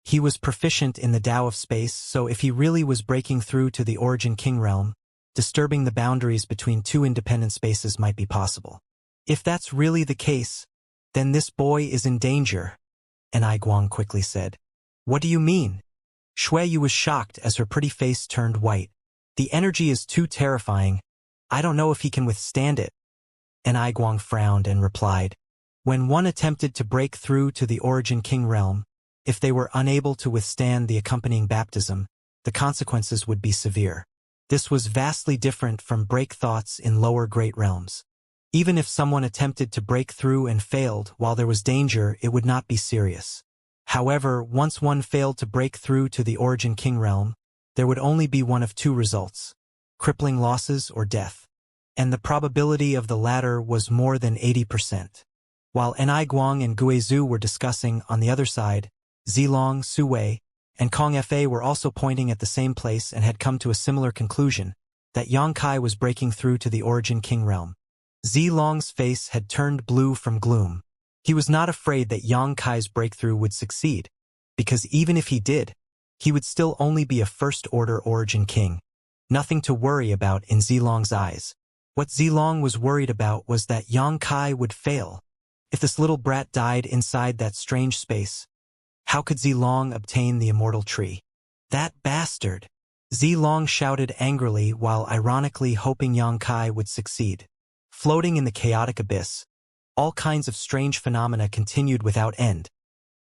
He was proficient in the Tao of space, so if he really was breaking through to the Origin King realm, disturbing the boundaries between 2 independent spaces might be possible. If that's really the case, then this boy is in danger, Aiguang quickly said. What do you mean? Shuiyu was shocked as her pretty face turned white. The energy is too terrifying. I don't know if he can withstand it. Aiguang frowned and replied. When one attempted to break through to the Origin King realm, If they were unable to withstand the accompanying baptism, the consequences would be severe. This was vastly different from break thoughts in lower great realms. Even if someone attempted to break through and failed while there was danger, it would not be serious. However, once one failed to break through to the Origin King realm, there would only be one of two results: crippling losses or death. And the probability of the latter was more than 80%. While Ni Guang and Guizhou were discussing, on the other side, Zilong, Su Wei, and Kong Fa were also pointing at the same place and had come to a similar conclusion, that Yang Kai was breaking through to the Origin King realm. Zilong's face had turned blue from gloom. He was not afraid that Yang Kai's breakthrough would succeed, because even if he did, he would still only be a first-order Origin King. Nothing to worry about in Zilong's eyes. What Zilong was worried about was that Yang Kai would fail. If this little brat died inside that strange space, how could Zilong obtain the immortal tree? That bastard! Zilong shouted angrily while ironically hoping Yang Kai would succeed. Floating in the chaotic abyss, all kinds of strange phenomena continued without end,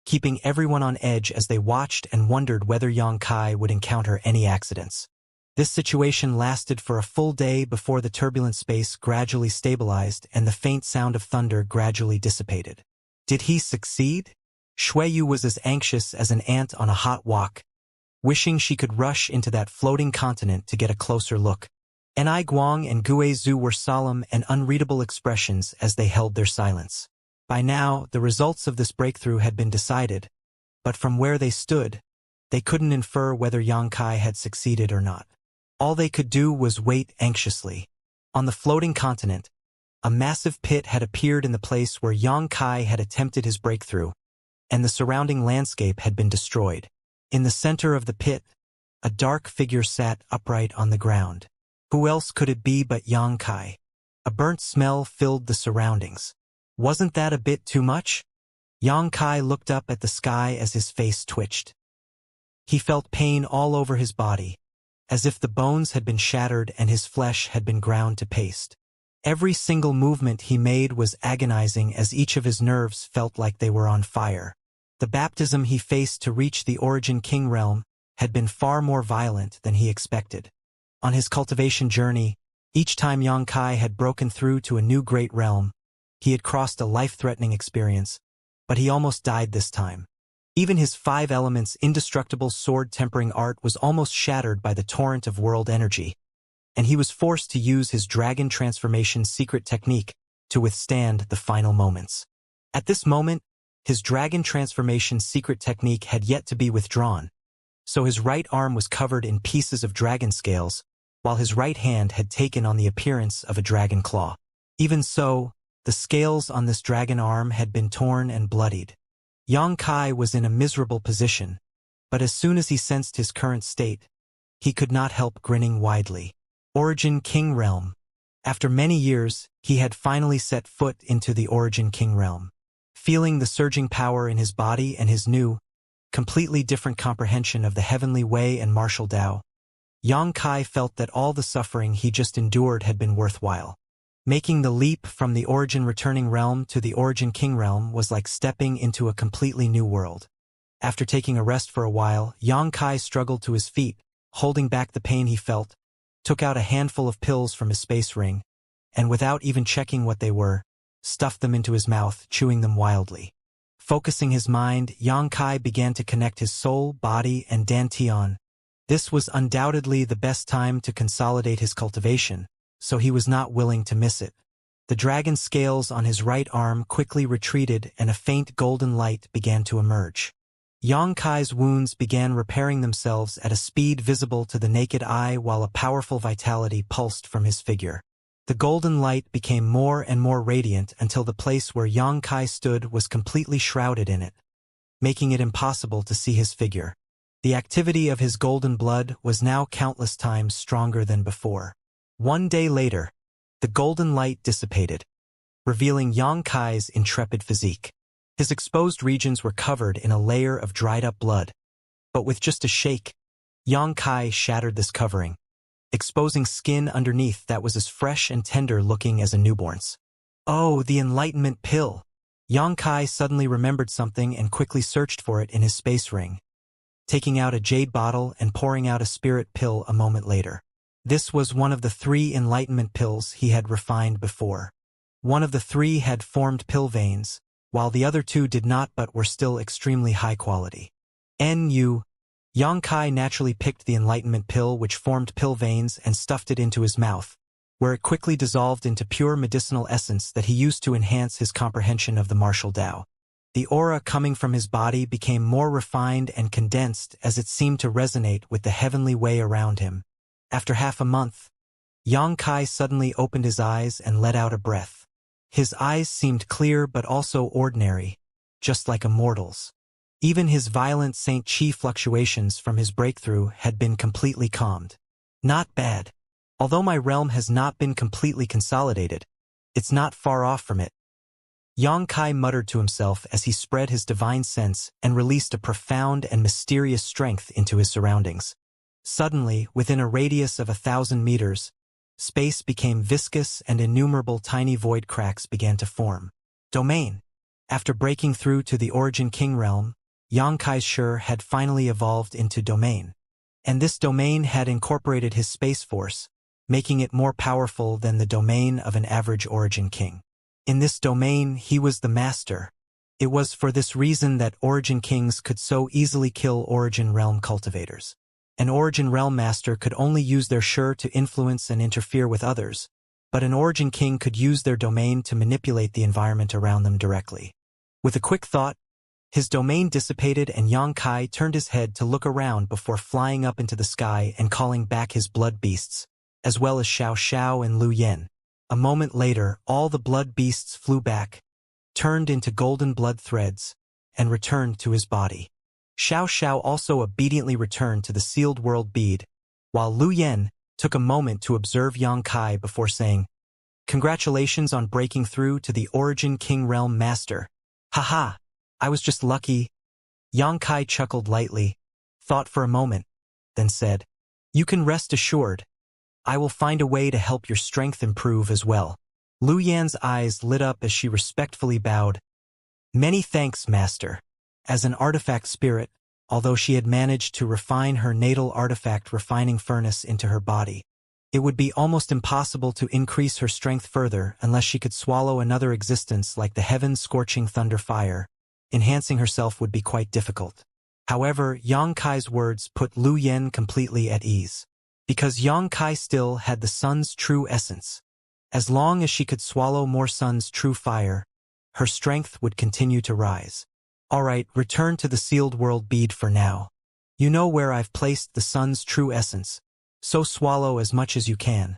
keeping everyone on edge as they watched and wondered whether Yang Kai would encounter any accidents. This situation lasted for a full day before the turbulent space gradually stabilized and the faint sound of thunder gradually dissipated. Did he succeed? Shuiyu was as anxious as an ant on a hot wok, wishing she could rush into that floating continent to get a closer look. Ni Guang and Guizhou were solemn and unreadable expressions as they held their silence. By now, the results of this breakthrough had been decided, but from where they stood, they couldn't infer whether Yang Kai had succeeded or not. All they could do was wait anxiously. On the floating continent, a massive pit had appeared in the place where Yang Kai had attempted his breakthrough, and the surrounding landscape had been destroyed. In the center of the pit, a dark figure sat upright on the ground. Who else could it be but Yang Kai? A burnt smell filled the surroundings. Wasn't that a bit too much? Yang Kai looked up at the sky as his face twitched. He felt pain all over his body, as if the bones had been shattered and his flesh had been ground to paste. Every single movement he made was agonizing as each of his nerves felt like they were on fire. The baptism he faced to reach the Origin King realm had been far more violent than he expected. On his cultivation journey, each time Yang Kai had broken through to a new great realm, he had crossed a life-threatening experience, but he almost died this time. Even his 5 elements indestructible sword-tempering art was almost shattered by the torrent of world energy, and he was forced to use his dragon transformation secret technique to withstand the final moments. At this moment, his dragon transformation secret technique had yet to be withdrawn, so his right arm was covered in pieces of dragon scales, while his right hand had taken on the appearance of a dragon claw. Even so, the scales on this dragon arm had been torn and bloodied. Yang Kai was in a miserable position, but as soon as he sensed his current state, he could not help grinning widely. Origin King Realm. After many years, he had finally set foot into the Origin King Realm. Feeling the surging power in his body and his new, completely different comprehension of the heavenly way and martial Tao, Yang Kai felt that all the suffering he just endured had been worthwhile. Making the leap from the Origin Returning Realm to the Origin King Realm was like stepping into a completely new world. After taking a rest for a while, Yang Kai struggled to his feet, holding back the pain he felt, took out a handful of pills from his space ring, and without even checking what they were, stuffed them into his mouth, chewing them wildly. Focusing his mind, Yang Kai began to connect his soul, body, and dantian. This was undoubtedly the best time to consolidate his cultivation, so he was not willing to miss it. The dragon scales on his right arm quickly retreated and a faint golden light began to emerge. Yang Kai's wounds began repairing themselves at a speed visible to the naked eye while a powerful vitality pulsed from his figure. The golden light became more and more radiant until the place where Yang Kai stood was completely shrouded in it, making it impossible to see his figure. The activity of his golden blood was now countless times stronger than before. One day later, the golden light dissipated, revealing Yang Kai's intrepid physique. His exposed regions were covered in a layer of dried-up blood, but with just a shake, Yang Kai shattered this covering, exposing skin underneath that was as fresh and tender-looking as a newborn's. Oh, the enlightenment pill! Yang Kai suddenly remembered something and quickly searched for it in his space ring, taking out a jade bottle and pouring out a spirit pill a moment later. This was one of the 3 enlightenment pills he had refined before. One of the 3 had formed pill veins, while the other 2 did not but were still extremely high quality. Yang Kai naturally picked the enlightenment pill which formed pill veins and stuffed it into his mouth, where it quickly dissolved into pure medicinal essence that he used to enhance his comprehension of the martial Tao. The aura coming from his body became more refined and condensed as it seemed to resonate with the heavenly way around him. After half a month, Yang Kai suddenly opened his eyes and let out a breath. His eyes seemed clear but also ordinary, just like a mortal's. Even his violent Saint Chi fluctuations from his breakthrough had been completely calmed. Not bad. Although my realm has not been completely consolidated, it's not far off from it. Yang Kai muttered to himself as he spread his divine sense and released a profound and mysterious strength into his surroundings. Suddenly, within a radius of 1,000 meters, space became viscous and innumerable tiny void cracks began to form. Domain. After breaking through to the Origin King realm, Yang Kai's Shi had finally evolved into domain. And this domain had incorporated his space force, making it more powerful than the domain of an average Origin King. In this domain, he was the master. It was for this reason that Origin Kings could so easily kill Origin Realm cultivators. An Origin Realm master could only use their Shi to influence and interfere with others, but an Origin King could use their domain to manipulate the environment around them directly. With a quick thought, his domain dissipated and Yang Kai turned his head to look around before flying up into the sky and calling back his blood beasts, as well as Xiao and Lu Yen. A moment later, all the blood beasts flew back, turned into golden blood threads, and returned to his body. Xiao also obediently returned to the sealed world bead, while Lu Yen took a moment to observe Yang Kai before saying, "Congratulations on breaking through to the Origin King Realm Master. Haha, I was just lucky." Yang Kai chuckled lightly, thought for a moment, then said, "You can rest assured. I will find a way to help your strength improve as well." Lu Yan's eyes lit up as she respectfully bowed. "Many thanks, Master." As an artifact spirit, although she had managed to refine her natal artifact refining furnace into her body, it would be almost impossible to increase her strength further unless she could swallow another existence like the heaven-scorching thunder fire. Enhancing herself would be quite difficult. However, Yang Kai's words put Lu Yen completely at ease. Because Yang Kai still had the sun's true essence. As long as she could swallow more sun's true fire, her strength would continue to rise. Alright, return to the sealed world bead for now. You know where I've placed the sun's true essence, so swallow as much as you can.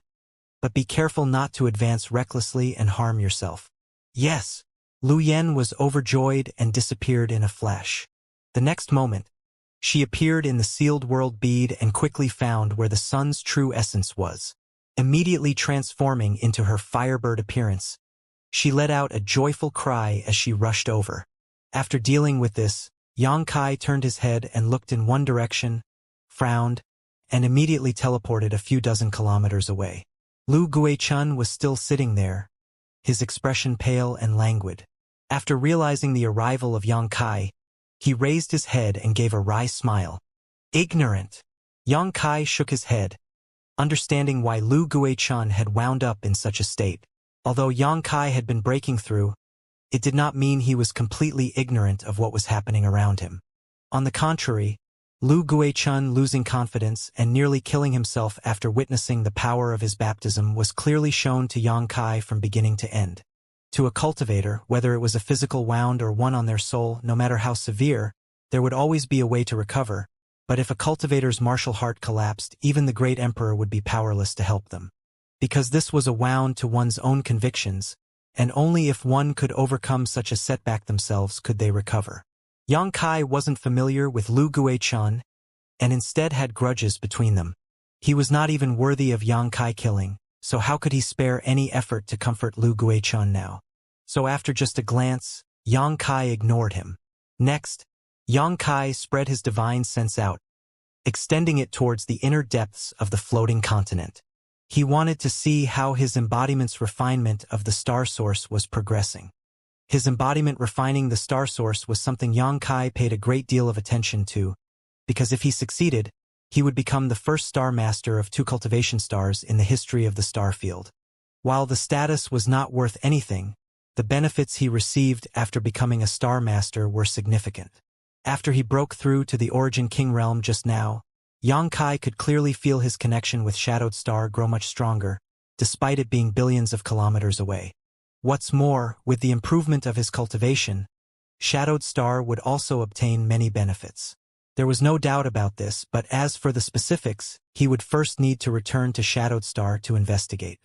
But be careful not to advance recklessly and harm yourself. Yes. Lu Yen was overjoyed and disappeared in a flash. The next moment, she appeared in the sealed world bead and quickly found where the sun's true essence was. Immediately transforming into her firebird appearance, she let out a joyful cry as she rushed over. After dealing with this, Yang Kai turned his head and looked in one direction, frowned, and immediately teleported a few dozen kilometers away. Lu Guichun was still sitting there, his expression pale and languid. After realizing the arrival of Yang Kai, he raised his head and gave a wry smile. Ignorant. Yang Kai shook his head, understanding why Lu Guichun had wound up in such a state. Although Yang Kai had been breaking through, it did not mean he was completely ignorant of what was happening around him. On the contrary, Lu Guichun losing confidence and nearly killing himself after witnessing the power of his baptism was clearly shown to Yang Kai from beginning to end. To a cultivator, whether it was a physical wound or one on their soul, no matter how severe, there would always be a way to recover, but if a cultivator's martial heart collapsed, even the great emperor would be powerless to help them. Because this was a wound to one's own convictions, and only if one could overcome such a setback themselves could they recover. Yang Kai wasn't familiar with Lu Guichun, and instead had grudges between them. He was not even worthy of Yang Kai killing, so how could he spare any effort to comfort Lu Guichun now? So after just a glance, Yang Kai ignored him. Next, Yang Kai spread his divine sense out, extending it towards the inner depths of the floating continent. He wanted to see how his embodiment's refinement of the star source was progressing. His embodiment refining the star source was something Xianxia paid a great deal of attention to, because if he succeeded, he would become the first star master of 2 cultivation stars in the history of the star field. While the status was not worth anything, the benefits he received after becoming a star master were significant. After he broke through to the Origin King realm just now, Xianxia could clearly feel his connection with Shadowed Star grow much stronger, despite it being billions of kilometers away. What's more, with the improvement of his cultivation, Shadowed Star would also obtain many benefits. There was no doubt about this, but as for the specifics, he would first need to return to Shadowed Star to investigate.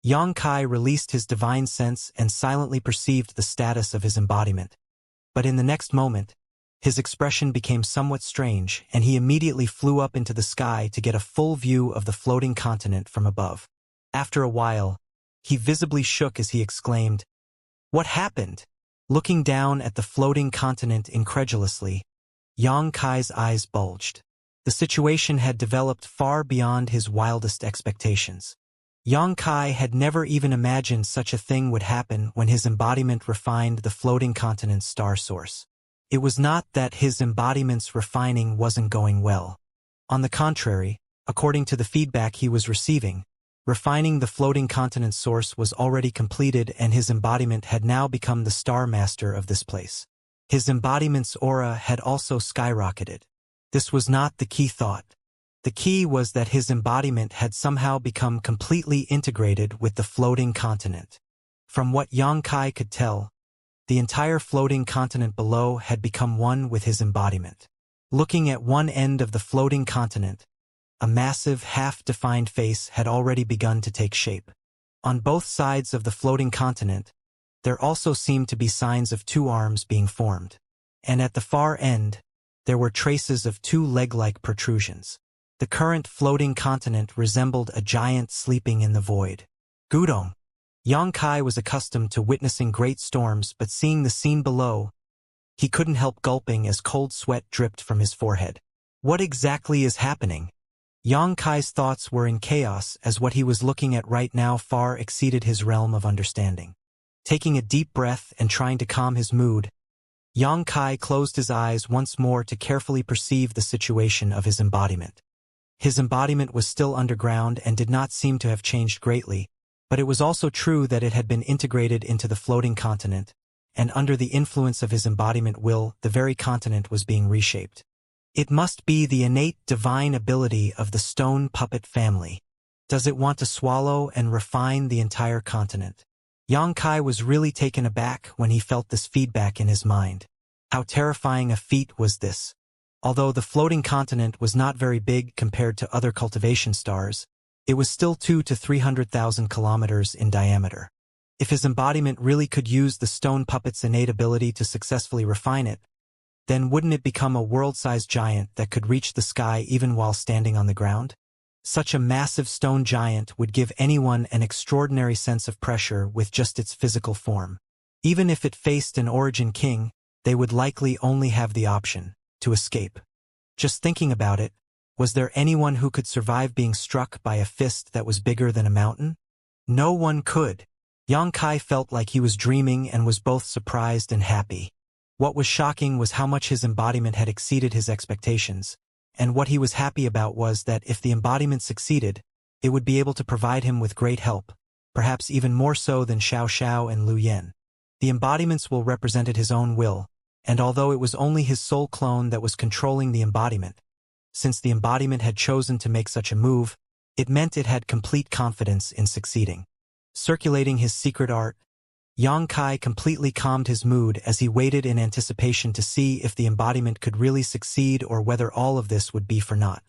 Xianxia released his divine sense and silently perceived the status of his embodiment. But in the next moment, his expression became somewhat strange, and he immediately flew up into the sky to get a full view of the floating continent from above. After a while, he visibly shook as he exclaimed, "What happened?" Looking down at the floating continent incredulously, Xianxia's eyes bulged. The situation had developed far beyond his wildest expectations. Xianxia had never even imagined such a thing would happen when his embodiment refined the floating continent's star source. It was not that his embodiment's refining wasn't going well. On the contrary, according to the feedback he was receiving, refining the floating continent source was already completed and his embodiment had now become the star master of this place. His embodiment's aura had also skyrocketed. This was not the key thought. The key was that his embodiment had somehow become completely integrated with the floating continent. From what Xianxia could tell, the entire floating continent below had become one with his embodiment. Looking at one end of the floating continent, a massive, half-defined face had already begun to take shape. On both sides of the floating continent, there also seemed to be signs of 2 arms being formed. And at the far end, there were traces of 2 leg-like protrusions. The current floating continent resembled a giant sleeping in the void. Gudong. Xianxia was accustomed to witnessing great storms, but seeing the scene below, he couldn't help gulping as cold sweat dripped from his forehead. What exactly is happening? Xianxia's thoughts were in chaos as what he was looking at right now far exceeded his realm of understanding. Taking a deep breath and trying to calm his mood, Xianxia closed his eyes once more to carefully perceive the situation of his embodiment. His embodiment was still underground and did not seem to have changed greatly, but it was also true that it had been integrated into the floating continent, and under the influence of his embodiment will, the very continent was being reshaped. It must be the innate divine ability of the stone puppet family. Does it want to swallow and refine the entire continent? Xianxia was really taken aback when he felt this feedback in his mind. How terrifying a feat was this? Although the floating continent was not very big compared to other cultivation stars, it was still 200,000 to 300,000 kilometers in diameter. If his embodiment really could use the stone puppet's innate ability to successfully refine it, then wouldn't it become a world-sized giant that could reach the sky even while standing on the ground? Such a massive stone giant would give anyone an extraordinary sense of pressure with just its physical form. Even if it faced an Origin King, they would likely only have the option to escape. Just thinking about it, was there anyone who could survive being struck by a fist that was bigger than a mountain? No one could. Xianxia felt like he was dreaming and was both surprised and happy. What was shocking was how much his embodiment had exceeded his expectations, and what he was happy about was that if the embodiment succeeded, it would be able to provide him with great help, perhaps even more so than Xiao and Lu Yen. The embodiment's will represented his own will, and although it was only his soul clone that was controlling the embodiment, since the embodiment had chosen to make such a move, it meant it had complete confidence in succeeding. Circulating his secret art, Xianxia completely calmed his mood as he waited in anticipation to see if the embodiment could really succeed or whether all of this would be for naught.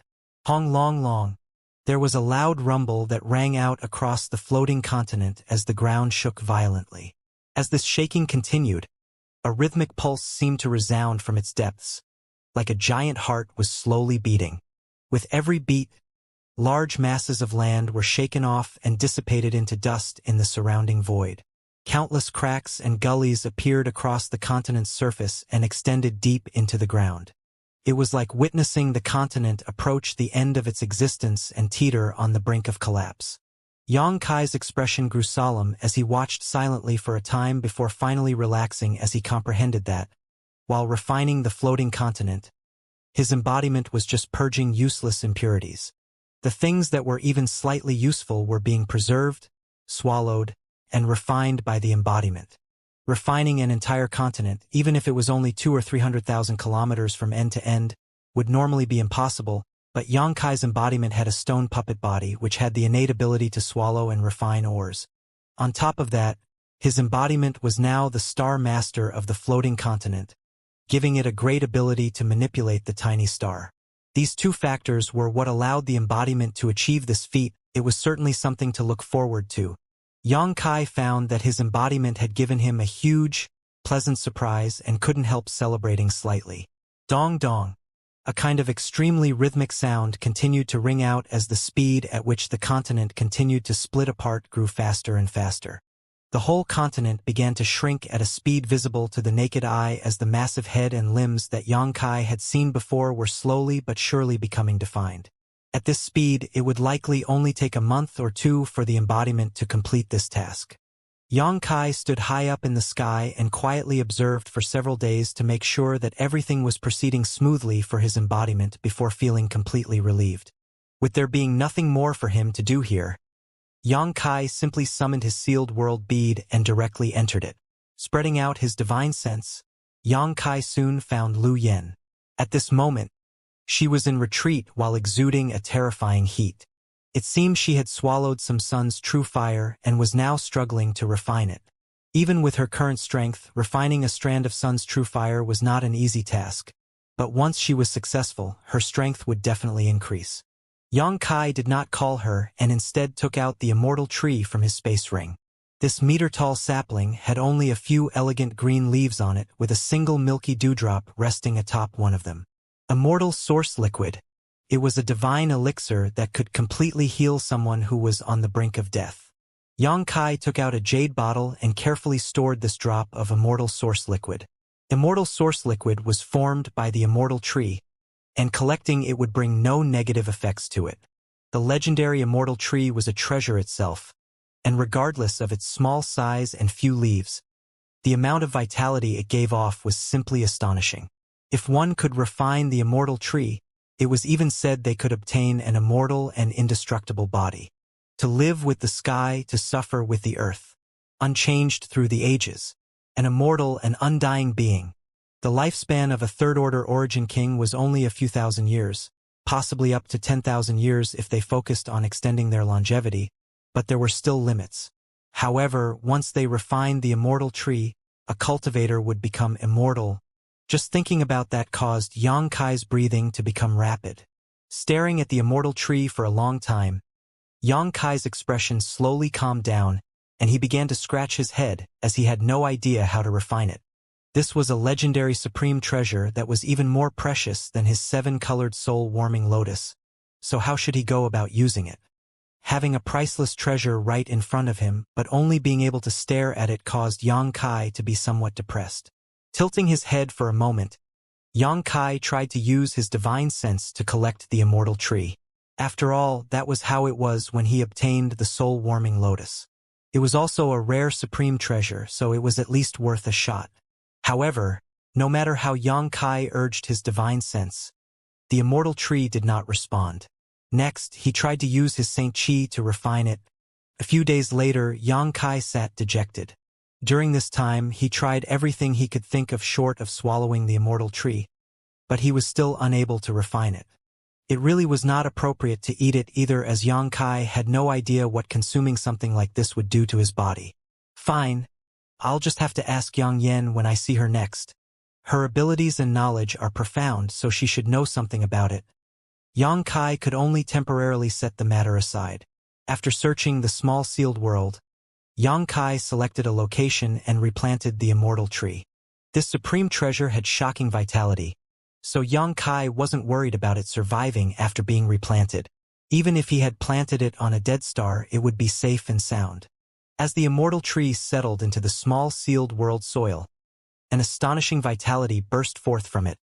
Hong long long. There was a loud rumble that rang out across the floating continent as the ground shook violently. As this shaking continued, a rhythmic pulse seemed to resound from its depths, like a giant heart was slowly beating. With every beat, large masses of land were shaken off and dissipated into dust in the surrounding void. Countless cracks and gullies appeared across the continent's surface and extended deep into the ground. It was like witnessing the continent approach the end of its existence and teeter on the brink of collapse. Yang Kai's expression grew solemn as he watched silently for a time before finally relaxing as he comprehended that, while refining the floating continent, his embodiment was just purging useless impurities. The things that were even slightly useful were being preserved, swallowed, and refined by the embodiment. Refining an entire continent, even if it was only 200,000 or 300,000 kilometers from end to end, would normally be impossible, but Yang Kai's embodiment had a stone puppet body which had the innate ability to swallow and refine ores. On top of that, his embodiment was now the star master of the floating continent, giving it a great ability to manipulate the tiny star. These two factors were what allowed the embodiment to achieve this feat. It was certainly something to look forward to. Yang Kai found that his embodiment had given him a huge, pleasant surprise and couldn't help celebrating slightly. Dong dong. A kind of extremely rhythmic sound continued to ring out as the speed at which the continent continued to split apart grew faster and faster. The whole continent began to shrink at a speed visible to the naked eye as the massive head and limbs that Yang Kai had seen before were slowly but surely becoming defined. At this speed, it would likely only take a month or two for the embodiment to complete this task. Yang Kai stood high up in the sky and quietly observed for several days to make sure that everything was proceeding smoothly for his embodiment before feeling completely relieved. With there being nothing more for him to do here, Yang Kai simply summoned his sealed world bead and directly entered it. Spreading out his divine sense, Yang Kai soon found Lu Yen. At this moment, she was in retreat while exuding a terrifying heat. It seemed she had swallowed some sun's true fire and was now struggling to refine it. Even with her current strength, refining a strand of sun's true fire was not an easy task. But once she was successful, her strength would definitely increase. Yang Kai did not call her and instead took out the immortal tree from his space ring. This meter-tall sapling had only a few elegant green leaves on it with a single milky dewdrop resting atop one of them. Immortal source liquid. It was a divine elixir that could completely heal someone who was on the brink of death. Yang Kai took out a jade bottle and carefully stored this drop of immortal source liquid. Immortal source liquid was formed by the immortal tree, and collecting it would bring no negative effects to it. The legendary immortal tree was a treasure itself, and regardless of its small size and few leaves, the amount of vitality it gave off was simply astonishing. If one could refine the immortal tree, it was even said they could obtain an immortal and indestructible body. To live with the sky, to suffer with the earth. Unchanged through the ages. An immortal and undying being. The lifespan of a third-order origin king was only a few thousand years, possibly up to 10,000 years if they focused on extending their longevity, but there were still limits. However, once they refined the immortal tree, a cultivator would become immortal. Just thinking about that caused Yang Kai's breathing to become rapid. Staring at the immortal tree for a long time, Yang Kai's expression slowly calmed down, and he began to scratch his head as he had no idea how to refine it. This was a legendary supreme treasure that was even more precious than his 7-colored soul-warming lotus. So how should he go about using it? Having a priceless treasure right in front of him, but only being able to stare at it caused Yang Kai to be somewhat depressed. Tilting his head for a moment, Yang Kai tried to use his divine sense to collect the immortal tree. After all, that was how it was when he obtained the soul-warming lotus. It was also a rare supreme treasure, so it was at least worth a shot. However, no matter how Yang Kai urged his divine sense, the immortal tree did not respond. Next, he tried to use his Saint Chi to refine it. A few days later, Yang Kai sat dejected. During this time, he tried everything he could think of short of swallowing the immortal tree, but he was still unable to refine it. It really was not appropriate to eat it either, as Yang Kai had no idea what consuming something like this would do to his body. Fine. I'll just have to ask Yang Yen when I see her next. Her abilities and knowledge are profound, so she should know something about it. Yang Kai could only temporarily set the matter aside. After searching the small sealed world, Yang Kai selected a location and replanted the immortal tree. This supreme treasure had shocking vitality, so Yang Kai wasn't worried about it surviving after being replanted. Even if he had planted it on a dead star, it would be safe and sound. As the immortal tree settled into the small sealed world soil, an astonishing vitality burst forth from it,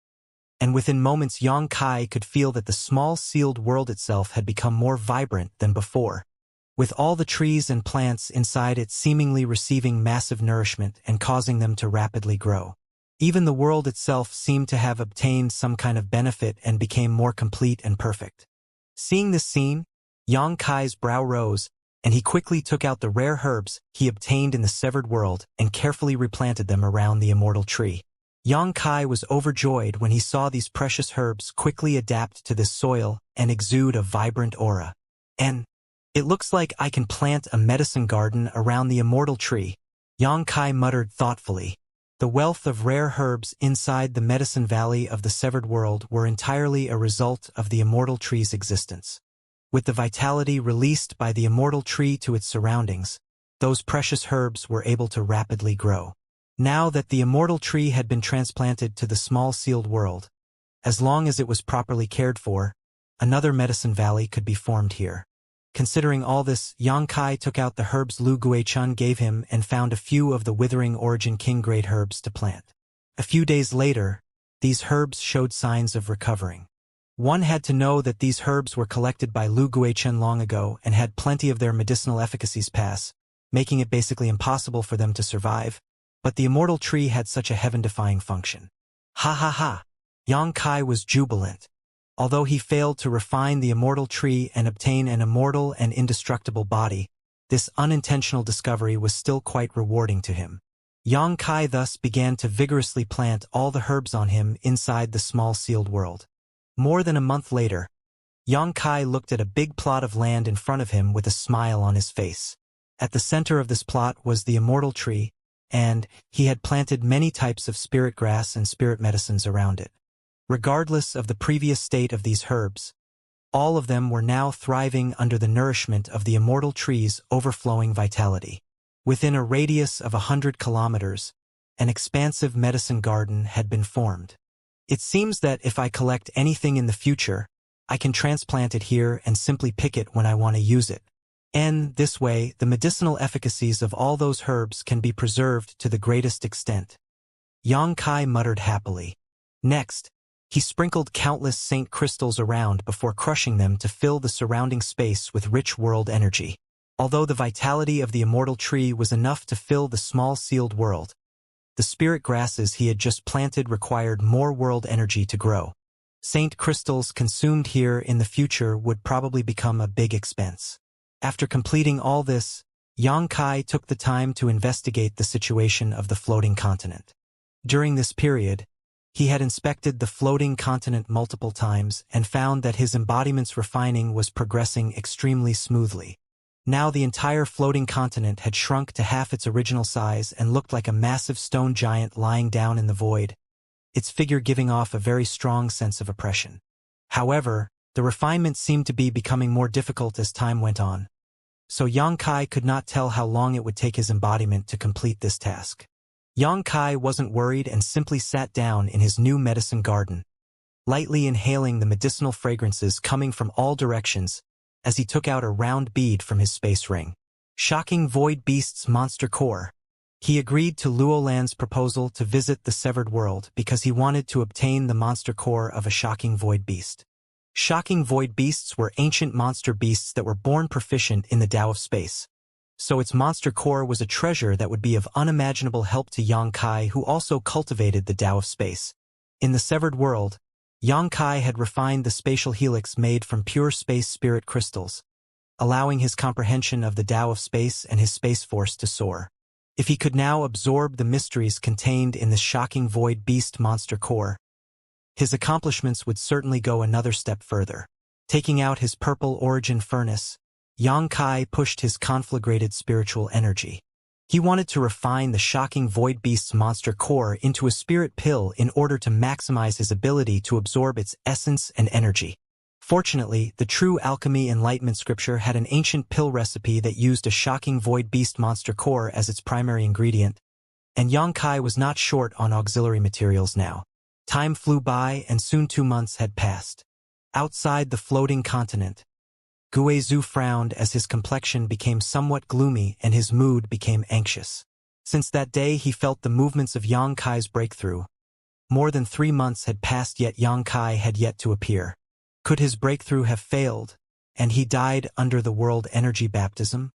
and within moments Yang Kai could feel that the small sealed world itself had become more vibrant than before. with all the trees and plants inside it seemingly receiving massive nourishment and causing them to rapidly grow. Even the world itself seemed to have obtained some kind of benefit and became more complete and perfect. Seeing this scene, Yang Kai's brow rose, and he quickly took out the rare herbs he obtained in the severed world and carefully replanted them around the immortal tree. Yang Kai was overjoyed when he saw these precious herbs quickly adapt to this soil and exude a vibrant aura. And it looks like I can plant a medicine garden around the immortal tree, Yang Kai muttered thoughtfully. The wealth of rare herbs inside the medicine valley of the severed world were entirely a result of the immortal tree's existence. With the vitality released by the immortal tree to its surroundings, those precious herbs were able to rapidly grow. Now that the immortal tree had been transplanted to the small sealed world, as long as it was properly cared for, another medicine valley could be formed here. Considering all this, Yang Kai took out the herbs Lu Guichun gave him and found a few of the withering origin king-grade herbs to plant. A few days later, these herbs showed signs of recovering. One had to know that these herbs were collected by Lu Guichun long ago and had plenty of their medicinal efficacies pass, making it basically impossible for them to survive, but the immortal tree had such a heaven-defying function. Ha ha ha! Yang Kai was jubilant. Although he failed to refine the immortal tree and obtain an immortal and indestructible body, this unintentional discovery was still quite rewarding to him. Yang Kai thus began to vigorously plant all the herbs on him inside the small sealed world. More than a month later, Yang Kai looked at a big plot of land in front of him with a smile on his face. At the center of this plot was the immortal tree, and he had planted many types of spirit grass and spirit medicines around it. Regardless of the previous state of these herbs, all of them were now thriving under the nourishment of the immortal tree's overflowing vitality. Within a radius of 100 kilometers, an expansive medicine garden had been formed. It seems that if I collect anything in the future, I can transplant it here and simply pick it when I want to use it. And this way, the medicinal efficacies of all those herbs can be preserved to the greatest extent. Yang Kai muttered happily. Next, he sprinkled countless saint crystals around before crushing them to fill the surrounding space with rich world energy. Although the vitality of the immortal tree was enough to fill the small sealed world, the spirit grasses he had just planted required more world energy to grow. Saint crystals consumed here in the future would probably become a big expense. After completing all this, Yang Kai took the time to investigate the situation of the floating continent. During this period, he had inspected the floating continent multiple times and found that his embodiment's refining was progressing extremely smoothly. Now the entire floating continent had shrunk to half its original size and looked like a massive stone giant lying down in the void, its figure giving off a very strong sense of oppression. However, the refinement seemed to be becoming more difficult as time went on, so Yang Kai could not tell how long it would take his embodiment to complete this task. Yang Kai wasn't worried and simply sat down in his new medicine garden, lightly inhaling the medicinal fragrances coming from all directions as he took out a round bead from his space ring. Shocking Void Beast's monster core. He agreed to Luolan's proposal to visit the severed world because he wanted to obtain the monster core of a shocking void beast. Shocking void beasts were ancient monster beasts that were born proficient in the Tao of space, so its monster core was a treasure that would be of unimaginable help to Yang Kai, who also cultivated the Tao of space. In the severed world, Yang Kai had refined the spatial helix made from pure space spirit crystals, allowing his comprehension of the Tao of space and his space force to soar. If he could now absorb the mysteries contained in the shocking void beast monster core, his accomplishments would certainly go another step further. Taking out his purple origin furnace, Yang Kai pushed his conflagrated spiritual energy. He wanted to refine the shocking void beast's monster core into a spirit pill in order to maximize his ability to absorb its essence and energy. Fortunately, the True Alchemy Enlightenment scripture had an ancient pill recipe that used a shocking void beast monster core as its primary ingredient, and Yang Kai was not short on auxiliary materials now. Time flew by and soon 2 months had passed. Outside the floating continent, Guizhu frowned as his complexion became somewhat gloomy and his mood became anxious. Since that day he felt the movements of Yang Kai's breakthrough. More than 3 months had passed, yet Yang Kai had yet to appear. Could his breakthrough have failed, and he died under the world energy baptism?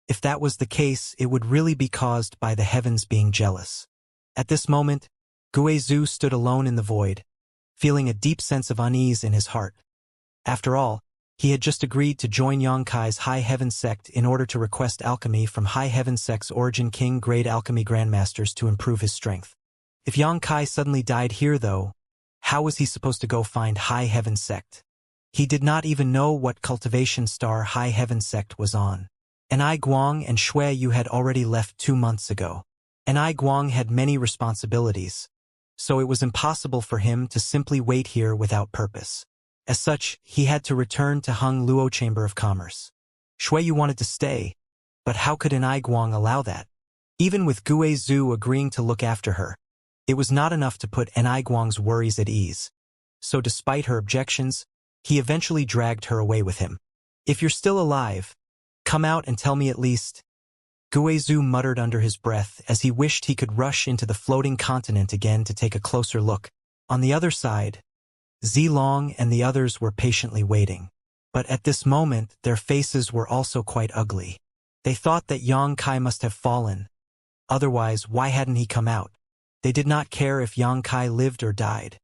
If that was the case, it would really be caused by the heavens being jealous. At this moment, Guizhou stood alone in the void, feeling a deep sense of unease in his heart. After all, he had just agreed to join Yongkai's High Heaven sect in order to request alchemy from High Heaven sect's Origin King grade alchemy grandmasters to improve his strength. If Yongkai suddenly died here though, how was he supposed to go find High Heaven sect? He did not even know what Cultivation star High Heaven sect was on. And Guang and Shui Yu had already left 2 months ago. And Guang had many responsibilities, so it was impossible for him to simply wait here without purpose. As such, he had to return to Hung Luo Chamber of Commerce. Shui Yu wanted to stay, but how could Guang allow that? Even with Guizhou agreeing to look after her, it was not enough to put Guang's worries at ease. So despite her objections, he eventually dragged her away with him. If you're still alive, come out and tell me at least. Guizhou muttered under his breath as he wished he could rush into the floating continent again to take a closer look. On the other side, Zilong and the others were patiently waiting. But at this moment, their faces were also quite ugly. They thought that Yongkai must have fallen. Otherwise, why hadn't he come out? They did not care if Yongkai lived or died.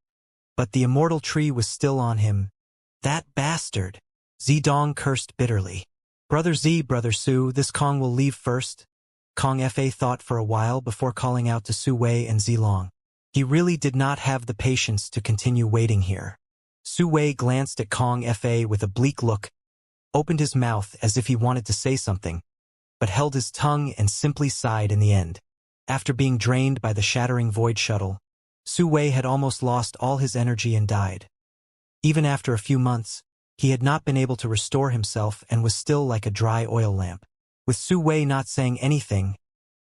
But the immortal tree was still on him. That bastard! Zidong cursed bitterly. Brother Z, Brother Su, this Kong will leave first. Kong Fa thought for a while before calling out to Su Wei and Zilong. He really did not have the patience to continue waiting here. Su Wei glanced at Kong Fa with a bleak look, opened his mouth as if he wanted to say something, but held his tongue and simply sighed in the end. After being drained by the shattering void shuttle, Su Wei had almost lost all his energy and died. Even after a few months, he had not been able to restore himself and was still like a dry oil lamp. With Su Wei not saying anything,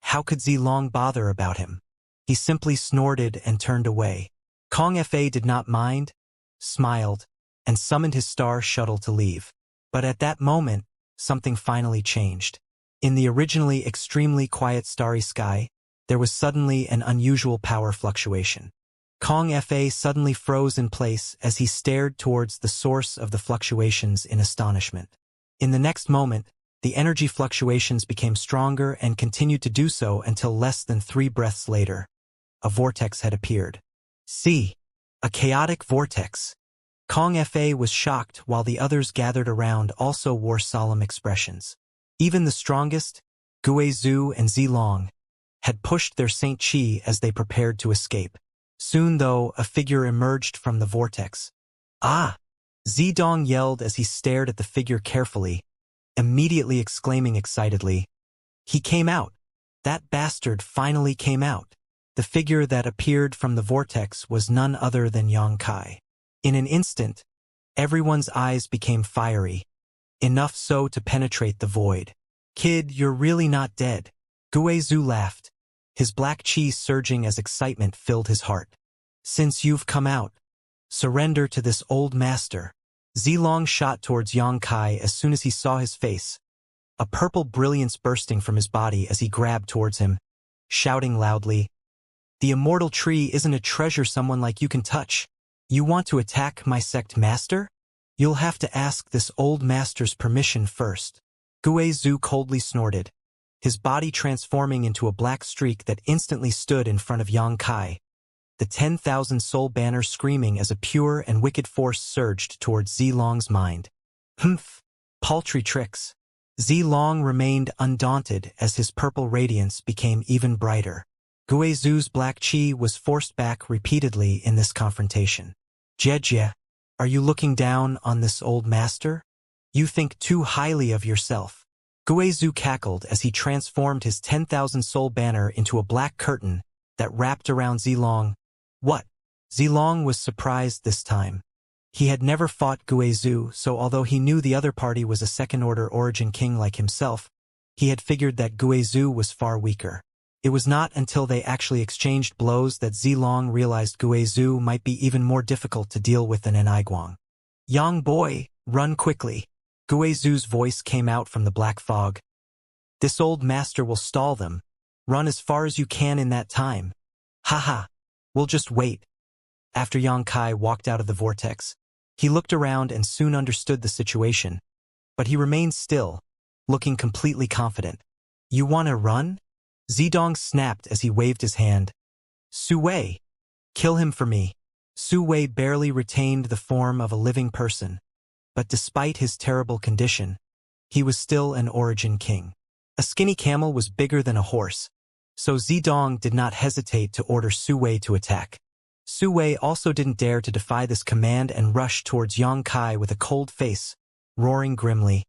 how could Zilong bother about him? He simply snorted and turned away. Kong Fa did not mind, smiled, and summoned his star shuttle to leave. But at that moment, something finally changed. In the originally extremely quiet starry sky, there was suddenly an unusual power fluctuation. Kong Fa suddenly froze in place as he stared towards the source of the fluctuations in astonishment. In the next moment, the energy fluctuations became stronger and continued to do so until less than 3 breaths later. A vortex had appeared. See, a chaotic vortex. Kong Fa was shocked while the others gathered around also wore solemn expressions. Even the strongest, Guizhou and Zilong, had pushed their Saint Qi as they prepared to escape. Soon, though, a figure emerged from the vortex. Ah! Zidong yelled as he stared at the figure carefully, immediately exclaiming excitedly, "He came out! That bastard finally came out!" The figure that appeared from the vortex was none other than Yongkai. In an instant, everyone's eyes became fiery, enough so to penetrate the void. "Kid, you're really not dead." Guizhou laughed, his black chi surging as excitement filled his heart. "Since you've come out, surrender to this old master." Zilong shot towards Yongkai as soon as he saw his face, a purple brilliance bursting from his body as he grabbed towards him, shouting loudly, "The immortal tree isn't a treasure someone like you can touch. You want to attack my sect master? You'll have to ask this old master's permission first." Guizhou coldly snorted, his body transforming into a black streak that instantly stood in front of Yongkai, the 10,000 soul banner screaming as a pure and wicked force surged towards Zilong's mind. Humph! Paltry tricks. Zilong remained undaunted as his purple radiance became even brighter. Guizhou's black chi was forced back repeatedly in this confrontation. "Jejie, are you looking down on this old master? You think too highly of yourself." Guizhou cackled as he transformed his 10,000 soul banner into a black curtain that wrapped around Zilong. "What?" Zilong was surprised this time. He had never fought Guizhou, so although he knew the other party was a second-order origin king like himself, he had figured that Guizhou was far weaker. It was not until they actually exchanged blows that Zilong realized Guizhou might be even more difficult to deal with than Guang. "Young boy, run quickly." Guizhou's voice came out from the black fog. "This old master will stall them. Run as far as you can in that time." "Haha, we'll just wait." After Yongkai walked out of the vortex, he looked around and soon understood the situation. but he remained still, looking completely confident. You want to run? Zedong snapped as he waved his hand. Su Wei! Kill him for me. Su Wei barely retained the form of a living person, but despite his terrible condition, he was still an origin king. A skinny camel was bigger than a horse, so Zedong did not hesitate to order Su Wei to attack. Su Wei also didn't dare to defy this command and rushed towards Yang Kai with a cold face, roaring grimly.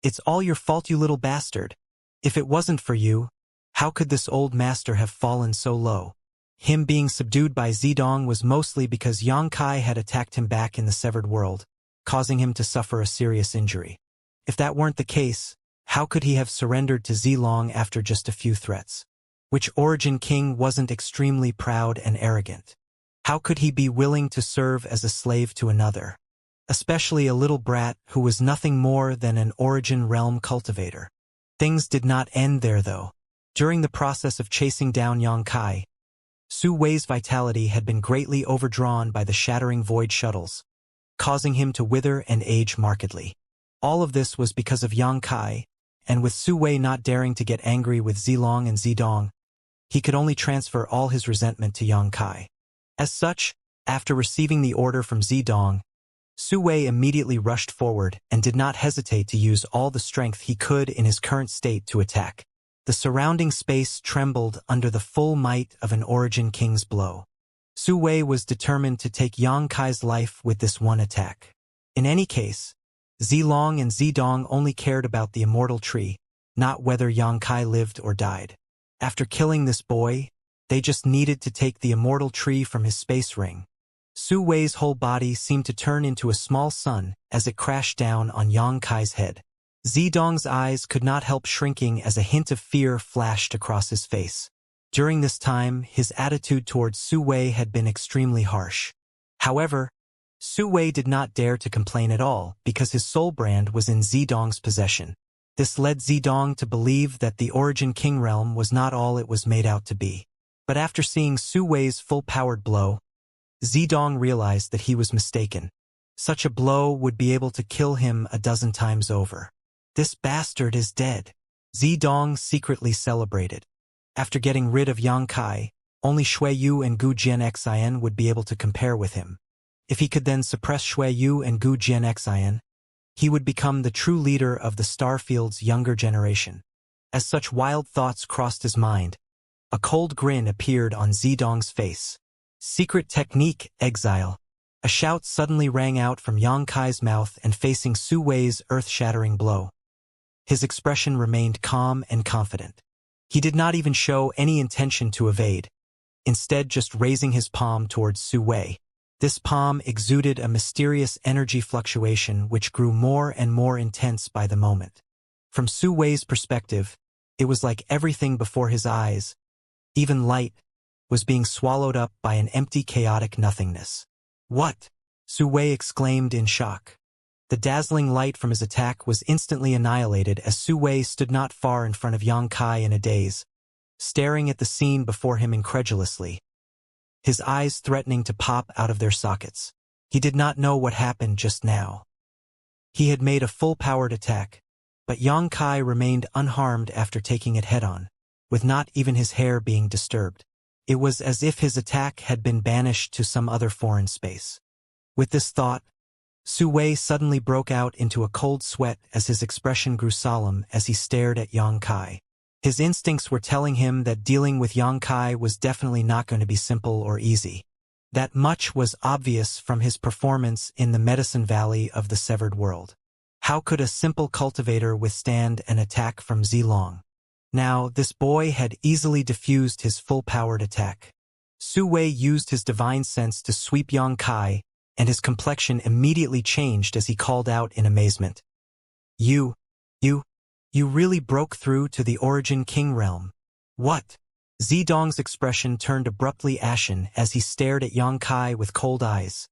It's all your fault, you little bastard. If it wasn't for you, how could this old master have fallen so low? Him being subdued by Zedong was mostly because Yang Kai had attacked him back in the severed world, causing him to suffer a serious injury. If that weren't the case, how could he have surrendered to Zilong after just a few threats? Which origin king wasn't extremely proud and arrogant? How could he be willing to serve as a slave to another? Especially a little brat who was nothing more than an origin realm cultivator. Things did not end there though. During the process of chasing down Yang Kai, Su Wei's vitality had been greatly overdrawn by the shattering void shuttles, causing him to wither and age markedly. All of this was because of Yang Kai, and with Su Wei not daring to get angry with Zilong and Zedong, he could only transfer all his resentment to Yang Kai. As such, after receiving the order from Zedong, Su Wei immediately rushed forward and did not hesitate to use all the strength he could in his current state to attack. The surrounding space trembled under the full might of an origin king's blow. Su Wei was determined to take Yang Kai's life with this one attack. In any case, Zilong and Zedong only cared about the immortal tree, not whether Yang Kai lived or died. After killing this boy, they just needed to take the immortal tree from his space ring. Su Wei's whole body seemed to turn into a small sun as it crashed down on Yang Kai's head. Zedong's eyes could not help shrinking as a hint of fear flashed across his face. During this time, his attitude towards Su Wei had been extremely harsh. However, Su Wei did not dare to complain at all because his soul brand was in Zedong's possession. This led Zedong to believe that the Origin King realm was not all it was made out to be. But after seeing Su Wei's full-powered blow, Zedong realized that he was mistaken. Such a blow would be able to kill him a dozen times over. This bastard is dead. Zedong secretly celebrated. After getting rid of Yang Kai, only Shui Yu and Gu Jianxian would be able to compare with him. If he could then suppress Shui Yu and Gu Jianxian, he would become the true leader of the Starfield's younger generation. As such wild thoughts crossed his mind, a cold grin appeared on Zedong's face. Secret technique, exile. A shout suddenly rang out from Yang Kai's mouth and facing Su Wei's earth-shattering blow. His expression remained calm and confident. He did not even show any intention to evade, instead just raising his palm towards Su Wei. This palm exuded a mysterious energy fluctuation which grew more and more intense by the moment. From Su Wei's perspective, it was like everything before his eyes, even light, was being swallowed up by an empty chaotic nothingness. What? Su Wei exclaimed in shock. The dazzling light from his attack was instantly annihilated as Su Wei stood not far in front of Yang Kai in a daze, staring at the scene before him incredulously, his eyes threatening to pop out of their sockets. He did not know what happened just now. He had made a full-powered attack, but Yang Kai remained unharmed after taking it head-on, with not even his hair being disturbed. It was as if his attack had been banished to some other foreign space. With this thought, Su Wei suddenly broke out into a cold sweat as his expression grew solemn as he stared at Yang Kai. His instincts were telling him that dealing with Yang Kai was definitely not going to be simple or easy. That much was obvious from his performance in the Medicine Valley of the Severed World. How could a simple cultivator withstand an attack from Zilong? Now, this boy had easily diffused his full-powered attack. Su Wei used his divine sense to sweep Yang Kai, and his complexion immediately changed as he called out in amazement. You really broke through to the Origin King realm. What? Zedong's expression turned abruptly ashen as he stared at Yang Kai with cold eyes,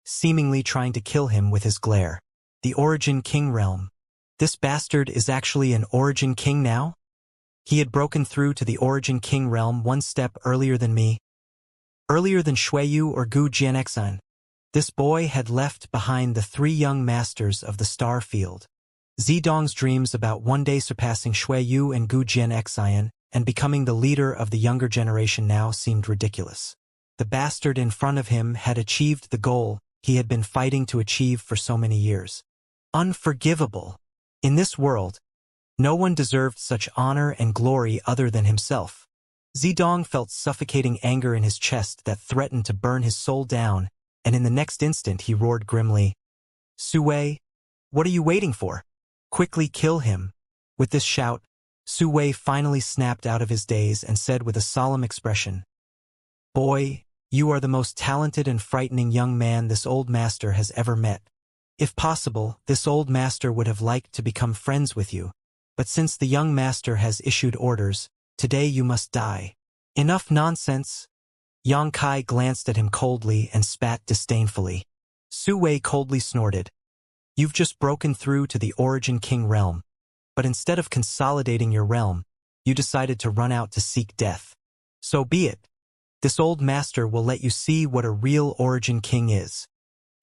seemingly trying to kill him with his glare. The Origin King realm. This bastard is actually an Origin King now? He had broken through to the Origin King realm one step earlier than me. Earlier than Shui Yu or Gu Jianxian. This boy had left behind the three young masters of the star field. Zedong's dreams about one day surpassing Shui Yu and Gu Jianxian and becoming the leader of the younger generation now seemed ridiculous. The bastard in front of him had achieved the goal he had been fighting to achieve for so many years. Unforgivable. In this world, no one deserved such honor and glory other than himself. Zedong felt suffocating anger in his chest that threatened to burn his soul down, and in the next instant he roared grimly, "Sui, what are you waiting for? Quickly kill him." With this shout, Sui finally snapped out of his daze and said with a solemn expression, "Boy, you are the most talented and frightening young man this old master has ever met. If possible, this old master would have liked to become friends with you. But since the young master has issued orders, today you must die." "Enough nonsense." Yang Kai glanced at him coldly and spat disdainfully. Sui coldly snorted, "You've just broken through to the Origin King realm. But instead of consolidating your realm, you decided to run out to seek death. So be it. This old master will let you see what a real Origin King is."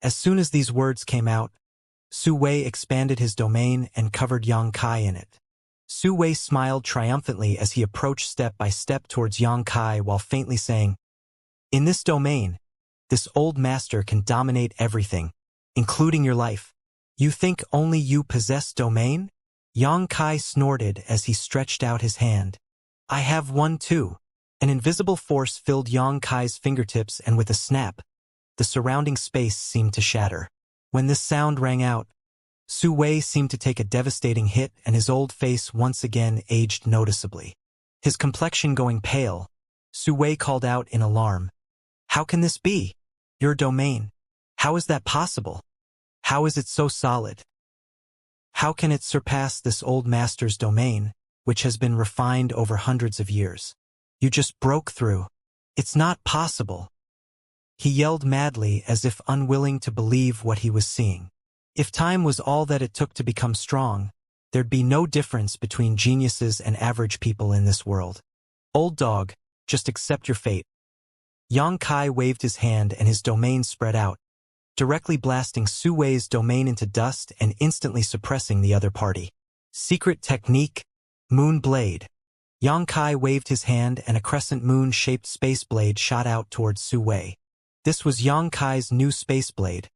As soon as these words came out, Sui expanded his domain and covered Yang Kai in it. Sui smiled triumphantly as he approached step by step towards Yang Kai while faintly saying, "In this domain, this old master can dominate everything, including your life. You think only you possess domain?" Yang Kai snorted as he stretched out his hand. "I have one too." An invisible force filled Yang Kai's fingertips, and with a snap, the surrounding space seemed to shatter. When this sound rang out, Sui seemed to take a devastating hit, and his old face once again aged noticeably. His complexion going pale, Sui called out in alarm, "How can this be? Your domain. How is that possible? How is it so solid? How can it surpass this old master's domain, which has been refined over hundreds of years? You just broke through. It's not possible." He yelled madly as if unwilling to believe what he was seeing. If time was all that it took to become strong, there'd be no difference between geniuses and average people in this world. "Old dog, just accept your fate." Yang Kai waved his hand and his domain spread out, directly blasting Sui's domain into dust and instantly suppressing the other party. Secret technique, Moon Blade. Yang Kai waved his hand and a crescent moon-shaped space blade shot out towards Sui. This was Yang Kai's new space blade,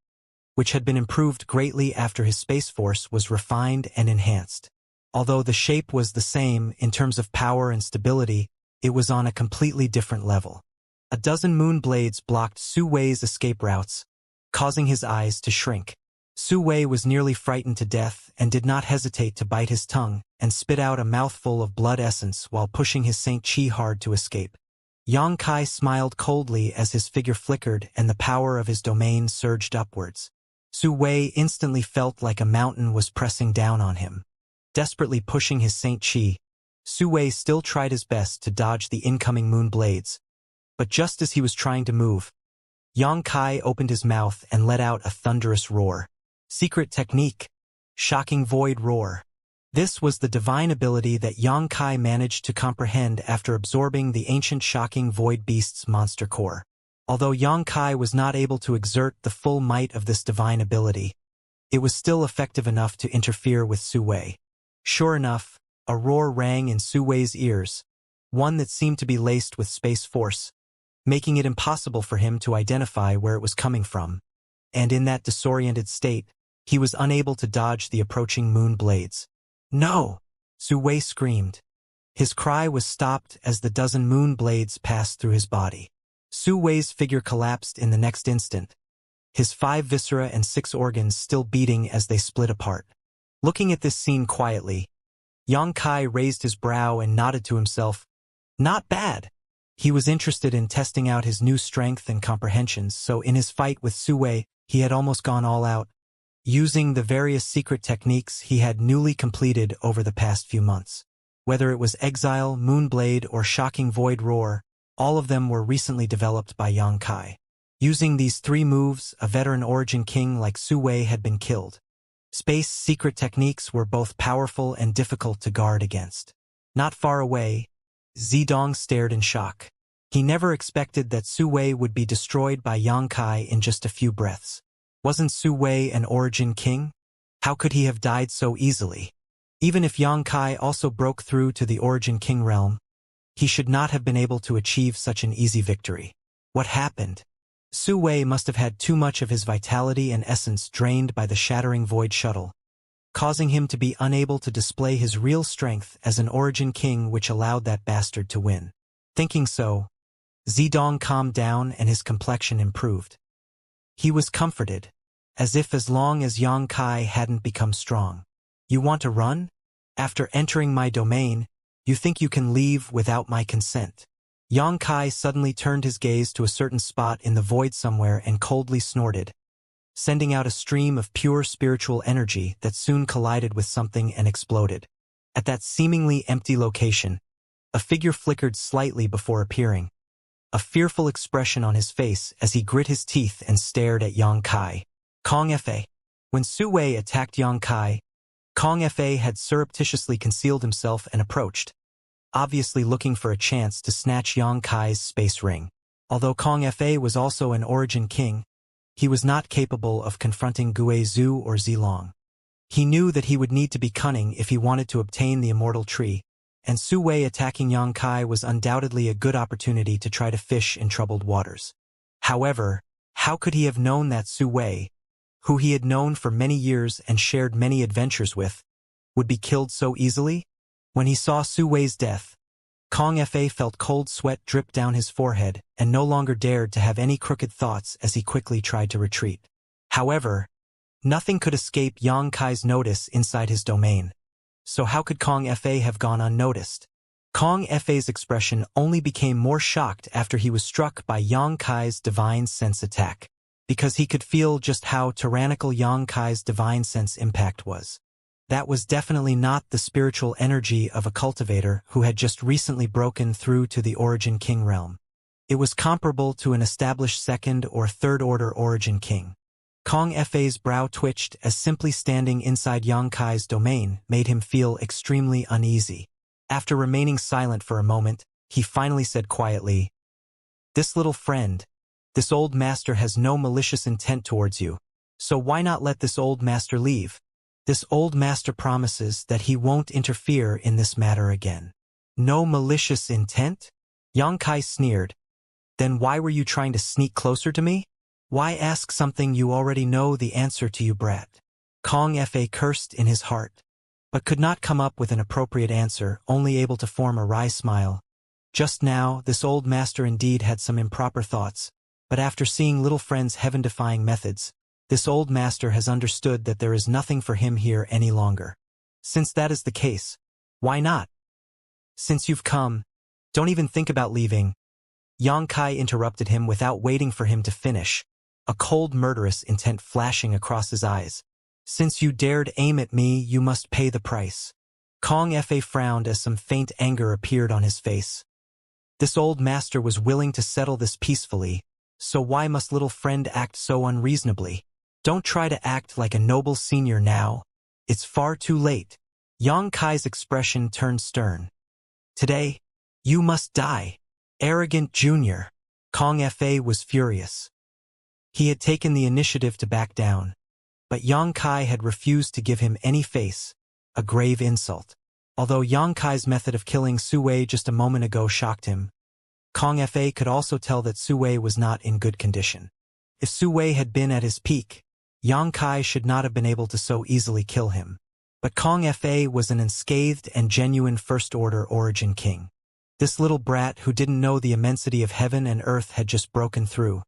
which had been improved greatly after his space force was refined and enhanced. Although the shape was the same in terms of power and stability, it was on a completely different level. A dozen moon blades blocked Sui's escape routes, causing his eyes to shrink. Sui was nearly frightened to death and did not hesitate to bite his tongue and spit out a mouthful of blood essence while pushing his Saint Chi hard to escape. Yang Kai smiled coldly as his figure flickered and the power of his domain surged upwards. Sui instantly felt like a mountain was pressing down on him. Desperately pushing his Saint Chi, Sui still tried his best to dodge the incoming moon blades. But just as he was trying to move, Yang Kai opened his mouth and let out a thunderous roar. Secret technique, Shocking Void Roar. This was the divine ability that Yang Kai managed to comprehend after absorbing the ancient Shocking Void Beast's monster core. Although Yang Kai was not able to exert the full might of this divine ability, it was still effective enough to interfere with Sui. Sure enough, a roar rang in Sui's ears, one that seemed to be laced with space force, making it impossible for him to identify where it was coming from. And in that disoriented state, he was unable to dodge the approaching moon blades. "No!" Sui screamed. His cry was stopped as the dozen moon blades passed through his body. Sui's figure collapsed in the next instant, his 5 viscera and 6 organs still beating as they split apart. Looking at this scene quietly, Yang Kai raised his brow and nodded to himself. Not bad. He was interested in testing out his new strength and comprehensions, so in his fight with Sui, he had almost gone all out, using the various secret techniques he had newly completed over the past few months. Whether it was Exile, Moonblade, or Shocking Void Roar, all of them were recently developed by Yang Kai. Using these 3 moves, a veteran Origin King like Sui had been killed. Space secret techniques were both powerful and difficult to guard against. Not far away, Zedong stared in shock. He never expected that Sui would be destroyed by Yang Kai in just a few breaths. Wasn't Sui an Origin King? How could he have died so easily? Even if Xianxia also broke through to the Origin King realm, he should not have been able to achieve such an easy victory. What happened? Su Wei must have had too much of his vitality and essence drained by the shattering void shuttle, causing him to be unable to display his real strength as an Origin King, which allowed that bastard to win. Thinking so, Zedong calmed down and his complexion improved. He was comforted, as long as Xianxia hadn't become strong. You want to run? After entering my domain, you think you can leave without my consent? Xianxia suddenly turned his gaze to a certain spot in the void somewhere and coldly snorted, sending out a stream of pure spiritual energy that soon collided with something and exploded. At that seemingly empty location, a figure flickered slightly before appearing, a fearful expression on his face as he grit his teeth and stared at Xianxia. Kong Fa. When Su Wei attacked Xianxia, Kong Fa had surreptitiously concealed himself and approached, obviously looking for a chance to snatch Xianxia's space ring. Although Kong Fa was also an Origin King, he was not capable of confronting Guizhou or Zilong. He knew that he would need to be cunning if he wanted to obtain the Immortal Tree, and Su Wei attacking Xianxia was undoubtedly a good opportunity to try to fish in troubled waters. However, how could he have known that Su Wei, who he had known for many years and shared many adventures with, would be killed so easily? When he saw Su Wei's death, Kong Fa felt cold sweat drip down his forehead and no longer dared to have any crooked thoughts as he quickly tried to retreat. However, nothing could escape Xianxia's notice inside his domain. So how could Kong Fa have gone unnoticed? Kong Fa's expression only became more shocked after he was struck by Xianxia's divine sense attack, because he could feel just how tyrannical Xianxia's divine sense impact was. That was definitely not the spiritual energy of a cultivator who had just recently broken through to the Origin King realm. It was comparable to an established second or third order Origin King. Kong Fa's brow twitched as simply standing inside Xianxia's domain made him feel extremely uneasy. After remaining silent for a moment, he finally said quietly, "This little friend, this old master has no malicious intent towards you, so why not let this old master leave? This old master promises that he won't interfere in this matter again." No malicious intent? Xianxia sneered. Then why were you trying to sneak closer to me? Why ask something you already know the answer to, you brat? Kong Fa cursed in his heart, but could not come up with an appropriate answer, only able to form a wry smile. Just now, this old master indeed had some improper thoughts, but after seeing little friend's heaven-defying methods, this old master has understood that there is nothing for him here any longer. Since that is the case, why not? Since you've come, don't even think about leaving. Xianxia interrupted him without waiting for him to finish, a cold murderous intent flashing across his eyes. Since you dared aim at me, you must pay the price. Kong Fa frowned as some faint anger appeared on his face. This old master was willing to settle this peacefully, so why must little friend act so unreasonably? Don't try to act like a noble senior now. It's far too late. Xianxia's expression turned stern. Today, you must die. Arrogant junior. Kong Fa was furious. He had taken the initiative to back down, but Xianxia had refused to give him any face, a grave insult. Although Xianxia's method of killing Su Wei just a moment ago shocked him, Kong Fa could also tell that Su Wei was not in good condition. If Su Wei had been at his peak, Xianxia should not have been able to so easily kill him. But Kong Fa was an unscathed and genuine first-order Origin King. This little brat who didn't know the immensity of heaven and earth had just broken through.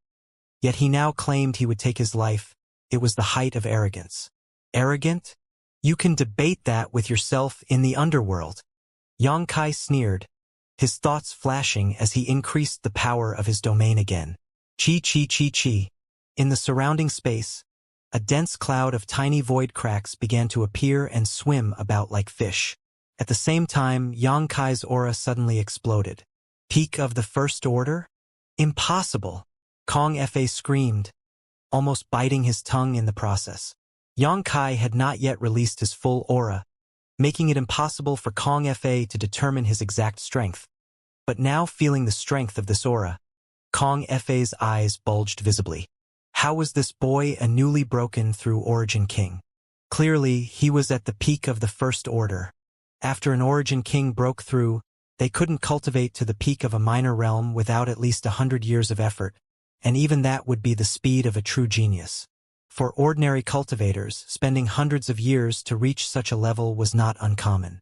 Yet he now claimed he would take his life. It was the height of arrogance. Arrogant? You can debate that with yourself in the underworld. Xianxia sneered, his thoughts flashing as he increased the power of his domain again. Chi chi chi chi. In the surrounding space, a dense cloud of tiny void cracks began to appear and swim about like fish. At the same time, Xianxia's aura suddenly exploded. Peak of the First Order? Impossible! Kong Fa screamed, almost biting his tongue in the process. Xianxia had not yet released his full aura, making it impossible for Kong Fa to determine his exact strength. But now, feeling the strength of this aura, Kong Fa's eyes bulged visibly. How was this boy a newly broken through Origin King? Clearly, he was at the peak of the First Order. After an Origin King broke through, they couldn't cultivate to the peak of a minor realm without at least 100 years of effort, and even that would be the speed of a true genius. For ordinary cultivators, spending hundreds of years to reach such a level was not uncommon.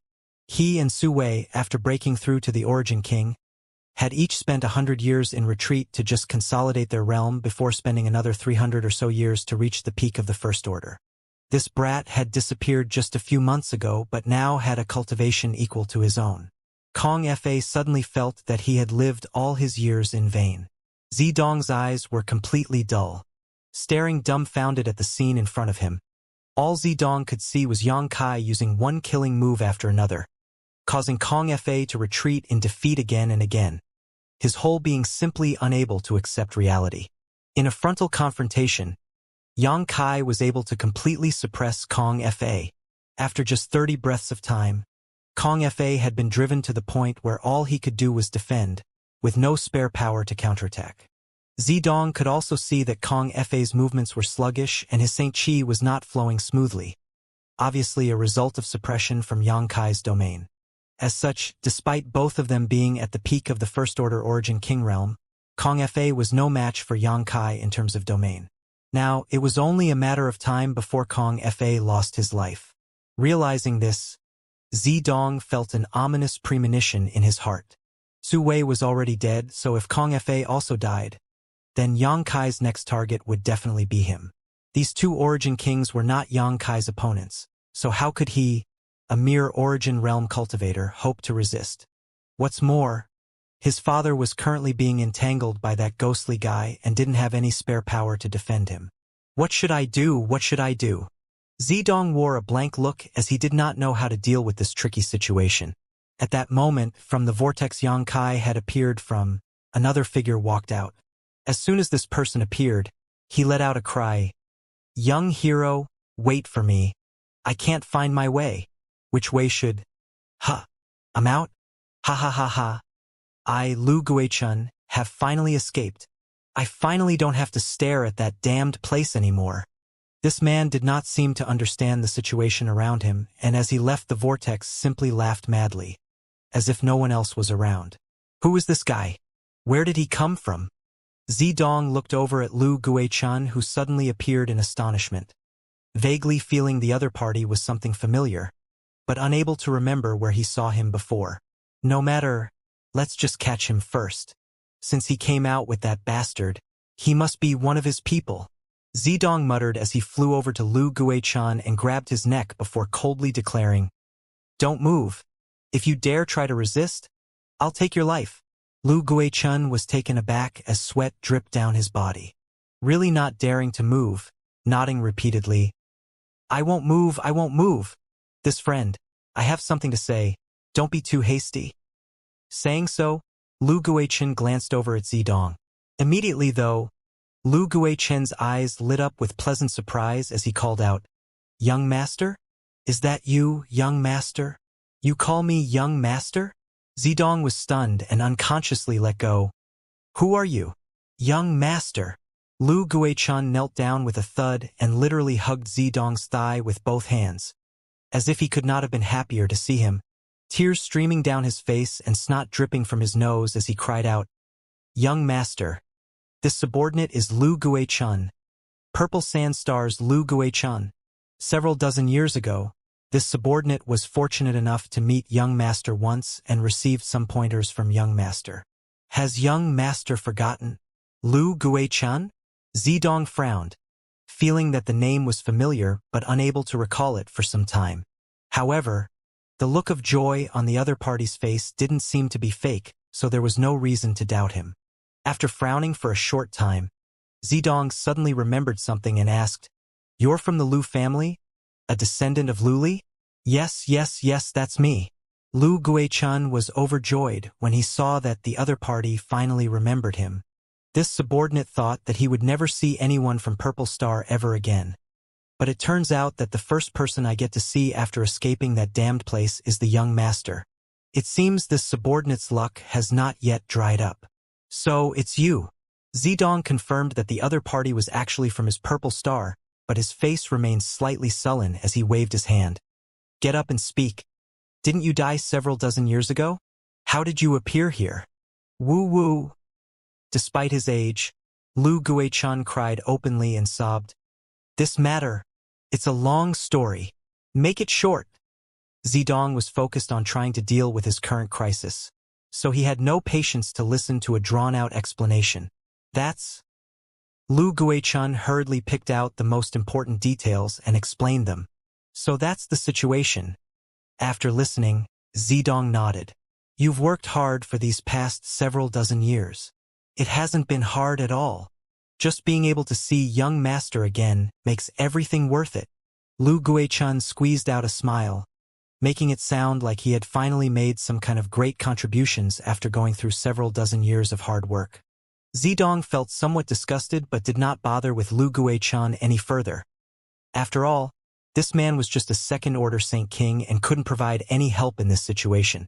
He and Su Wei, after breaking through to the Origin King, had each spent 100 years in retreat to just consolidate their realm before spending another 300 or so years to reach the peak of the First Order. This brat had disappeared just a few months ago but now had a cultivation equal to his own. Kong Fa suddenly felt that he had lived all his years in vain. Zidong's eyes were completely dull, staring dumbfounded at the scene in front of him. All Zidong could see was Yang Kai using one killing move after another, causing Kong Fa to retreat in defeat again and again, his whole being simply unable to accept reality. In a frontal confrontation, Yang Kai was able to completely suppress Kong Fa. After just 30 breaths of time, Kong Fa had been driven to the point where all he could do was defend, with no spare power to counterattack. Zidong could also see that Kong Fa's movements were sluggish and his Saint Chi was not flowing smoothly, obviously a result of suppression from Yang Kai's domain. As such, despite both of them being at the peak of the First Order Origin King realm, Kong Fa was no match for Yang Kai in terms of domain. Now, it was only a matter of time before Kong Fa lost his life. Realizing this, Zidong felt an ominous premonition in his heart. Su Wei was already dead, so if Kong Fa also died, then Yang Kai's next target would definitely be him. These two Origin Kings were not Yang Kai's opponents, so how could he, a mere Origin Realm cultivator, hope to resist? What's more, his father was currently being entangled by that ghostly guy and didn't have any spare power to defend him. What should I do? What should I do? Zidong wore a blank look as he did not know how to deal with this tricky situation. At that moment, from the vortex Yang Kai had appeared from, another figure walked out. As soon as this person appeared, he let out a cry. "Young hero, wait for me. I can't find my way. Which way should? Ha! I'm out? Ha ha ha ha. I, Lu Guichun, have finally escaped. I finally don't have to stare at that damned place anymore." This man did not seem to understand the situation around him, and as he left the vortex simply laughed madly, as if no one else was around. Who is this guy? Where did he come from? Zidong looked over at Lu Guichun, who suddenly appeared in astonishment, vaguely feeling the other party was something familiar, but unable to remember where he saw him before. No matter, let's just catch him first. Since he came out with that bastard, he must be one of his people. Zidong muttered as he flew over to Lu Guichun and grabbed his neck before coldly declaring, "Don't move. If you dare try to resist, I'll take your life." Lu Guichun was taken aback as sweat dripped down his body. Really not daring to move, nodding repeatedly, I won't move. This friend, I have something to say. Don't be too hasty." Saying so, Lu Guichun glanced over at Zidong. Immediately, though, Lu Guichun's eyes lit up with pleasant surprise as he called out, "Young master? Is that you, young master? You call me young master?" Zidong was stunned and unconsciously let go. "Who are you?" "Young master." Lu Guichun knelt down with a thud and literally hugged Zidong's thigh with both hands, as if he could not have been happier to see him, tears streaming down his face and snot dripping from his nose as he cried out, "Young master, this subordinate is Lu Guichun, Purple Sandstar's Lu Guichun. Several dozen years ago, this subordinate was fortunate enough to meet young master once and received some pointers from young master. Has young master forgotten? Lu Guichun?" Zidong frowned, feeling that the name was familiar but unable to recall it for some time. However, the look of joy on the other party's face didn't seem to be fake, so there was no reason to doubt him. After frowning for a short time, Zidong suddenly remembered something and asked, "You're from the Lu family? A descendant of Luli?" Yes, that's me." Lu Guichun was overjoyed when he saw that the other party finally remembered him. This subordinate thought that he would never see anyone from Purple Star ever again. But it turns out that the first person I get to see after escaping that damned place is the young master. It seems this subordinate's luck has not yet dried up. "So, it's you." Zidong confirmed that the other party was actually from his Purple Star, but his face remained slightly sullen as he waved his hand. Get up and speak. Didn't you die several dozen years ago? How did you appear here? Woo-woo. Despite his age, Lu Guichun cried openly and sobbed. This matter, it's a long story. Make it short. Zidong was focused on trying to deal with his current crisis, so he had no patience to listen to a drawn-out explanation. That's... Lu Guichun hurriedly picked out the most important details and explained them. So that's the situation. After listening, Zidong nodded. You've worked hard for these past several dozen years. It hasn't been hard at all. Just being able to see young master again makes everything worth it. Lu Guichun squeezed out a smile, making it sound like he had finally made some kind of great contributions after going through several dozen years of hard work. Zidong felt somewhat disgusted but did not bother with Lu Guichun any further. After all, this man was just a second-order Saint King and couldn't provide any help in this situation.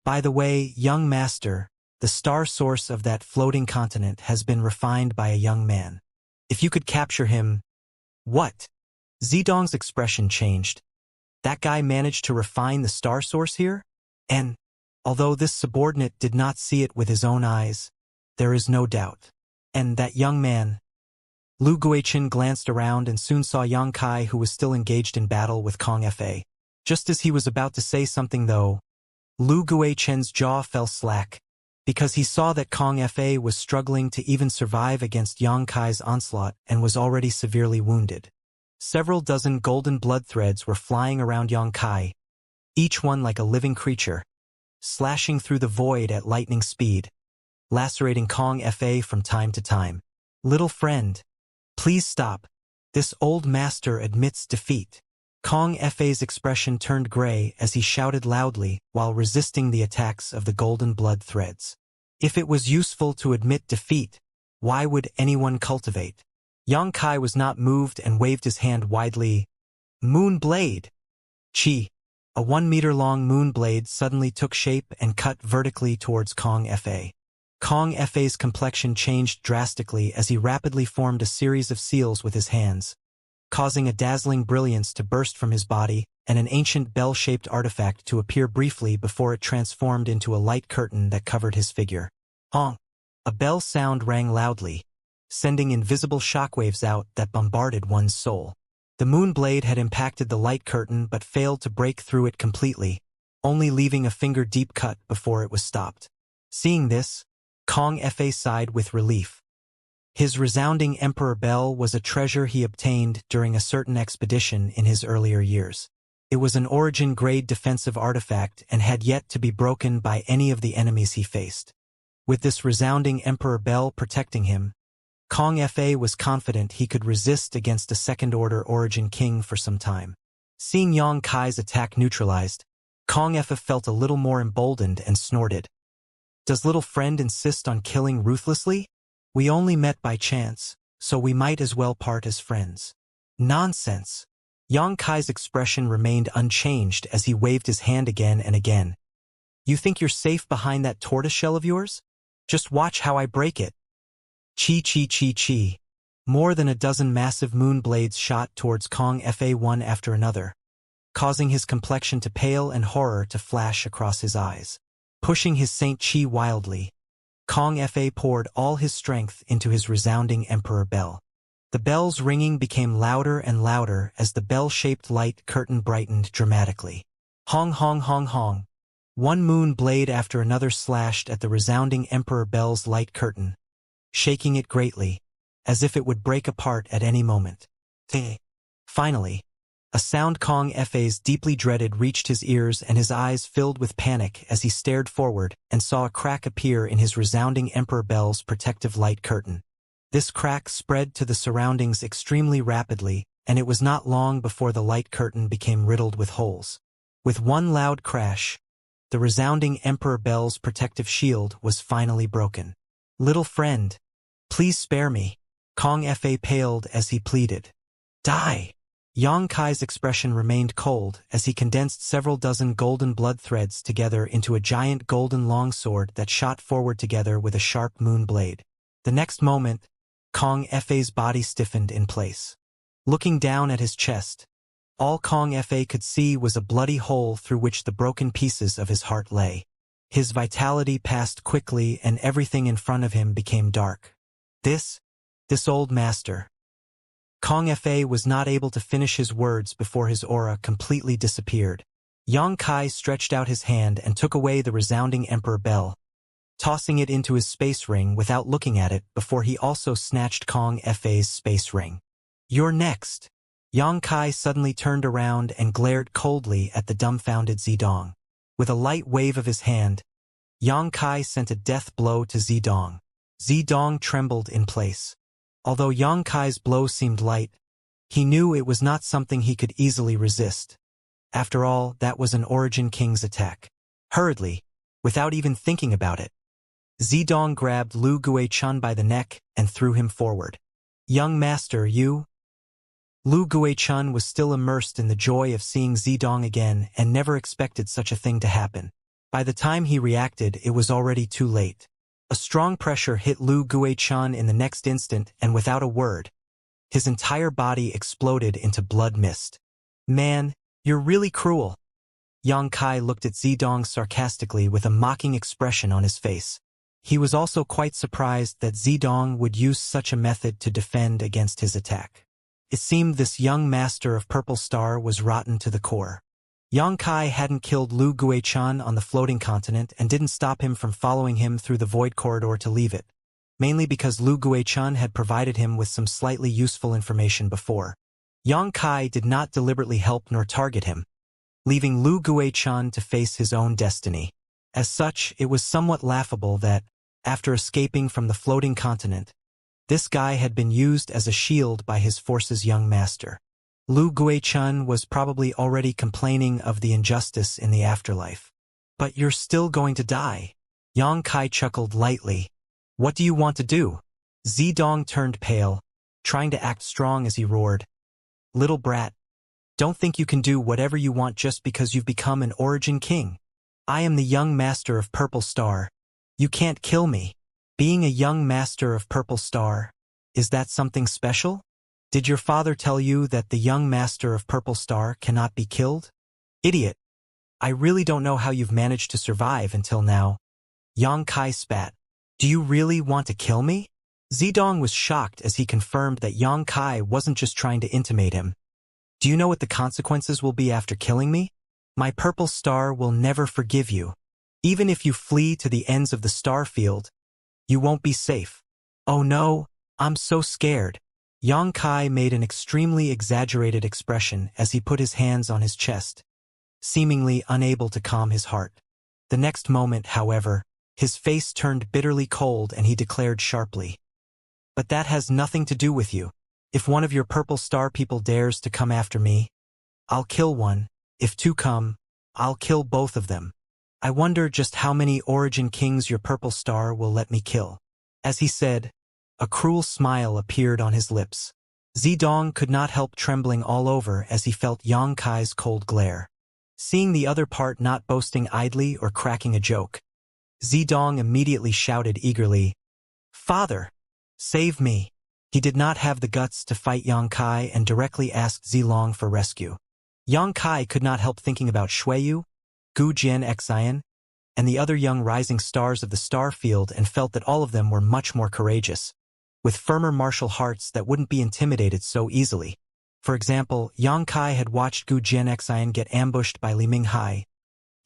By the way, young master, the star source of that floating continent has been refined by a young man. If you could capture him... What? Zidong's expression changed. That guy managed to refine the star source here? And, although this subordinate did not see it with his own eyes, there is no doubt. And that young man... Lu Guichun glanced around and soon saw Yang Kai, who was still engaged in battle with Kong Fa. Just as he was about to say something though, Lu Guichun's jaw fell slack, because he saw that Kong Fa was struggling to even survive against Yang Kai's onslaught and was already severely wounded. Several dozen golden blood threads were flying around Yang Kai, each one like a living creature, slashing through the void at lightning speed, lacerating Kong Fa from time to time. Little friend, please stop. This old master admits defeat. Kong Fa's expression turned gray as he shouted loudly while resisting the attacks of the golden blood threads. If it was useful to admit defeat, why would anyone cultivate? Yang Kai was not moved and waved his hand widely. Moon blade! Chi! A 1-meter-long moon blade suddenly took shape and cut vertically towards Kong Fa. Kong Fa's complexion changed drastically as he rapidly formed a series of seals with his hands, causing a dazzling brilliance to burst from his body and an ancient bell-shaped artifact to appear briefly before it transformed into a light curtain that covered his figure. Honk! A bell sound rang loudly, sending invisible shockwaves out that bombarded one's soul. The moon blade had impacted the light curtain but failed to break through it completely, only leaving a finger-deep cut before it was stopped. Seeing this, Kong Fa sighed with relief. His resounding Emperor Bell was a treasure he obtained during a certain expedition in his earlier years. It was an origin-grade defensive artifact and had yet to be broken by any of the enemies he faced. With this resounding Emperor Bell protecting him, Kong Fa was confident he could resist against a second-order Origin King for some time. Seeing Yang Kai's attack neutralized, Kong Fa felt a little more emboldened and snorted. Does little friend insist on killing ruthlessly? We only met by chance, so we might as well part as friends. Nonsense. Yang Kai's expression remained unchanged as he waved his hand again and again. You think you're safe behind that tortoiseshell of yours? Just watch how I break it. Chi chi chi chi. More than a dozen massive moon blades shot towards Kong Fa one after another, causing his complexion to pale and horror to flash across his eyes. Pushing his Saint Chi wildly, Kong Fa poured all his strength into his resounding Emperor Bell. The bell's ringing became louder and louder as the bell-shaped light curtain brightened dramatically. Hong hong hong hong. One moon blade after another slashed at the resounding Emperor Bell's light curtain, shaking it greatly, as if it would break apart at any moment. Finally, a sound Kong Fa's deeply dreaded reached his ears and his eyes filled with panic as he stared forward and saw a crack appear in his resounding Emperor Bell's protective light curtain. This crack spread to the surroundings extremely rapidly, and it was not long before the light curtain became riddled with holes. With one loud crash, the resounding Emperor Bell's protective shield was finally broken. Little friend, please spare me. Kong Fa paled as he pleaded. Die! Yang Kai's expression remained cold as he condensed several dozen golden blood threads together into a giant golden longsword that shot forward together with a sharp moon blade. The next moment, Kong Fa's body stiffened in place. Looking down at his chest, all Kong Fa could see was a bloody hole through which the broken pieces of his heart lay. His vitality passed quickly and everything in front of him became dark. This old master. Kong Fa was not able to finish his words before his aura completely disappeared. Yang Kai stretched out his hand and took away the resounding Emperor Bell, tossing it into his space ring without looking at it before he also snatched Kong Fa's space ring. "You're next." Yang Kai suddenly turned around and glared coldly at the dumbfounded Zidong. With a light wave of his hand, Yang Kai sent a death blow to Zidong. Zidong trembled in place. Although Yang Kai's blow seemed light, he knew it was not something he could easily resist. After all, that was an Origin King's attack. Hurriedly, without even thinking about it, Zidong grabbed Lu Guichun by the neck and threw him forward. "Young master, you?" Lu Guichun was still immersed in the joy of seeing Zidong again and never expected such a thing to happen. By the time he reacted, it was already too late. A strong pressure hit Lu Guichun in the next instant, and without a word, his entire body exploded into blood mist. "Man, you're really cruel." Yang Kai looked at Zidong sarcastically with a mocking expression on his face. He was also quite surprised that Zidong would use such a method to defend against his attack. It seemed this young master of Purple Star was rotten to the core. Yang Kai hadn't killed Lu Guichun on the floating continent and didn't stop him from following him through the void corridor to leave it, mainly because Lu Guichun had provided him with some slightly useful information before. Yang Kai did not deliberately help nor target him, leaving Lu Guichun to face his own destiny. As such, it was somewhat laughable that, after escaping from the floating continent, this guy had been used as a shield by his force's young master. Lu Guichun was probably already complaining of the injustice in the afterlife. "But you're still going to die." Yang Kai chuckled lightly. "What do you want to do?" Zidong turned pale, trying to act strong as he roared. "Little brat, don't think you can do whatever you want just because you've become an Origin King. I am the young master of Purple Star. You can't kill me." Being a young master of Purple Star, is that something special? Did your father tell you that the young master of Purple Star cannot be killed? Idiot. I really don't know how you've managed to survive until now. Yang Kai spat. "Do you really want to kill me?" Zidong was shocked as he confirmed that Yang Kai wasn't just trying to intimidate him. "Do you know what the consequences will be after killing me? My Purple Star will never forgive you. Even if you flee to the ends of the star field, you won't be safe." "Oh no, I'm so scared." Yang Kai made an extremely exaggerated expression as he put his hands on his chest, seemingly unable to calm his heart. The next moment, however, his face turned bitterly cold and he declared sharply, "But that has nothing to do with you. If one of your Purple Star people dares to come after me, I'll kill one. If two come, I'll kill both of them. I wonder just how many Origin Kings your Purple Star will let me kill." As he said, a cruel smile appeared on his lips. Zidong could not help trembling all over as he felt Yang Kai's cold glare. Seeing the other part not boasting idly or cracking a joke, Zidong immediately shouted eagerly, "Father, save me!" He did not have the guts to fight Yang Kai and directly asked Zilong for rescue. Yang Kai could not help thinking about Xueyu, Gu Jianxian, and the other young rising stars of the star field and felt that all of them were much more courageous, with firmer martial hearts that wouldn't be intimidated so easily. For example, Yang Kai had watched Gu Jianxian get ambushed by Li Minghai,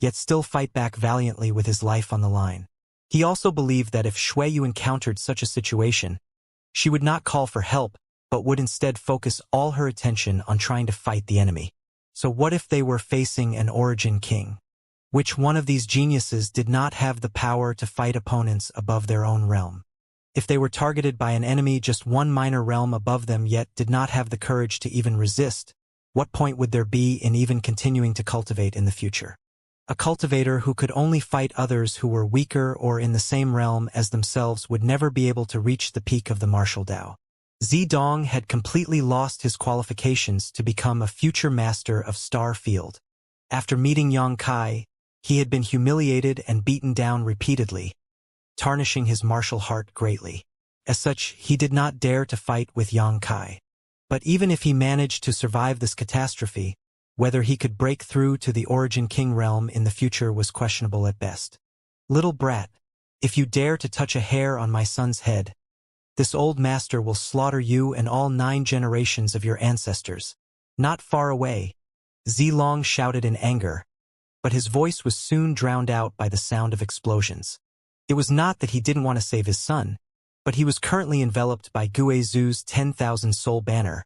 yet still fight back valiantly with his life on the line. He also believed that if Xueyu encountered such a situation, she would not call for help, but would instead focus all her attention on trying to fight the enemy. So what if they were facing an Origin King? Which one of these geniuses did not have the power to fight opponents above their own realm? If they were targeted by an enemy just one minor realm above them yet did not have the courage to even resist, what point would there be in even continuing to cultivate in the future? A cultivator who could only fight others who were weaker or in the same realm as themselves would never be able to reach the peak of the martial Dao. Zidong had completely lost his qualifications to become a future master of Star Field. After meeting Yang Kai, he had been humiliated and beaten down repeatedly, tarnishing his martial heart greatly. As such, he did not dare to fight with Yang Kai. But even if he managed to survive this catastrophe, whether he could break through to the Origin King realm in the future was questionable at best. Little brat, if you dare to touch a hair on my son's head, this old master will slaughter you and all 9 generations of your ancestors. Not far away, Zilong shouted in anger, but his voice was soon drowned out by the sound of explosions. It was not that he didn't want to save his son, but he was currently enveloped by Guizu's 10,000 soul banner,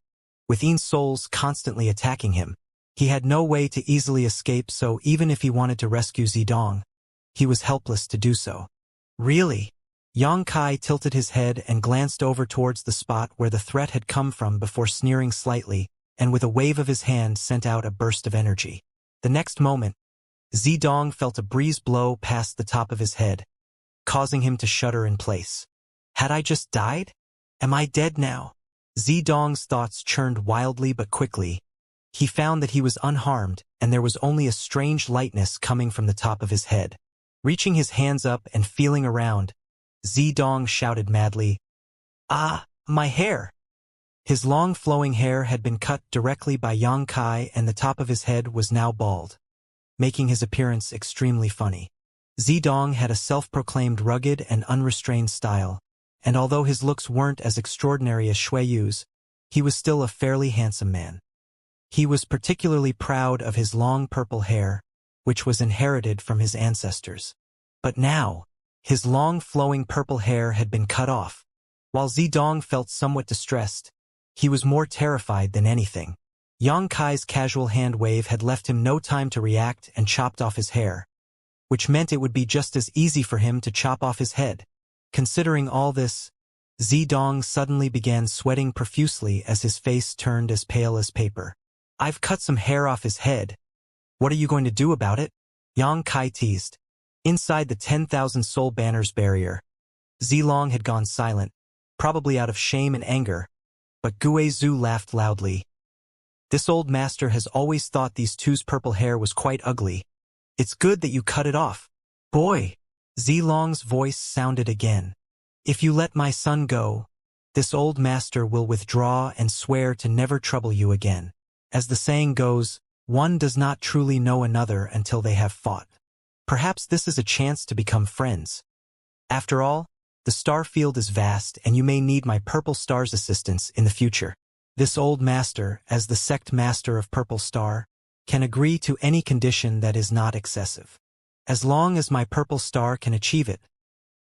with souls constantly attacking him. He had no way to easily escape, so even if he wanted to rescue Zidong, he was helpless to do so. Really? Yang Kai tilted his head and glanced over towards the spot where the threat had come from before sneering slightly, and with a wave of his hand sent out a burst of energy. The next moment, Zidong felt a breeze blow past the top of his head, causing him to shudder in place. Had I just died? Am I dead now? Zidong's thoughts churned wildly but quickly. He found that he was unharmed, and there was only a strange lightness coming from the top of his head. Reaching his hands up and feeling around, Zidong shouted madly, "Ah, my hair!" His long flowing hair had been cut directly by Yang Kai, and the top of his head was now bald, making his appearance extremely funny. Zidong had a self-proclaimed rugged and unrestrained style, and although his looks weren't as extraordinary as Xueyu's, he was still a fairly handsome man. He was particularly proud of his long purple hair, which was inherited from his ancestors. But now, his long flowing purple hair had been cut off. While Zidong felt somewhat distressed, he was more terrified than anything. Yang Kai's casual hand wave had left him no time to react and chopped off his hair, which meant it would be just as easy for him to chop off his head. Considering all this, Zidong suddenly began sweating profusely as his face turned as pale as paper. "I've cut some hair off his head. What are you going to do about it?" Yang Kai teased. Inside the 10,000 soul banners barrier, Zilong had gone silent, probably out of shame and anger, but Guizu laughed loudly. "This old master has always thought these two's purple hair was quite ugly. It's good that you cut it off. Boy!" Zilong's voice sounded again. "If you let my son go, this old master will withdraw and swear to never trouble you again. As the saying goes, one does not truly know another until they have fought. Perhaps this is a chance to become friends. After all, the star field is vast and you may need my Purple Star's assistance in the future. This old master, as the sect master of Purple Star, can agree to any condition that is not excessive. As long as my Purple Star can achieve it,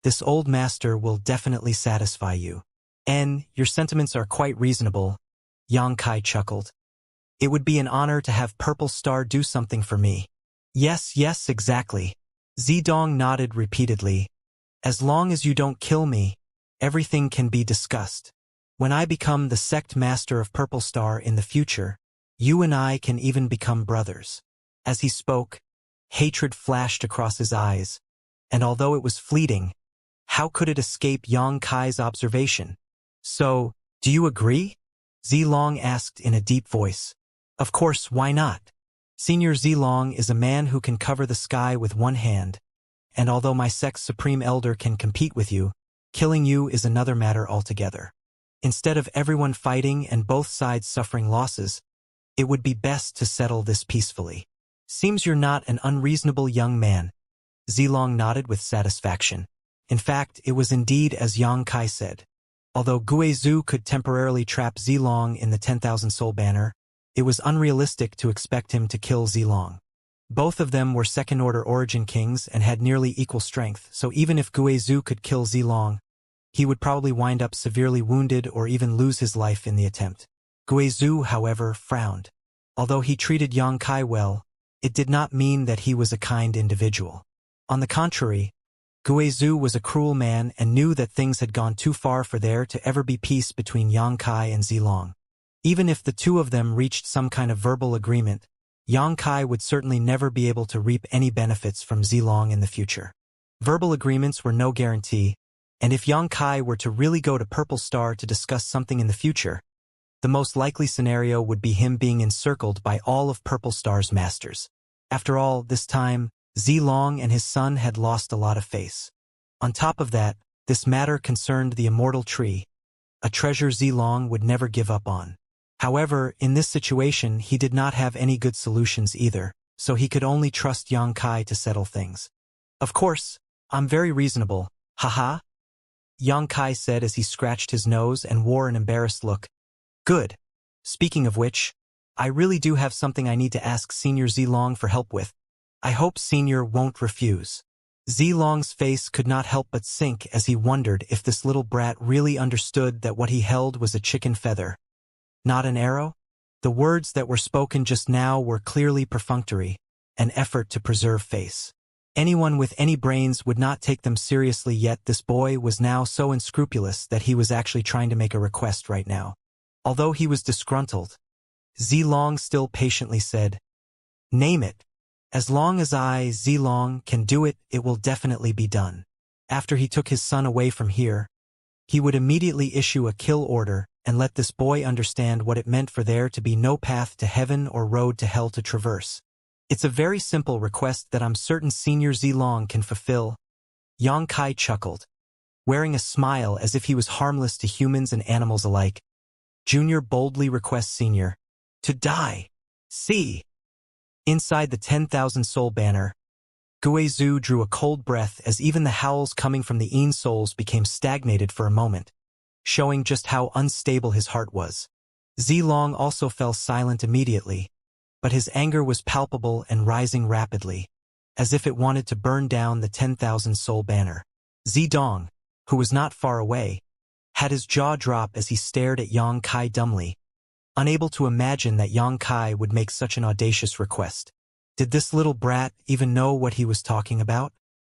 this old master will definitely satisfy you." "And your sentiments are quite reasonable," Yang Kai chuckled. "It would be an honor to have Purple Star do something for me." Yes, exactly." Zidong nodded repeatedly. "As long as you don't kill me, everything can be discussed. When I become the sect master of Purple Star in the future, you and I can even become brothers." As he spoke, hatred flashed across his eyes, and although it was fleeting, how could it escape Yang Kai's observation? "So, do you agree?" Zilong asked in a deep voice. "Of course, why not? Senior Zilong is a man who can cover the sky with one hand, and although my sect's supreme elder can compete with you, killing you is another matter altogether. Instead of everyone fighting and both sides suffering losses, it would be best to settle this peacefully. Seems you're not an unreasonable young man." Zilong nodded with satisfaction. In fact, it was indeed as Yang Kai said. Although Guizu could temporarily trap Zilong in the 10,000 soul banner, it was unrealistic to expect him to kill Zilong. Both of them were second-order origin kings and had nearly equal strength, so even if Guizu could kill Zilong, he would probably wind up severely wounded or even lose his life in the attempt. Guizu, however, frowned. Although he treated Yang Kai well, it did not mean that he was a kind individual. On the contrary, Guizu was a cruel man and knew that things had gone too far for there to ever be peace between Yang Kai and Zilong. Even if the two of them reached some kind of verbal agreement, Yang Kai would certainly never be able to reap any benefits from Zilong in the future. Verbal agreements were no guarantee, and if Yang Kai were to really go to Purple Star to discuss something in the future, the most likely scenario would be him being encircled by all of Purple Star's masters. After all, this time, Zilong and his son had lost a lot of face. On top of that, this matter concerned the Immortal Tree, a treasure Zilong would never give up on. However, in this situation he did not have any good solutions either, so he could only trust Yang Kai to settle things. Of course, I'm very reasonable, haha. Yang Kai said as he scratched his nose and wore an embarrassed look. Good. Speaking of which, I really do have something I need to ask Senior Zilong for help with. I hope Senior won't refuse. Zilong's face could not help but sink as he wondered if this little brat really understood that what he held was a chicken feather. Not an arrow? The words that were spoken just now were clearly perfunctory, an effort to preserve face. Anyone with any brains would not take them seriously, yet this boy was now so unscrupulous that he was actually trying to make a request right now. Although he was disgruntled, Zilong still patiently said, "Name it. As long as I, Zilong, can do it, it will definitely be done." After he took his son away from here, he would immediately issue a kill order and let this boy understand what it meant for there to be no path to heaven or road to hell to traverse. It's a very simple request that I'm certain Senior Zilong can fulfill. Yang Kai chuckled, wearing a smile as if he was harmless to humans and animals alike. Junior boldly requests Senior to die. See. Inside the 10,000 soul banner, Guizhu drew a cold breath as even the howls coming from the Een souls became stagnated for a moment, showing just how unstable his heart was. Zilong also fell silent immediately, but his anger was palpable and rising rapidly, as if it wanted to burn down the 10,000 soul banner. Zidong, who was not far away, had his jaw drop as he stared at Yang Kai dumbly, unable to imagine that Yang Kai would make such an audacious request. Did this little brat even know what he was talking about?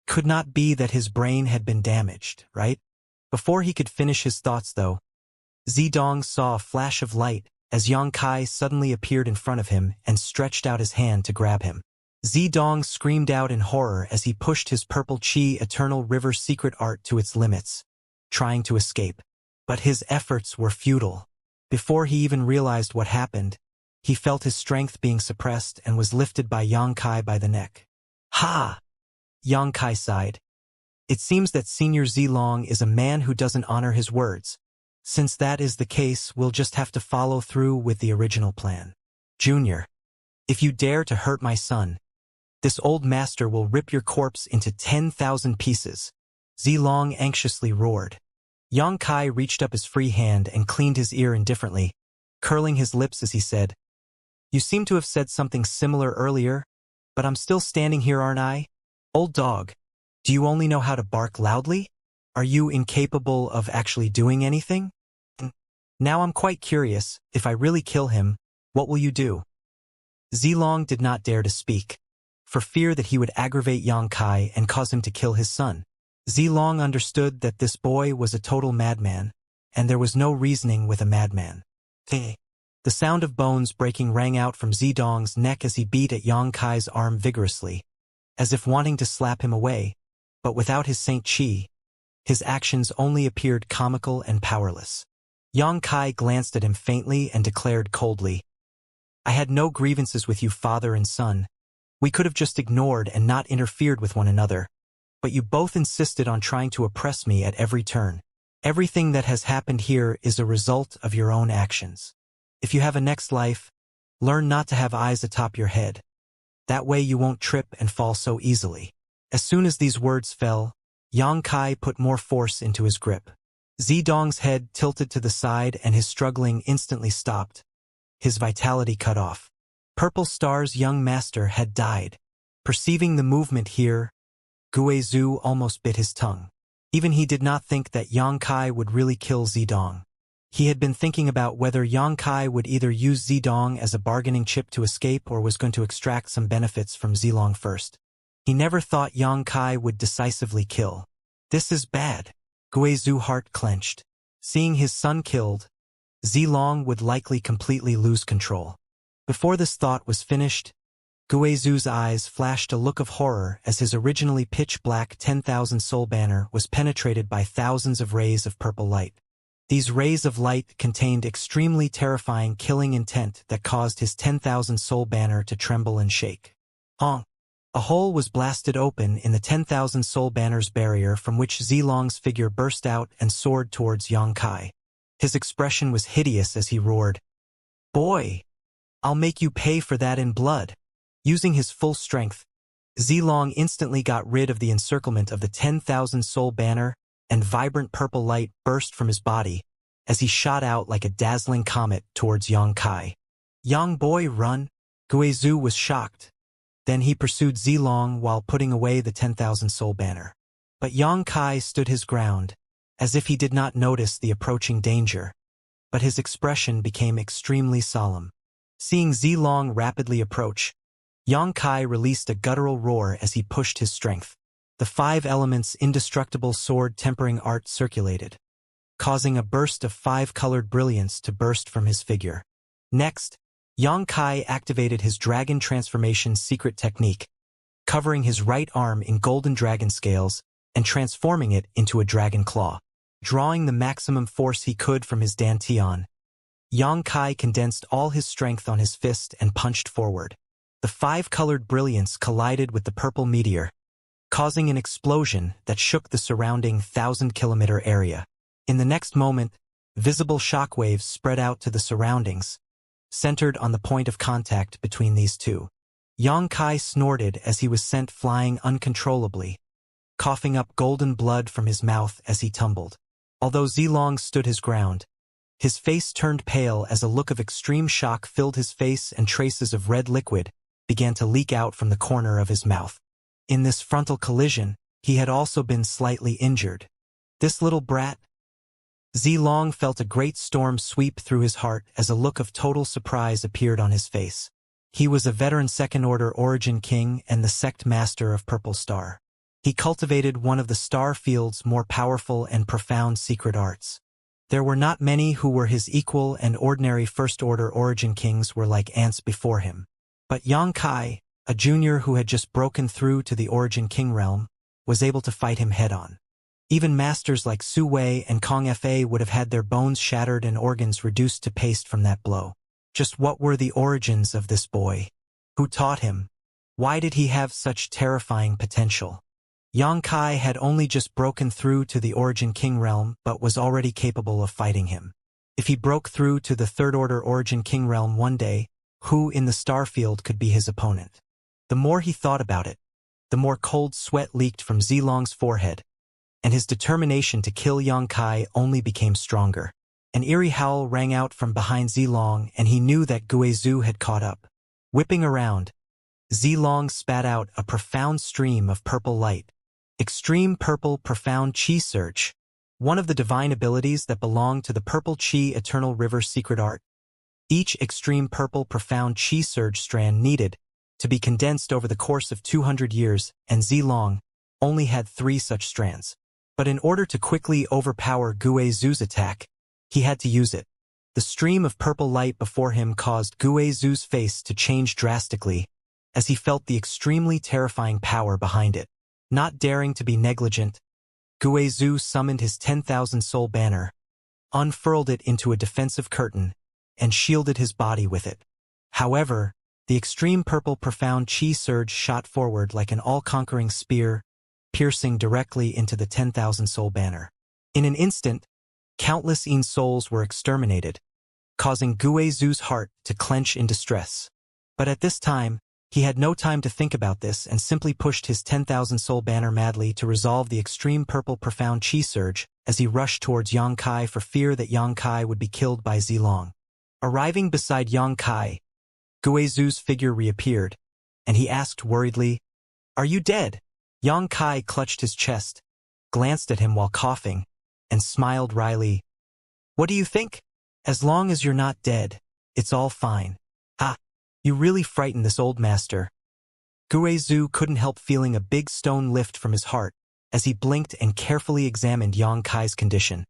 Could not be that his brain had been damaged, right? Before he could finish his thoughts though, Zidong saw a flash of light as Yang Kai suddenly appeared in front of him and stretched out his hand to grab him. Zidong screamed out in horror as he pushed his purple chi eternal river secret art to its limits, trying to escape. But his efforts were futile. Before he even realized what happened, he felt his strength being suppressed and was lifted by Yang Kai by the neck. Ha! Yang Kai sighed. It seems that Senior Zilong is a man who doesn't honor his words. Since that is the case, we'll just have to follow through with the original plan. Junior, if you dare to hurt my son, this old master will rip your corpse into 10,000 pieces. Zilong anxiously roared. Yang Kai reached up his free hand and cleaned his ear indifferently, curling his lips as he said, "You seem to have said something similar earlier, but I'm still standing here, aren't I? Old dog, do you only know how to bark loudly? Are you incapable of actually doing anything? Now I'm quite curious, if I really kill him, what will you do?" Zilong did not dare to speak, for fear that he would aggravate Yang Kai and cause him to kill his son. Zilong understood that this boy was a total madman, and there was no reasoning with a madman. The sound of bones breaking rang out from Zidong's neck as he beat at Yang Kai's arm vigorously, as if wanting to slap him away, but without his Saint Chi, his actions only appeared comical and powerless. Yang Kai glanced at him faintly and declared coldly, "I had no grievances with you, father and son. We could have just ignored and not interfered with one another. But you both insisted on trying to oppress me at every turn. Everything that has happened here is a result of your own actions. If you have a next life, learn not to have eyes atop your head. That way you won't trip and fall so easily." As soon as these words fell, Yang Kai put more force into his grip. Zidong's head tilted to the side and his struggling instantly stopped, his vitality cut off. Purple Star's young master had died. Perceiving the movement here, Guizhu almost bit his tongue. Even he did not think that Yang Kai would really kill Zidong. He had been thinking about whether Yang Kai would either use Zidong as a bargaining chip to escape or was going to extract some benefits from Zilong first. He never thought Yang Kai would decisively kill. This is bad. Guizhu's heart clenched. Seeing his son killed, Zilong would likely completely lose control. Before this thought was finished, Guizhu's eyes flashed a look of horror as his originally pitch-black 10,000 soul banner was penetrated by thousands of rays of purple light. These rays of light contained extremely terrifying killing intent that caused his 10,000 soul banner to tremble and shake. A hole was blasted open in the 10,000 soul banner's barrier from which Zilong's figure burst out and soared towards Yang Kai. His expression was hideous as he roared, Boy, I'll make you pay for that in blood. Using his full strength, Zilong instantly got rid of the encirclement of the 10,000 soul banner, and vibrant purple light burst from his body as he shot out like a dazzling comet towards Yang Kai. Yang boy, run! Guizhu was shocked. Then he pursued Zilong while putting away the 10,000 soul banner. But Yang Kai stood his ground, as if he did not notice the approaching danger. But his expression became extremely solemn. Seeing Zilong rapidly approach, Yang Kai released a guttural roar as he pushed his strength. The 5 elements indestructible sword tempering art circulated, causing a burst of 5-colored brilliance to burst from his figure. Next, Yang Kai activated his dragon transformation secret technique, covering his right arm in golden dragon scales and transforming it into a dragon claw. Drawing the maximum force he could from his dantian, Yang Kai condensed all his strength on his fist and punched forward. The 5-colored brilliance collided with the purple meteor, causing an explosion that shook the surrounding 1,000-kilometer area. In the next moment, visible shockwaves spread out to the surroundings, centered on the point of contact between these two. Yang Kai snorted as he was sent flying uncontrollably, coughing up golden blood from his mouth as he tumbled. Although Zilong stood his ground, his face turned pale as a look of extreme shock filled his face and traces of red liquid began to leak out from the corner of his mouth. In this frontal collision, he had also been slightly injured. This little brat? Zilong felt a great storm sweep through his heart as a look of total surprise appeared on his face. He was a veteran second-order origin king and the sect master of Purple Star. He cultivated one of the star field's more powerful and profound secret arts. There were not many who were his equal, and ordinary first-order origin kings were like ants before him. But Yang Kai, a junior who had just broken through to the origin king realm, was able to fight him head-on. Even masters like Su Wei and Kong Fa would have had their bones shattered and organs reduced to paste from that blow. Just what were the origins of this boy? Who taught him? Why did he have such terrifying potential? Yang Kai had only just broken through to the origin king realm but was already capable of fighting him. If he broke through to the third-order origin king realm one day, who in the starfield could be his opponent? The more he thought about it, the more cold sweat leaked from Zilong's forehead, and his determination to kill Yang Kai only became stronger. An eerie howl rang out from behind Zilong, and he knew that Guizhu had caught up. Whipping around, Zilong spat out a profound stream of purple light. Extreme Purple Profound Qi Surge, one of the divine abilities that belong to the Purple Qi Eternal River secret art. Each Extreme Purple Profound Qi Surge strand needed to be condensed over the course of 200 years, and Zilong only had 3 such strands. But in order to quickly overpower Guizhu's attack, he had to use it. The stream of purple light before him caused Guizhu's face to change drastically as he felt the extremely terrifying power behind it. Not daring to be negligent, Guizhu summoned his 10,000 soul banner, unfurled it into a defensive curtain, and shielded his body with it. However, the extreme purple profound Qi surge shot forward like an all-conquering spear, piercing directly into the 10,000 soul banner. In an instant, countless souls were exterminated, causing Guizhu's heart to clench in distress. But at this time, he had no time to think about this and simply pushed his 10,000 soul banner madly to resolve the extreme purple profound Qi surge as he rushed towards Yang Kai for fear that Yang Kai would be killed by Zilong. Arriving beside Yang Kai, Guizhu's figure reappeared, and he asked worriedly, "Are you dead?" Yang Kai clutched his chest, glanced at him while coughing, and smiled wryly. "What do you think? As long as you're not dead, it's all fine." "Ah, you really frightened this old master." Guizhu couldn't help feeling a big stone lift from his heart as he blinked and carefully examined Yang Kai's condition,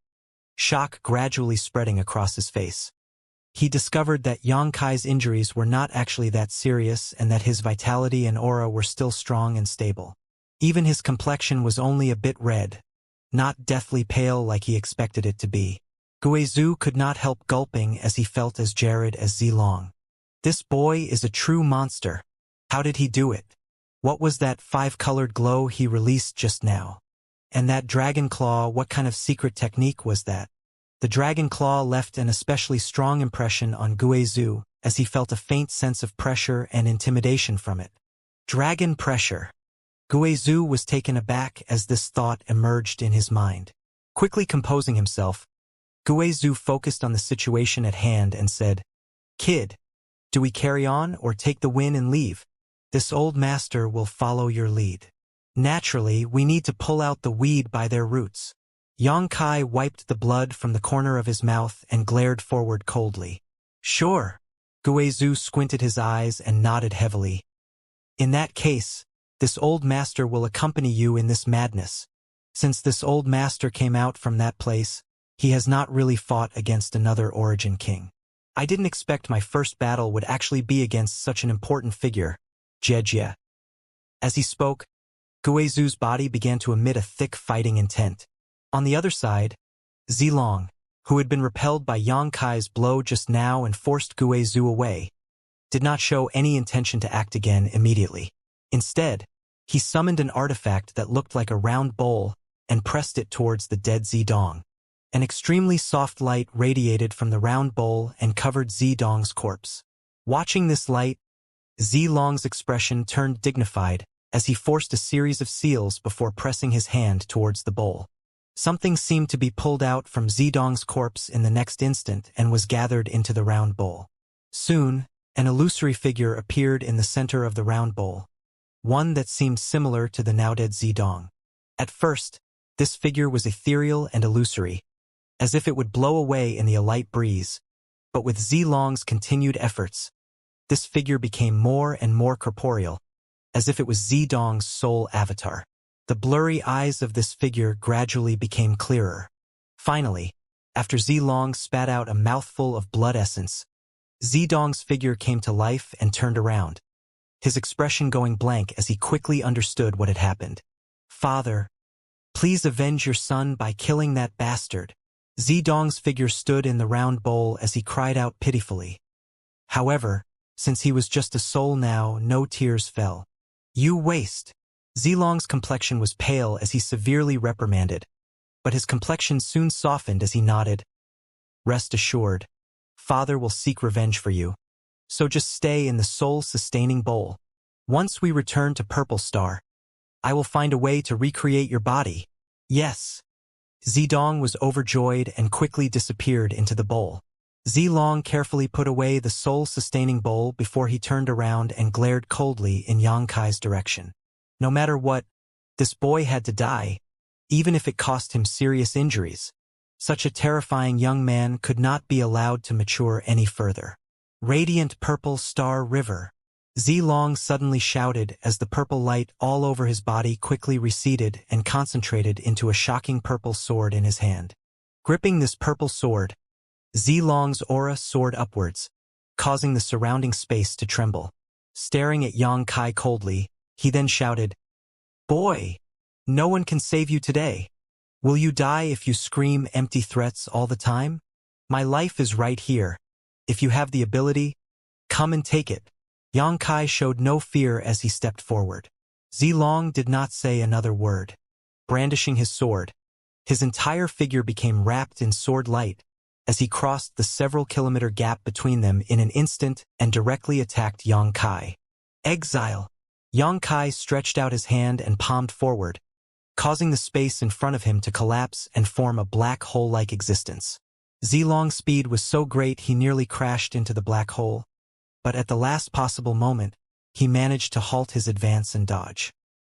shock gradually spreading across his face. He discovered that Yang Kai's injuries were not actually that serious and that his vitality and aura were still strong and stable. Even his complexion was only a bit red, not deathly pale like he expected it to be. Guizhu could not help gulping as he felt as jarred as Zilong. This boy is a true monster. How did he do it? What was that 5-colored glow he released just now? And that dragon claw, what kind of secret technique was that? The dragon claw left an especially strong impression on Guizhou, as he felt a faint sense of pressure and intimidation from it. Dragon pressure. Guizhou was taken aback as this thought emerged in his mind. Quickly composing himself, Guizhou focused on the situation at hand and said, "Kid, do we carry on or take the win and leave? This old master will follow your lead. Naturally, we need to pull out the weed by their roots." Xianxia wiped the blood from the corner of his mouth and glared forward coldly. "Sure." Guizhou squinted his eyes and nodded heavily. "In that case, this old master will accompany you in this madness. Since this old master came out from that place, he has not really fought against another origin king. I didn't expect my first battle would actually be against such an important figure, Xianxia." As he spoke, Guizhou's body began to emit a thick fighting intent. On the other side, Zilong, who had been repelled by Xianxia's blow just now and forced Guizhou away, did not show any intention to act again immediately. Instead, he summoned an artifact that looked like a round bowl and pressed it towards the dead Zidong. An extremely soft light radiated from the round bowl and covered Zidong's corpse. Watching this light, Zilong's expression turned dignified as he forced a series of seals before pressing his hand towards the bowl. Something seemed to be pulled out from Zidong's corpse in the next instant and was gathered into the round bowl. Soon, an illusory figure appeared in the center of the round bowl, one that seemed similar to the now-dead Zidong. At first, this figure was ethereal and illusory, as if it would blow away in the light breeze, but with Zilong's continued efforts, this figure became more and more corporeal, as if it was Zidong's sole avatar. The blurry eyes of this figure gradually became clearer. Finally, after Zilong spat out a mouthful of blood essence, Zidong's figure came to life and turned around, his expression going blank as he quickly understood what had happened. "Father, please avenge your son by killing that bastard." Zidong's figure stood in the round bowl as he cried out pitifully. However, since he was just a soul now, no tears fell. "You waste." Zilong's complexion was pale as he severely reprimanded, but his complexion soon softened as he nodded. "Rest assured, Father will seek revenge for you. So just stay in the soul-sustaining bowl. Once we return to Purple Star, I will find a way to recreate your body." "Yes." Zidong was overjoyed and quickly disappeared into the bowl. Zilong carefully put away the soul-sustaining bowl before he turned around and glared coldly in Xianxia's direction. No matter what, this boy had to die, even if it cost him serious injuries. Such a terrifying young man could not be allowed to mature any further. "Radiant Purple Star River." Zilong suddenly shouted as the purple light all over his body quickly receded and concentrated into a shocking purple sword in his hand. Gripping this purple sword, Zilong's aura soared upwards, causing the surrounding space to tremble. Staring at Xianxia coldly, he then shouted, "Boy, no one can save you today. Will you die if you scream empty threats all the time? My life is right here. If you have the ability, come and take it." Xianxia showed no fear as he stepped forward. Zilong did not say another word. Brandishing his sword, his entire figure became wrapped in sword light as he crossed the several-kilometer gap between them in an instant and directly attacked Xianxia. "Exile." Xianxia stretched out his hand and palmed forward, causing the space in front of him to collapse and form a black hole-like existence. Zilong's speed was so great he nearly crashed into the black hole, but at the last possible moment, he managed to halt his advance and dodge.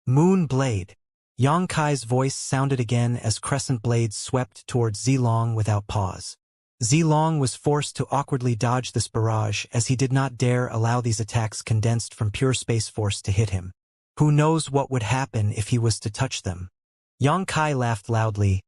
"Moon Blade." Xianxia's voice sounded again as crescent blades swept towards Zilong without pause. Zilong was forced to awkwardly dodge this barrage as he did not dare allow these attacks condensed from pure space force to hit him. Who knows what would happen if he was to touch them? Xianxia laughed loudly.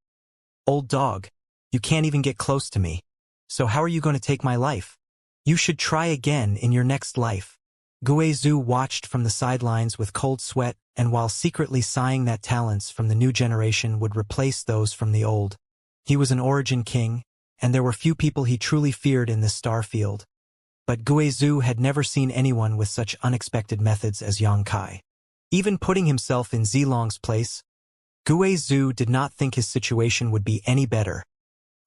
"Old dog, you can't even get close to me. So how are you going to take my life? You should try again in your next life." Guizhou watched from the sidelines with cold sweat and while secretly sighing that talents from the new generation would replace those from the old. He was an origin king, and there were few people he truly feared in this star field. But Guizhou had never seen anyone with such unexpected methods as Xianxia. Even putting himself in Zilong's place, Guizhou did not think his situation would be any better.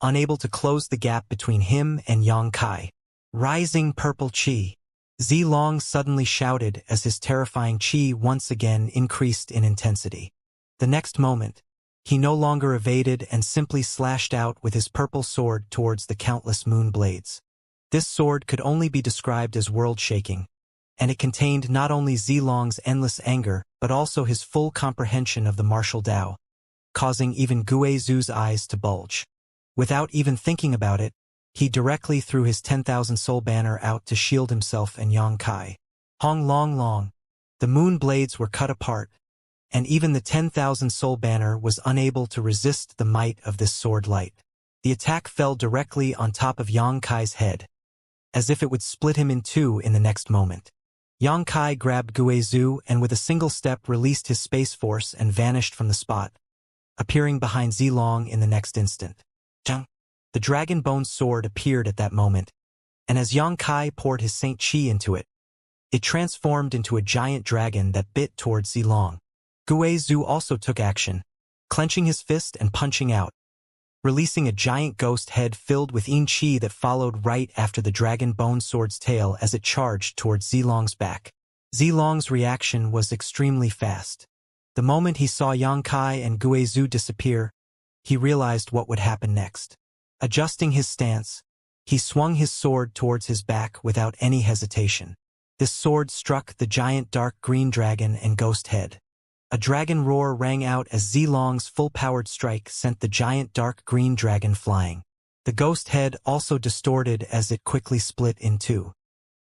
unable to close the gap between him and Yang Kai. Rising purple qi. Zilong suddenly shouted as his terrifying qi once again increased in intensity. The next moment, he no longer evaded and simply slashed out with his purple sword towards the countless moon blades. This sword could only be described as world-shaking, and it contained not only Zilong's endless anger but also his full comprehension of the martial Tao, causing even Guizu's eyes to bulge. Without even thinking about it, he directly threw his 10,000 soul banner out to shield himself and Yang Kai. Hong long long. The moon blades were cut apart, and even the 10,000 soul banner was unable to resist the might of this sword light. The attack fell directly on top of Yang Kai's head, as if it would split him in two in the next moment. Yang Kai grabbed Guizu and with a single step released his space force and vanished from the spot, appearing behind Zilong in the next instant. Zhang. The dragon bone sword appeared at that moment, and as Yang Kai poured his Saint Qi into it, it transformed into a giant dragon that bit towards Zilong. Guizu also took action, clenching his fist and punching out, releasing a giant ghost head filled with yin qi that followed right after the dragon bone sword's tail as it charged towards Zilong's back. Zilong's reaction was extremely fast. The moment he saw Yang Kai and Guizu disappear, he realized what would happen next. Adjusting his stance, he swung his sword towards his back without any hesitation. This sword struck the giant dark green dragon and ghost head. A dragon roar rang out as Zilong's full-powered strike sent the giant dark green dragon flying. The ghost head also distorted as it quickly split in two.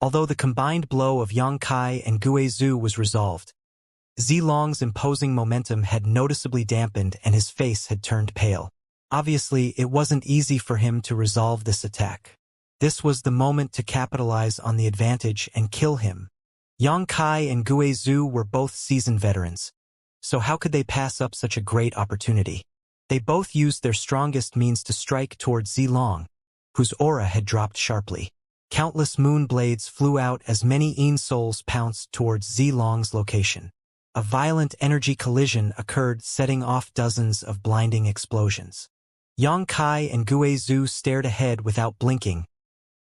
Although the combined blow of Yang Kai and Guizu was resolved, Zilong's imposing momentum had noticeably dampened and his face had turned pale. Obviously, it wasn't easy for him to resolve this attack. This was the moment to capitalize on the advantage and kill him. Yang Kai and Guizu were both seasoned veterans, so how could they pass up such a great opportunity? They both used their strongest means to strike towards Zilong, whose aura had dropped sharply. Countless moon blades flew out as many Yin souls pounced towards Zilong's location. A violent energy collision occurred, setting off dozens of blinding explosions. Yang Kai and Guizu stared ahead without blinking,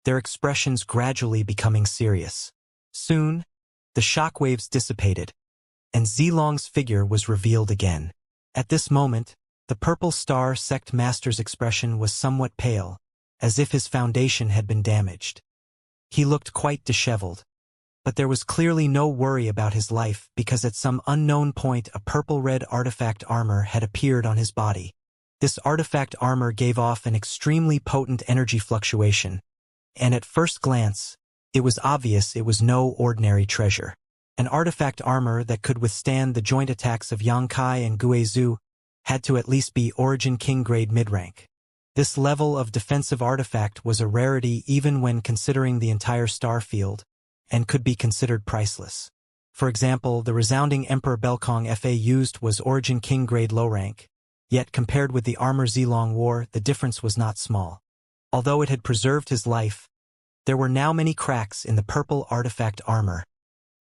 their expressions gradually becoming serious. Soon, the shockwaves dissipated, and Zilong's figure was revealed again. At this moment, the Purple Star Sect Master's expression was somewhat pale, as if his foundation had been damaged. He looked quite disheveled, but there was clearly no worry about his life because at some unknown point a purple-red artifact armor had appeared on his body. This artifact armor gave off an extremely potent energy fluctuation, and at first glance, it was obvious it was no ordinary treasure. An artifact armor that could withstand the joint attacks of Yang Kai and Guizu had to at least be Origin King grade mid-rank. This level of defensive artifact was a rarity even when considering the entire star field, and could be considered priceless. For example, the resounding Emperor Belkong FA used was Origin King grade low rank, yet compared with the armor Zilong wore, the difference was not small. Although it had preserved his life, there were now many cracks in the purple artifact armor,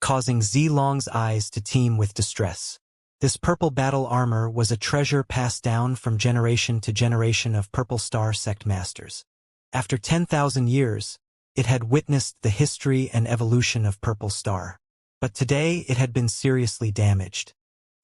causing Zilong's eyes to teem with distress. This purple battle armor was a treasure passed down from generation to generation of Purple Star Sect Masters. After 10,000 years, it had witnessed the history and evolution of Purple Star. But today it had been seriously damaged.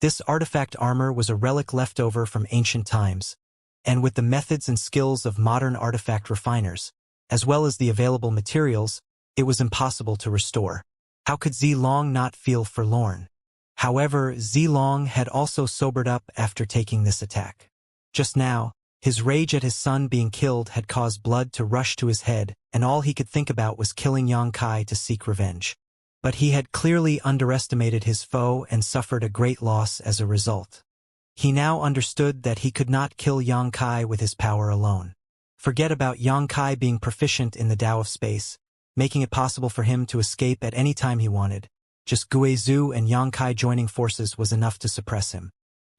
This artifact armor was a relic left over from ancient times, and with the methods and skills of modern artifact refiners, as well as the available materials, it was impossible to restore. How could Zilong not feel forlorn? However, Zilong had also sobered up after taking this attack. Just now, his rage at his son being killed had caused blood to rush to his head, and all he could think about was killing Yang Kai to seek revenge. But he had clearly underestimated his foe and suffered a great loss as a result. He now understood that he could not kill Yang Kai with his power alone. Forget about Yang Kai being proficient in the Tao of space, making it possible for him to escape at any time he wanted. Just Guizu and Yang Kai joining forces was enough to suppress him.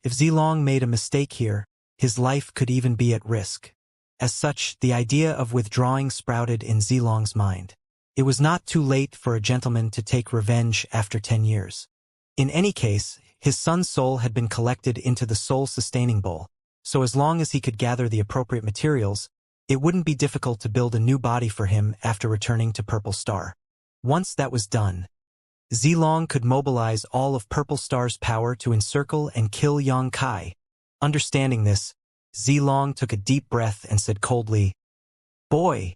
If Zilong made a mistake here, his life could even be at risk. As such, the idea of withdrawing sprouted in Zilong's mind. It was not too late for a gentleman to take revenge after 10 years. In any case, his son's soul had been collected into the soul-sustaining bowl, so as long as he could gather the appropriate materials, It wouldn't be difficult to build a new body for him after returning to Purple Star. Once that was done, Zilong could mobilize all of Purple Star's power to encircle and kill Yang Kai. Understanding this, Zilong took a deep breath and said coldly, "Boy,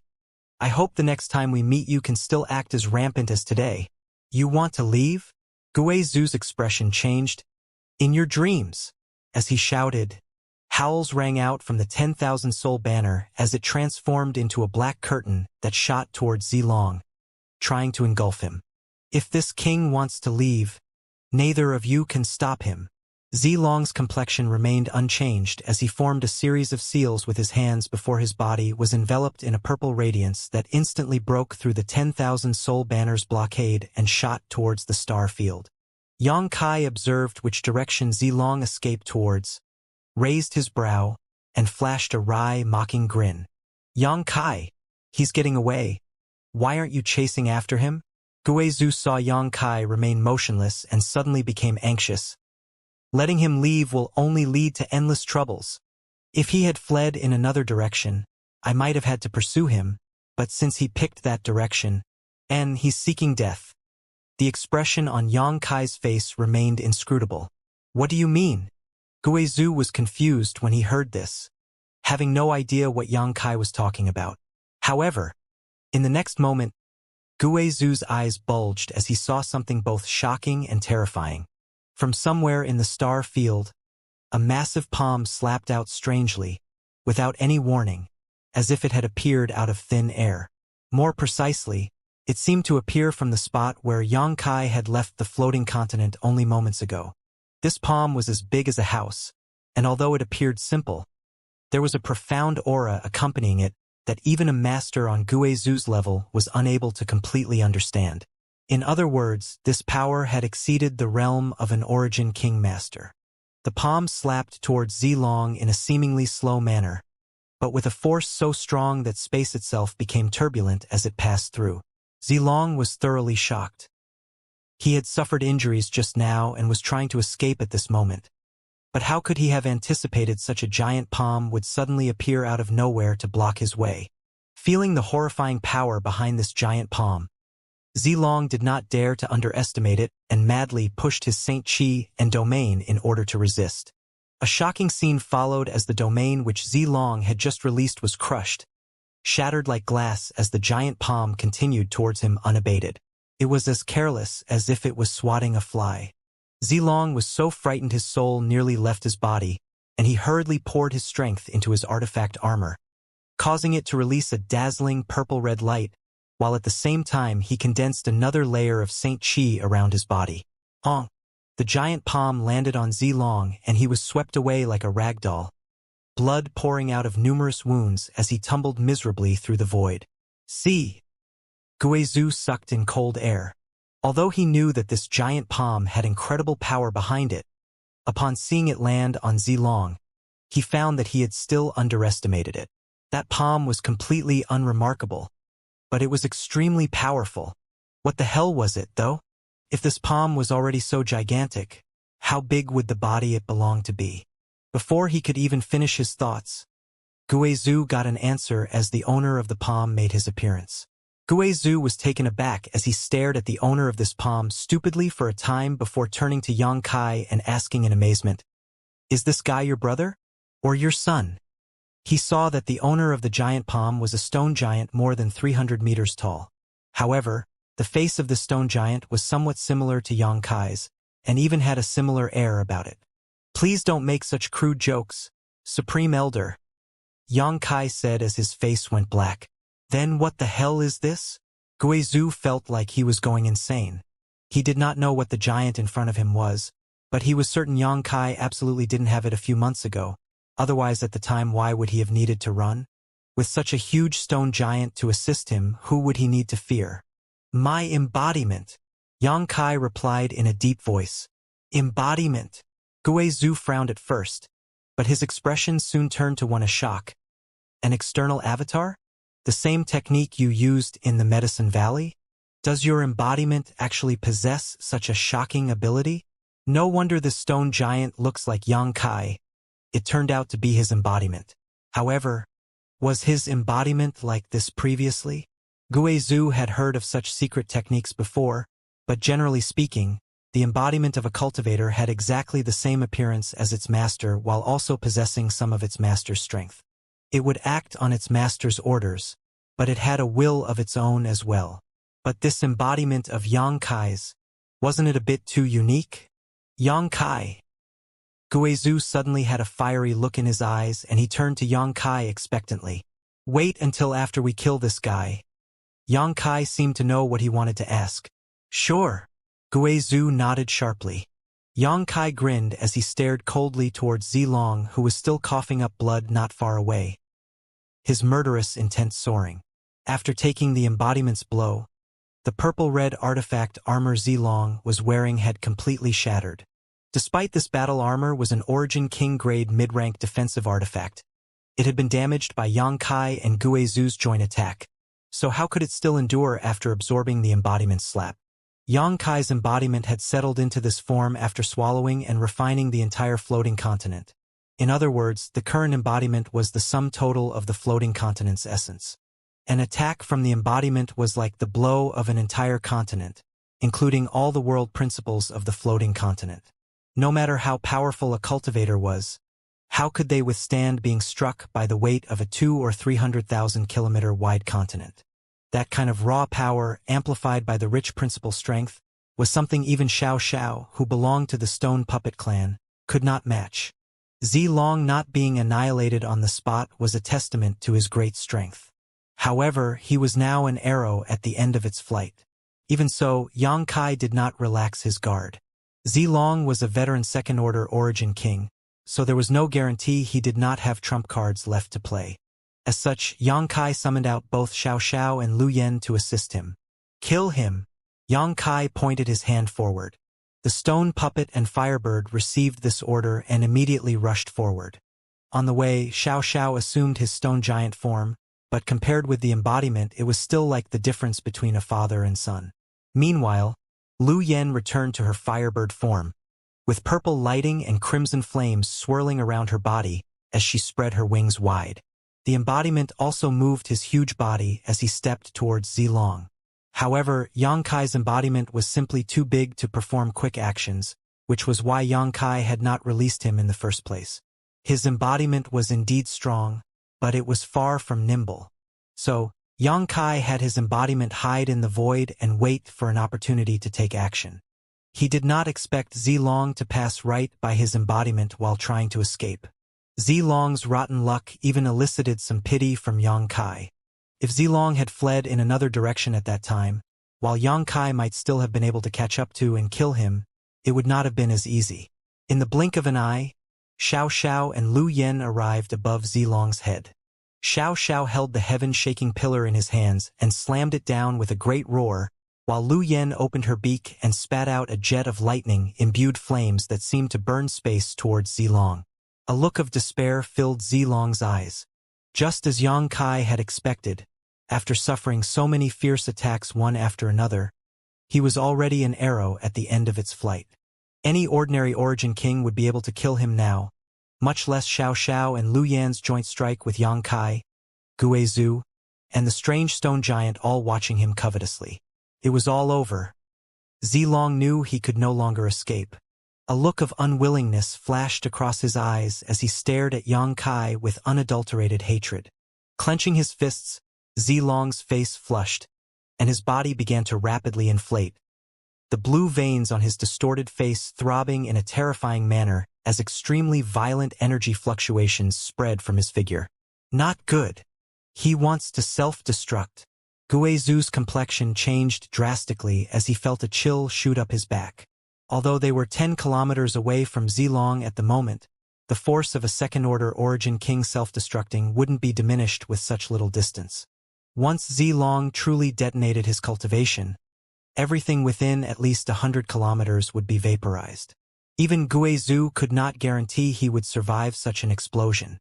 I hope the next time we meet you can still act as rampant as today. You want to leave?" Guizu's expression changed. "In your dreams." As he shouted, howls rang out from the 10,000 soul banner as it transformed into a black curtain that shot towards Zilong, trying to engulf him. "If this king wants to leave, neither of you can stop him." Zilong's complexion remained unchanged as he formed a series of seals with his hands before his body was enveloped in a purple radiance that instantly broke through the 10,000 soul banner's blockade and shot towards the star field. Yang Kai observed which direction Zilong escaped towards, raised his brow, and flashed a wry, mocking grin. "Yang Kai, he's getting away. Why aren't you chasing after him?" Guizu saw Yang Kai remain motionless and suddenly became anxious. Letting him leave will only lead to endless troubles. If he had fled in another direction, I might have had to pursue him, but since he picked that direction, and he's seeking death. The expression on Yang Kai's face remained inscrutable. "What do you mean?" Guizu was confused when he heard this, having no idea what Yang Kai was talking about. However, in the next moment, Guizu's eyes bulged as he saw something both shocking and terrifying. From somewhere in the star field, a massive palm slapped out strangely, without any warning, as if it had appeared out of thin air. More precisely, it seemed to appear from the spot where Yang Kai had left the floating continent only moments ago. This palm was as big as a house, and although it appeared simple, there was a profound aura accompanying it that even a master on Guizu's level was unable to completely understand. In other words, this power had exceeded the realm of an origin king master. The palm slapped towards Zilong in a seemingly slow manner, but with a force so strong that space itself became turbulent as it passed through. Zilong was thoroughly shocked. He had suffered injuries just now and was trying to escape at this moment. But how could he have anticipated such a giant palm would suddenly appear out of nowhere to block his way? Feeling the horrifying power behind this giant palm, Zilong did not dare to underestimate it and madly pushed his Saint Chi and domain in order to resist. A shocking scene followed as the domain which Zilong had just released was crushed, shattered like glass as the giant palm continued towards him unabated. It was as careless as if it was swatting a fly. Zilong was so frightened his soul nearly left his body, and he hurriedly poured his strength into his artifact armor, causing it to release a dazzling purple-red light, while at the same time he condensed another layer of Saint Chi around his body. The giant palm landed on Zilong and he was swept away like a rag doll, blood pouring out of numerous wounds as he tumbled miserably through the void. "See!" Guizu sucked in cold air. Although he knew that this giant palm had incredible power behind it, upon seeing it land on Zilong, he found that he had still underestimated it. That palm was completely unremarkable, but it was extremely powerful. What the hell was it, though? If this palm was already so gigantic, how big would the body it belonged to be? Before he could even finish his thoughts, Guizu got an answer as the owner of the palm made his appearance. Guizu was taken aback as he stared at the owner of this palm stupidly for a time before turning to Yang Kai and asking in amazement, "Is this guy your brother? Or your son?" He saw that the owner of the giant palm was a stone giant more than 300 meters tall. However, the face of the stone giant was somewhat similar to Yang Kai's, and even had a similar air about it. "Please don't make such crude jokes, Supreme Elder," Yang Kai said as his face went black. "Then what the hell is this?" Guizu felt like he was going insane. He did not know what the giant in front of him was, but he was certain Yang Kai absolutely didn't have it a few months ago. Otherwise, at the time, why would he have needed to run? With such a huge stone giant to assist him, who would he need to fear? "My embodiment," Yang Kai replied in a deep voice. "Embodiment?" Guizu frowned at first, but his expression soon turned to one of shock. "An external avatar? The same technique you used in the Medicine Valley? Does your embodiment actually possess such a shocking ability?" No wonder this stone giant looks like Yang Kai. It turned out to be his embodiment. However, Was his embodiment like this previously? Guizhou had heard of such secret techniques before, but generally speaking, the embodiment of a cultivator had exactly the same appearance as its master while also possessing some of its master's strength. It would act on its master's orders, but it had a will of its own as well. But this embodiment of Yang Kai's, wasn't it a bit too unique? Yang Kai. Guizhou suddenly had a fiery look in his eyes and he turned to Yang Kai expectantly. Wait until after we kill this guy. Yang Kai seemed to know what he wanted to ask. Sure. Guizhou nodded sharply. Yang Kai grinned as he stared coldly towards Zilong, who was still coughing up blood not far away, his murderous intent soaring. After taking the embodiment's blow, the purple-red artifact armor Zilong was wearing had completely shattered. Despite this battle armor was an Origin King-grade mid-rank defensive artifact, it had been damaged by Yang Kai and Guizhou's joint attack, so how could it still endure after absorbing the embodiment's slap? Yang Kai's embodiment had settled into this form after swallowing and refining the entire floating continent. In other words, the current embodiment was the sum total of the floating continent's essence. An attack from the embodiment was like the blow of an entire continent, including all the world principles of the floating continent. No matter how powerful a cultivator was, how could they withstand being struck by the weight of a 200,000 or 300,000 kilometer wide continent? That kind of raw power, amplified by the rich principal strength, was something even Xiao, who belonged to the Stone Puppet clan, could not match. Zilong not being annihilated on the spot was a testament to his great strength. However, he was now an arrow at the end of its flight. Even so, Yang Kai did not relax his guard. Zilong was a veteran second-order Origin King, so there was no guarantee he did not have trump cards left to play. As such, Yang Kai summoned out both Xiao and Lu Yen to assist him. Kill him! Yang Kai pointed his hand forward. The Stone Puppet and Firebird received this order and immediately rushed forward. On the way, Xiao assumed his stone giant form, but compared with the embodiment it was still like the difference between a father and son. Meanwhile, Lu Yen returned to her Firebird form, with purple lighting and crimson flames swirling around her body as she spread her wings wide. The embodiment also moved his huge body as he stepped towards Zilong. However, Yang Kai's embodiment was simply too big to perform quick actions, which was why Yang Kai had not released him in the first place. His embodiment was indeed strong, but it was far from nimble. So, Yang Kai had his embodiment hide in the void and wait for an opportunity to take action. He did not expect Zilong to pass right by his embodiment while trying to escape. Zilong's rotten luck even elicited some pity from Yang Kai. If Zilong had fled in another direction at that time, while Yang Kai might still have been able to catch up to and kill him, it would not have been as easy. In the blink of an eye, Xiao and Lu Yen arrived above Zilong's head. Xiao held the heaven-shaking pillar in his hands and slammed it down with a great roar, while Lu Yen opened her beak and spat out a jet of lightning-imbued flames that seemed to burn space towards Zilong. A look of despair filled Zilong's eyes. Just as Yang Kai had expected, after suffering so many fierce attacks one after another, he was already an arrow at the end of its flight. Any ordinary Origin King would be able to kill him now, much less Xiao and Lu Yan's joint strike with Yang Kai, Guizhou, and the strange stone giant all watching him covetously. It was all over. Zilong knew he could no longer escape. A look of unwillingness flashed across his eyes as he stared at Yang Kai with unadulterated hatred. Clenching his fists, Zilong's face flushed, and his body began to rapidly inflate, the blue veins on his distorted face throbbing in a terrifying manner as extremely violent energy fluctuations spread from his figure. Not good. He wants to self-destruct. Guizhou's complexion changed drastically as he felt a chill shoot up his back. Although they were 10 kilometers away from Zilong at the moment, the force of a second-order Origin King self-destructing wouldn't be diminished with such little distance. Once Zilong truly detonated his cultivation, everything within at least 100 kilometers would be vaporized. Even Guizhou could not guarantee he would survive such an explosion.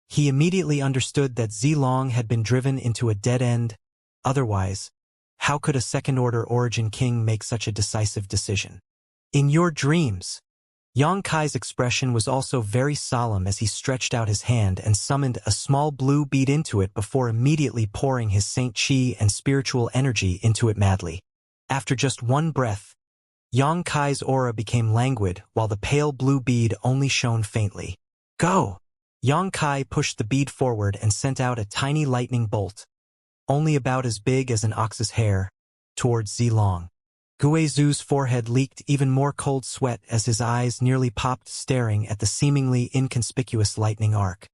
He immediately understood that Zilong had been driven into a dead end. Otherwise, how could a second-order Origin King make such a decisive decision? In your dreams, Yang Kai's expression was also very solemn as he stretched out his hand and summoned a small blue bead into it before immediately pouring his Saint Chi and spiritual energy into it madly. After just one breath, Yang Kai's aura became languid while the pale blue bead only shone faintly. Go! Yang Kai pushed the bead forward and sent out a tiny lightning bolt, only about as big as an ox's hair, towards Zilong. Guizhu's forehead leaked even more cold sweat as his eyes nearly popped staring at the seemingly inconspicuous lightning arc.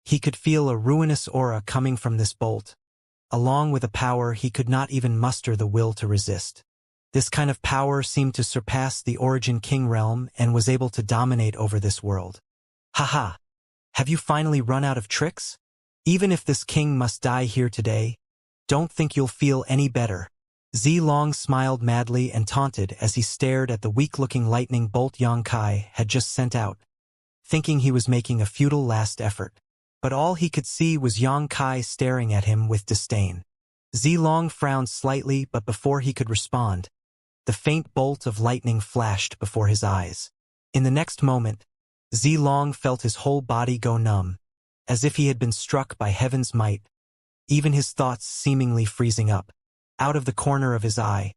He could feel a ruinous aura coming from this bolt, along with a power he could not even muster the will to resist. This kind of power seemed to surpass the Origin King realm and was able to dominate over this world. Haha! Have you finally run out of tricks? Even if this king must die here today, don't think you'll feel any better. Zilong smiled madly and taunted as he stared at the weak-looking lightning bolt Yang Kai had just sent out, thinking he was making a futile last effort. But all he could see was Yang Kai staring at him with disdain. Zilong frowned slightly, but before he could respond, the faint bolt of lightning flashed before his eyes. In the next moment, Zilong felt his whole body go numb, as if he had been struck by heaven's might, even his thoughts seemingly freezing up. Out of the corner of his eye,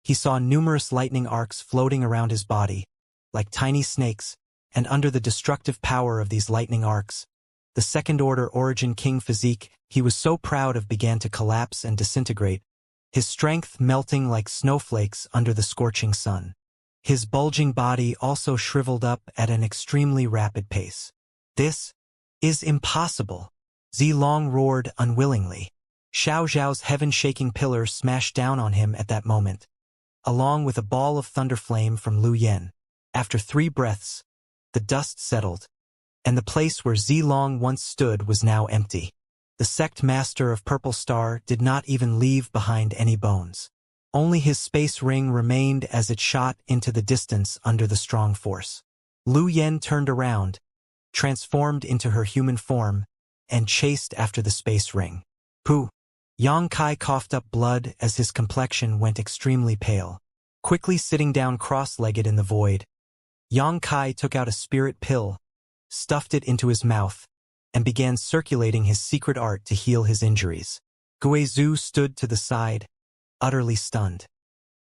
he saw numerous lightning arcs floating around his body, like tiny snakes, and under the destructive power of these lightning arcs, the second-order Origin King physique he was so proud of began to collapse and disintegrate, his strength melting like snowflakes under the scorching sun. His bulging body also shriveled up at an extremely rapid pace. This is impossible, Zilong roared unwillingly. Xiao Zhao's heaven-shaking pillar smashed down on him at that moment, along with a ball of thunderflame from Lu Yen. After 3 breaths, the dust settled, and the place where Zilong once stood was now empty. The sect master of Purple Star did not even leave behind any bones. Only his space ring remained as it shot into the distance under the strong force. Lu Yen turned around, transformed into her human form, and chased after the space ring. Pooh! Yang Kai coughed up blood as his complexion went extremely pale. Quickly sitting down cross-legged in the void, Yang Kai took out a spirit pill, stuffed it into his mouth, and began circulating his secret art to heal his injuries. Guizhu stood to the side, utterly stunned.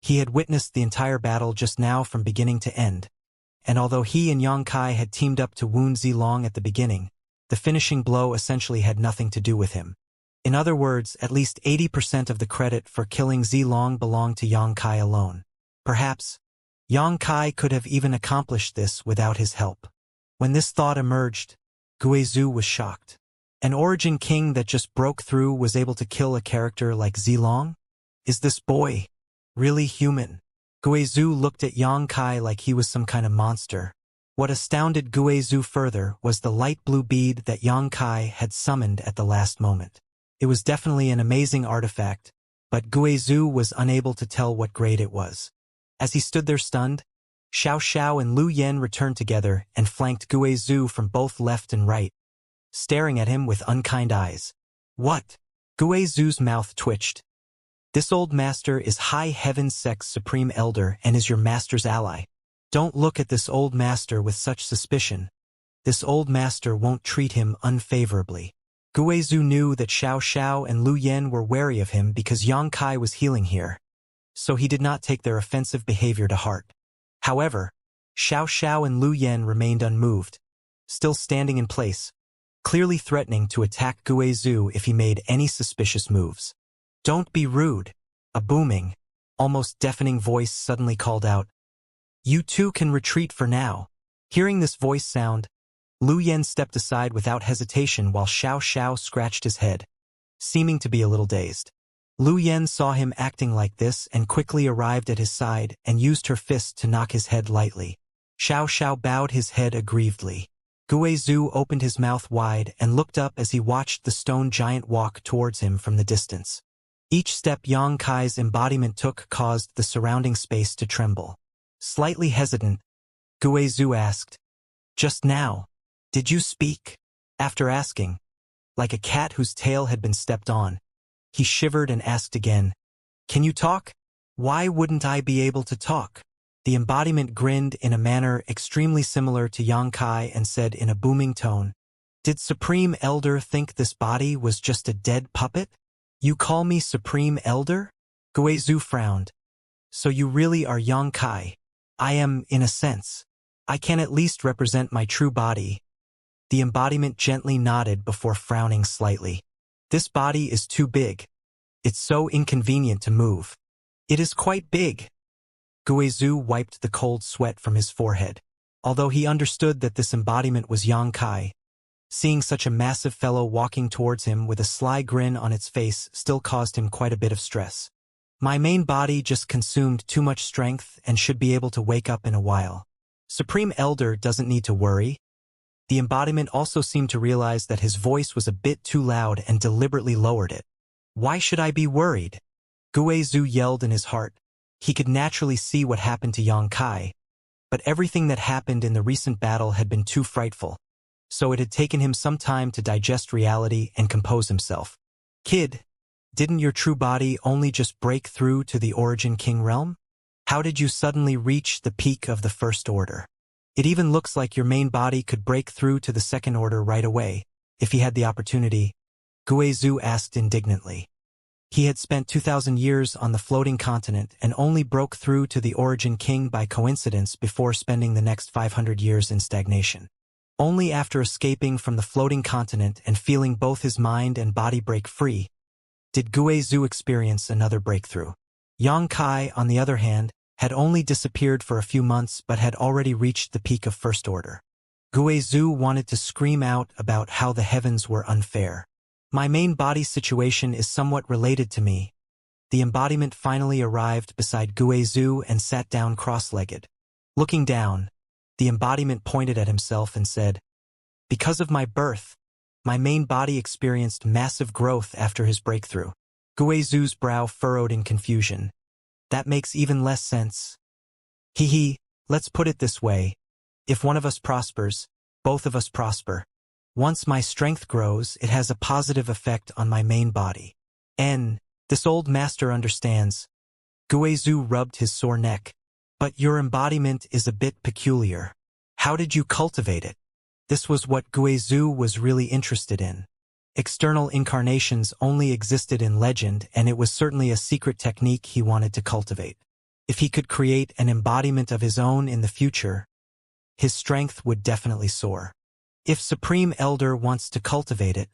He had witnessed the entire battle just now from beginning to end, and although he and Yang Kai had teamed up to wound Zilong at the beginning, the finishing blow essentially had nothing to do with him. In other words, at least 80% of the credit for killing Zilong belonged to Yang Kai alone. Perhaps, Yang Kai could have even accomplished this without his help. When this thought emerged, Guizhu was shocked. An Origin King that just broke through was able to kill a character like Zilong? Is this boy really human? Guizhu looked at Yang Kai like he was some kind of monster. What astounded Guizhu further was the light blue bead that Yang Kai had summoned at the last moment. It was definitely an amazing artifact, but Guizhu was unable to tell what grade it was. As he stood there stunned, Xiao Xiao and Lu Yen returned together and flanked Guizhu from both left and right, staring at him with unkind eyes. What? Guizhu's mouth twitched. This old master is High Heaven Sect's Supreme Elder and is your master's ally. Don't look at this old master with such suspicion. This old master won't treat him unfavorably. Guizhu knew that Xiao Xiao and Lu Yen were wary of him because Yang Kai was healing here, so he did not take their offensive behavior to heart. However, Xiao Xiao and Lu Yen remained unmoved, still standing in place, clearly threatening to attack Guizhu if he made any suspicious moves. Don't be rude, a booming, almost deafening voice suddenly called out. You two can retreat for now. Hearing this voice sound, Lu Yen stepped aside without hesitation while Xiao Xiao scratched his head, seeming to be a little dazed. Lu Yen saw him acting like this and quickly arrived at his side and used her fist to knock his head lightly. Xiao Xiao bowed his head aggrievedly. Guizhu opened his mouth wide and looked up as he watched the stone giant walk towards him from the distance. Each step Yang Kai's embodiment took caused the surrounding space to tremble. Slightly hesitant, Guizhu asked, "Just now, did you speak?" After asking, like a cat whose tail had been stepped on, he shivered and asked again, "Can you talk?" "Why wouldn't I be able to talk?" The embodiment grinned in a manner extremely similar to Xianxia and said in a booming tone, "Did Supreme Elder think this body was just a dead puppet? You call me Supreme Elder?" Guizhou frowned. "So you really are Xianxia? I am, in a sense. I can at least represent my true body." The embodiment gently nodded before frowning slightly. "This body is too big. It's so inconvenient to move." "It is quite big." Guizhou wiped the cold sweat from his forehead. Although he understood that this embodiment was Xianxia, seeing such a massive fellow walking towards him with a sly grin on its face still caused him quite a bit of stress. "My main body just consumed too much strength and should be able to wake up in a while. Supreme Elder doesn't need to worry." The embodiment also seemed to realize that his voice was a bit too loud and deliberately lowered it. "Why should I be worried?" Guizhou yelled in his heart. He could naturally see what happened to Xianxia, but everything that happened in the recent battle had been too frightful, so it had taken him some time to digest reality and compose himself. "Kid, didn't your true body only just break through to the Origin King realm? How did you suddenly reach the peak of the First Order? It even looks like your main body could break through to the Second Order right away, if he had the opportunity," Guizhou asked indignantly. He had spent 2,000 years on the floating continent and only broke through to the Origin King by coincidence before spending the next 500 years in stagnation. Only after escaping from the floating continent and feeling both his mind and body break free, did Guizhou experience another breakthrough. Xianxia, on the other hand, had only disappeared for a few months but had already reached the peak of First Order. Guizhou wanted to scream out about how the heavens were unfair. "My main body situation is somewhat related to me." The embodiment finally arrived beside Guizhou and sat down cross-legged. Looking down, the embodiment pointed at himself and said, "Because of my birth, my main body experienced massive growth after his breakthrough." Guizhou's brow furrowed in confusion. "That makes even less sense." "Hee, let's put it this way. If one of us prospers, both of us prosper. Once my strength grows, it has a positive effect on my main body. This old master understands." Guizhou rubbed his sore neck. "But your embodiment is a bit peculiar. How did you cultivate it?" This was what Guizhou was really interested in. External incarnations only existed in legend, and it was certainly a secret technique he wanted to cultivate. If he could create an embodiment of his own in the future, his strength would definitely soar. "If Supreme Elder wants to cultivate it,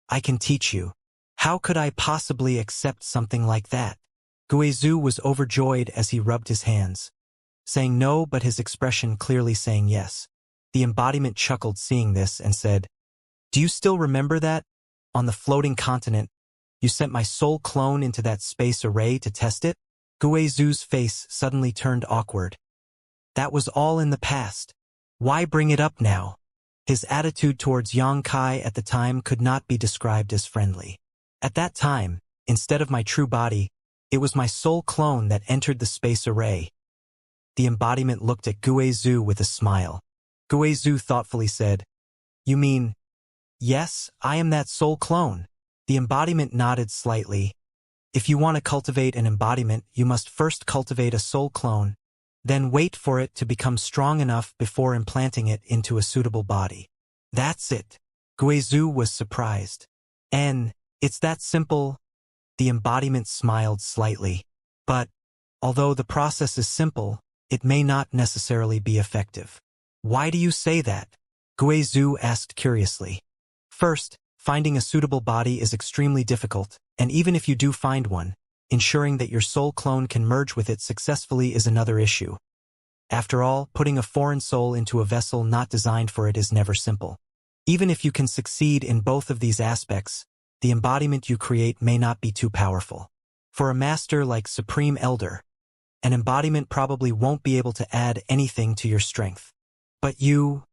I can teach you." "How could I possibly accept something like that?" Guizhou was overjoyed as he rubbed his hands, saying no but his expression clearly saying yes. The embodiment chuckled seeing this and said, "Do you still remember that? On the floating continent, you sent my soul clone into that space array to test it?" Guizhou's face suddenly turned awkward. "That was all in the past. Why bring it up now?" His attitude towards Xianxia at the time could not be described as friendly. "At that time, instead of my true body, it was my soul clone that entered the space array." The embodiment looked at Guizhou with a smile. Guizhou thoughtfully said, "You mean, yes, I am that soul clone?" The embodiment nodded slightly. "If you want to cultivate an embodiment, you must first cultivate a soul clone, then wait for it to become strong enough before implanting it into a suitable body." "That's it." Guizhou was surprised. It's that simple?" The embodiment smiled slightly. "But, although the process is simple, it may not necessarily be effective." "Why do you say that?" Guizhou asked curiously. "First, finding a suitable body is extremely difficult, and even if you do find one, ensuring that your soul clone can merge with it successfully is another issue. After all, putting a foreign soul into a vessel not designed for it is never simple. Even if you can succeed in both of these aspects, the embodiment you create may not be too powerful. For a master like Supreme Elder, an embodiment probably won't be able to add anything to your strength." "But you..."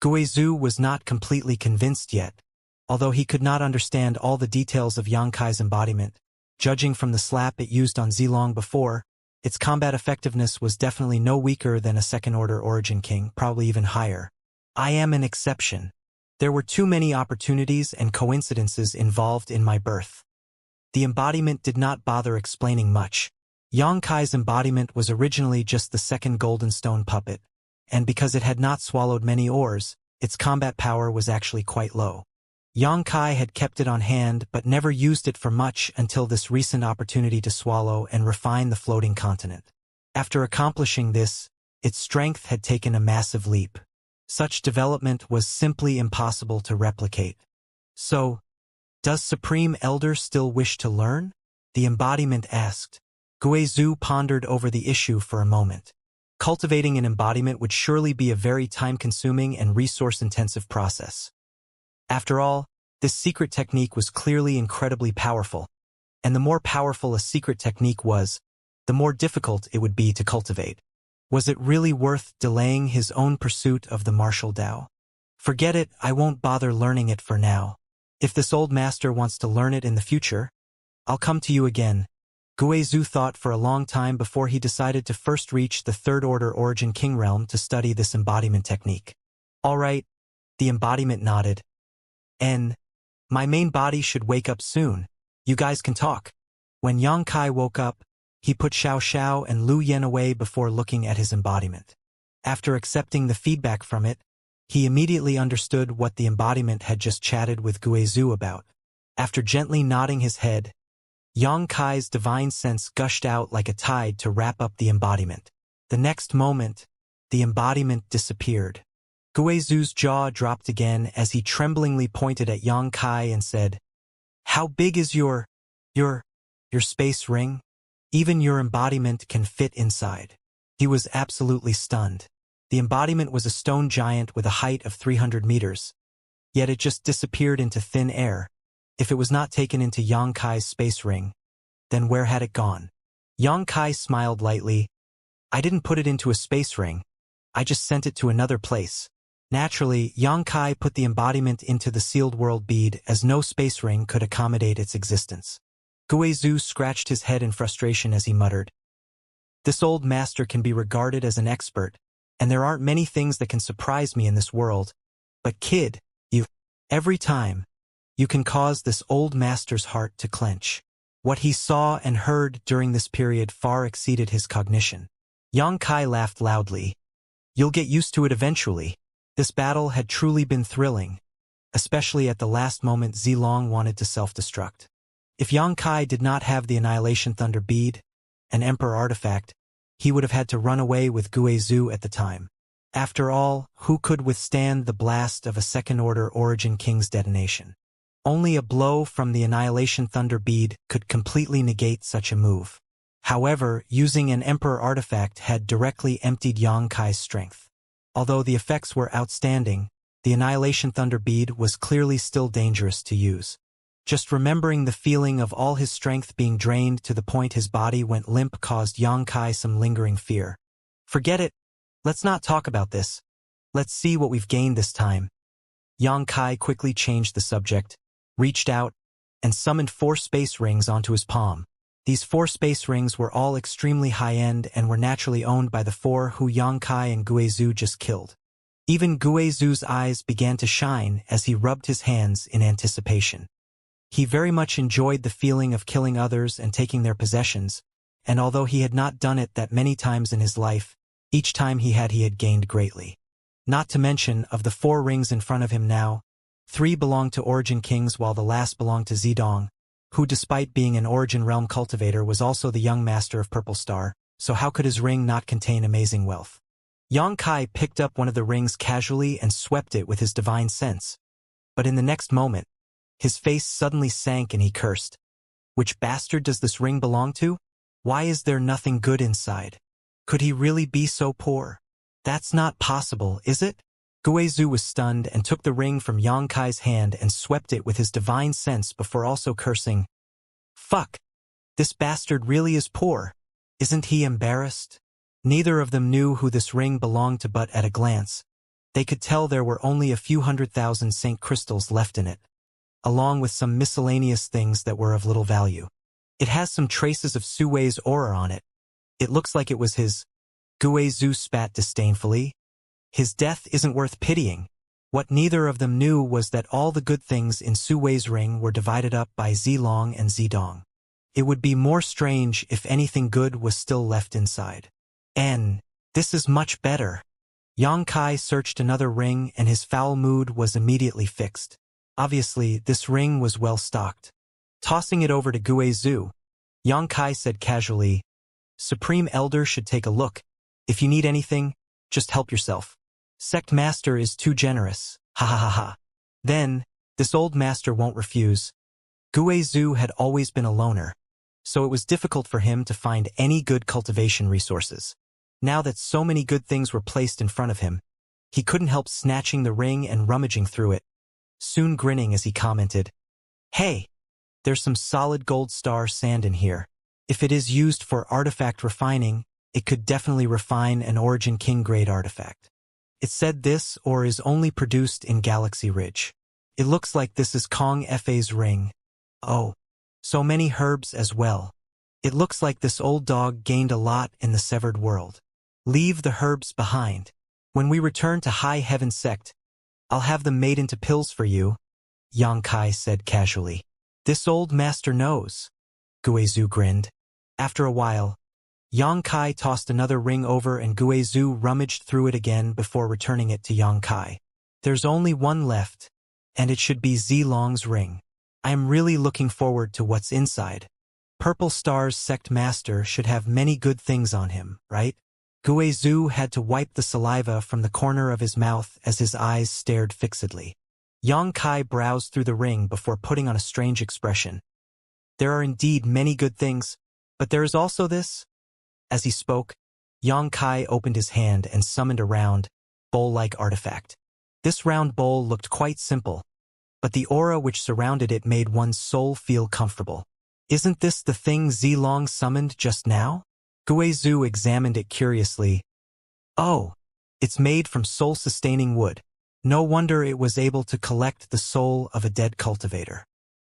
Guizhou was not completely convinced yet, although he could not understand all the details of Xianxia's embodiment. Judging from the slap it used on Zilong before, its combat effectiveness was definitely no weaker than a second-order Origin King, probably even higher. "I am an exception. There were too many opportunities and coincidences involved in my birth." The embodiment did not bother explaining much. Yang Kai's embodiment was originally just the second golden stone puppet, and because it had not swallowed many ores, its combat power was actually quite low. Yang Kai had kept it on hand but never used it for much until this recent opportunity to swallow and refine the floating continent. After accomplishing this, its strength had taken a massive leap. Such development was simply impossible to replicate. So, does Supreme Elder still wish to learn? The embodiment asked. Guizhou pondered over the issue for a moment. Cultivating an embodiment would surely be a very time-consuming and resource-intensive process. After all, this secret technique was clearly incredibly powerful, and the more powerful a secret technique was, the more difficult it would be to cultivate. Was it really worth delaying his own pursuit of the martial Tao? Forget it, I won't bother learning it for now. If this old master wants to learn it in the future, I'll come to you again. Guizhou thought for a long time before he decided to first reach the Third Order Origin King Realm to study this embodiment technique. All right, the embodiment nodded. My main body should wake up soon. You guys can talk. When Yang Kai woke up, he put Xiao and Lu Yen away before looking at his embodiment. After accepting the feedback from it, he immediately understood what the embodiment had just chatted with Guizhou about. After gently nodding his head, Yang Kai's divine sense gushed out like a tide to wrap up the embodiment. The next moment, the embodiment disappeared. Guizhou's jaw dropped again as he tremblingly pointed at Yang Kai and said, "How big is your space ring? Even your embodiment can fit inside." He was absolutely stunned. The embodiment was a stone giant with a height of 300 meters. Yet it just disappeared into thin air. If it was not taken into Yang Kai's space ring, then where had it gone? Yang Kai smiled lightly. "I didn't put it into a space ring. I just sent it to another place." Naturally, Yang Kai put the embodiment into the sealed world bead as no space ring could accommodate its existence. Guizhou scratched his head in frustration as he muttered, "This old master can be regarded as an expert, and there aren't many things that can surprise me in this world. But kid, every time, you can cause this old master's heart to clench." What he saw and heard during this period far exceeded his cognition. Yang Kai laughed loudly. "You'll get used to it eventually." This battle had truly been thrilling, especially at the last moment Zilong wanted to self-destruct. If Yang Kai did not have the Annihilation Thunder Bead, an Emperor artifact, he would have had to run away with Guizhou at the time. After all, who could withstand the blast of a Second-Order Origin King's detonation? Only a blow from the Annihilation Thunder Bead could completely negate such a move. However, using an Emperor artifact had directly emptied Yang Kai's strength. Although the effects were outstanding, the Annihilation Thunder Bead was clearly still dangerous to use. Just remembering the feeling of all his strength being drained to the point his body went limp caused Yang Kai some lingering fear. "Forget it. Let's not talk about this. Let's see what we've gained this time." Yang Kai quickly changed the subject, reached out, and summoned 4 space rings onto his palm. These 4 space rings were all extremely high-end and were naturally owned by the 4 who Yang Kai and Guizhou just killed. Even Guizhou's eyes began to shine as he rubbed his hands in anticipation. He very much enjoyed the feeling of killing others and taking their possessions, and although he had not done it that many times in his life, each time he had gained greatly. Not to mention, of the 4 rings in front of him now, 3 belonged to Origin Kings while the last belonged to Zidong, who despite being an Origin Realm cultivator was also the young master of Purple Star, so how could his ring not contain amazing wealth? Yang Kai picked up one of the rings casually and swept it with his divine sense. But in the next moment, his face suddenly sank and he cursed. "Which bastard does this ring belong to? Why is there nothing good inside? Could he really be so poor? That's not possible, is it?" Guizhou was stunned and took the ring from Yang Kai's hand and swept it with his divine sense before also cursing, "Fuck! This bastard really is poor. Isn't he embarrassed?" Neither of them knew who this ring belonged to, but at a glance, they could tell there were only a few 100,000 Saint crystals left in it, along with some miscellaneous things that were of little value. "It has some traces of Suwei's aura on it. It looks like it was his." Guizhou spat disdainfully. "His death isn't worth pitying." What neither of them knew was that all the good things in Suwei's ring were divided up by Zilong and Zidong. It would be more strange if anything good was still left inside. This is much better. Yang Kai searched another ring and his foul mood was immediately fixed. Obviously, this ring was well stocked. Tossing it over to Guizhu, Yang Kai said casually, Supreme Elder should take a look. If you need anything, just help yourself. Sect Master is too generous. Ha ha ha ha. Then, this old master won't refuse. Guizhu had always been a loner, so it was difficult for him to find any good cultivation resources. Now that so many good things were placed in front of him, he couldn't help snatching the ring and rummaging through it, soon grinning as he commented, Hey, there's some solid gold star sand in here. If it is used for artifact refining, it could definitely refine an Origin King grade artifact. It said this or is only produced in Galaxy Ridge. It looks like this is Kong Fa's ring. Oh, so many herbs as well. It looks like this old dog gained a lot in the severed world. Leave the herbs behind. When we return to High Heaven Sect, I'll have them made into pills for you, Yang Kai said casually. This old master knows. Guizhu grinned. After a while, Yang Kai tossed another ring over and Guizhu rummaged through it again before returning it to Yang Kai. There's only one left, and it should be Zilong's ring. I am really looking forward to what's inside. Purple Star's Sect Master should have many good things on him, right? Guizhu had to wipe the saliva from the corner of his mouth as his eyes stared fixedly. Yang Kai browsed through the ring before putting on a strange expression. There are indeed many good things, but there is also this. As he spoke, Yang Kai opened his hand and summoned a round, bowl-like artifact. This round bowl looked quite simple, but the aura which surrounded it made one's soul feel comfortable. Isn't this the thing Zilong summoned just now? Guizhu examined it curiously. Oh, it's made from soul-sustaining wood. No wonder it was able to collect the soul of a dead cultivator.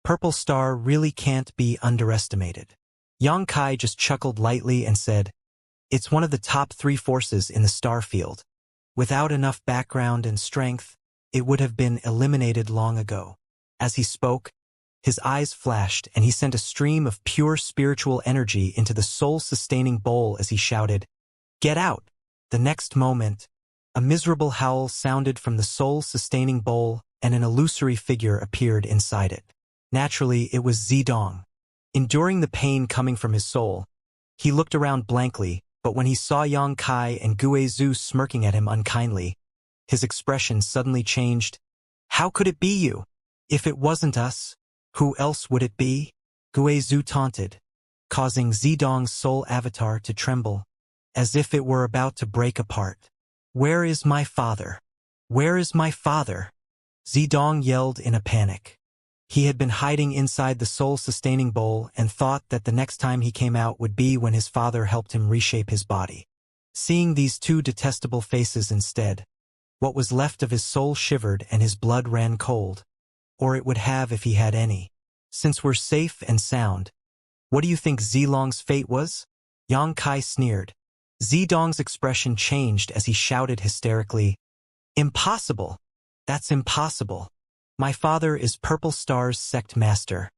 Purple Star really can't be underestimated. Yang Kai just chuckled lightly and said, It's one of the top 3 forces in the star field. Without enough background and strength, it would have been eliminated long ago. As he spoke, his eyes flashed and he sent a stream of pure spiritual energy into the soul-sustaining bowl as he shouted, Get out! The next moment, a miserable howl sounded from the soul-sustaining bowl and an illusory figure appeared inside it. Naturally, it was Zidong. Enduring the pain coming from his soul, he looked around blankly, but when he saw Yang Kai and Guizhu smirking at him unkindly, his expression suddenly changed. How could it be you? If it wasn't us, who else would it be? Guizhu taunted, causing Zidong's soul avatar to tremble, as if it were about to break apart. Where is my father? Where is my father? Zidong yelled in a panic. He had been hiding inside the soul-sustaining bowl and thought that the next time he came out would be when his father helped him reshape his body. Seeing these 2 detestable faces instead, what was left of his soul shivered and his blood ran cold. Or it would have if he had any. Since we're safe and sound, what do you think Zilong's fate was? Yang Kai sneered. Zidong's expression changed as he shouted hysterically, Impossible! That's impossible. My father is Purple Star's Sect Master,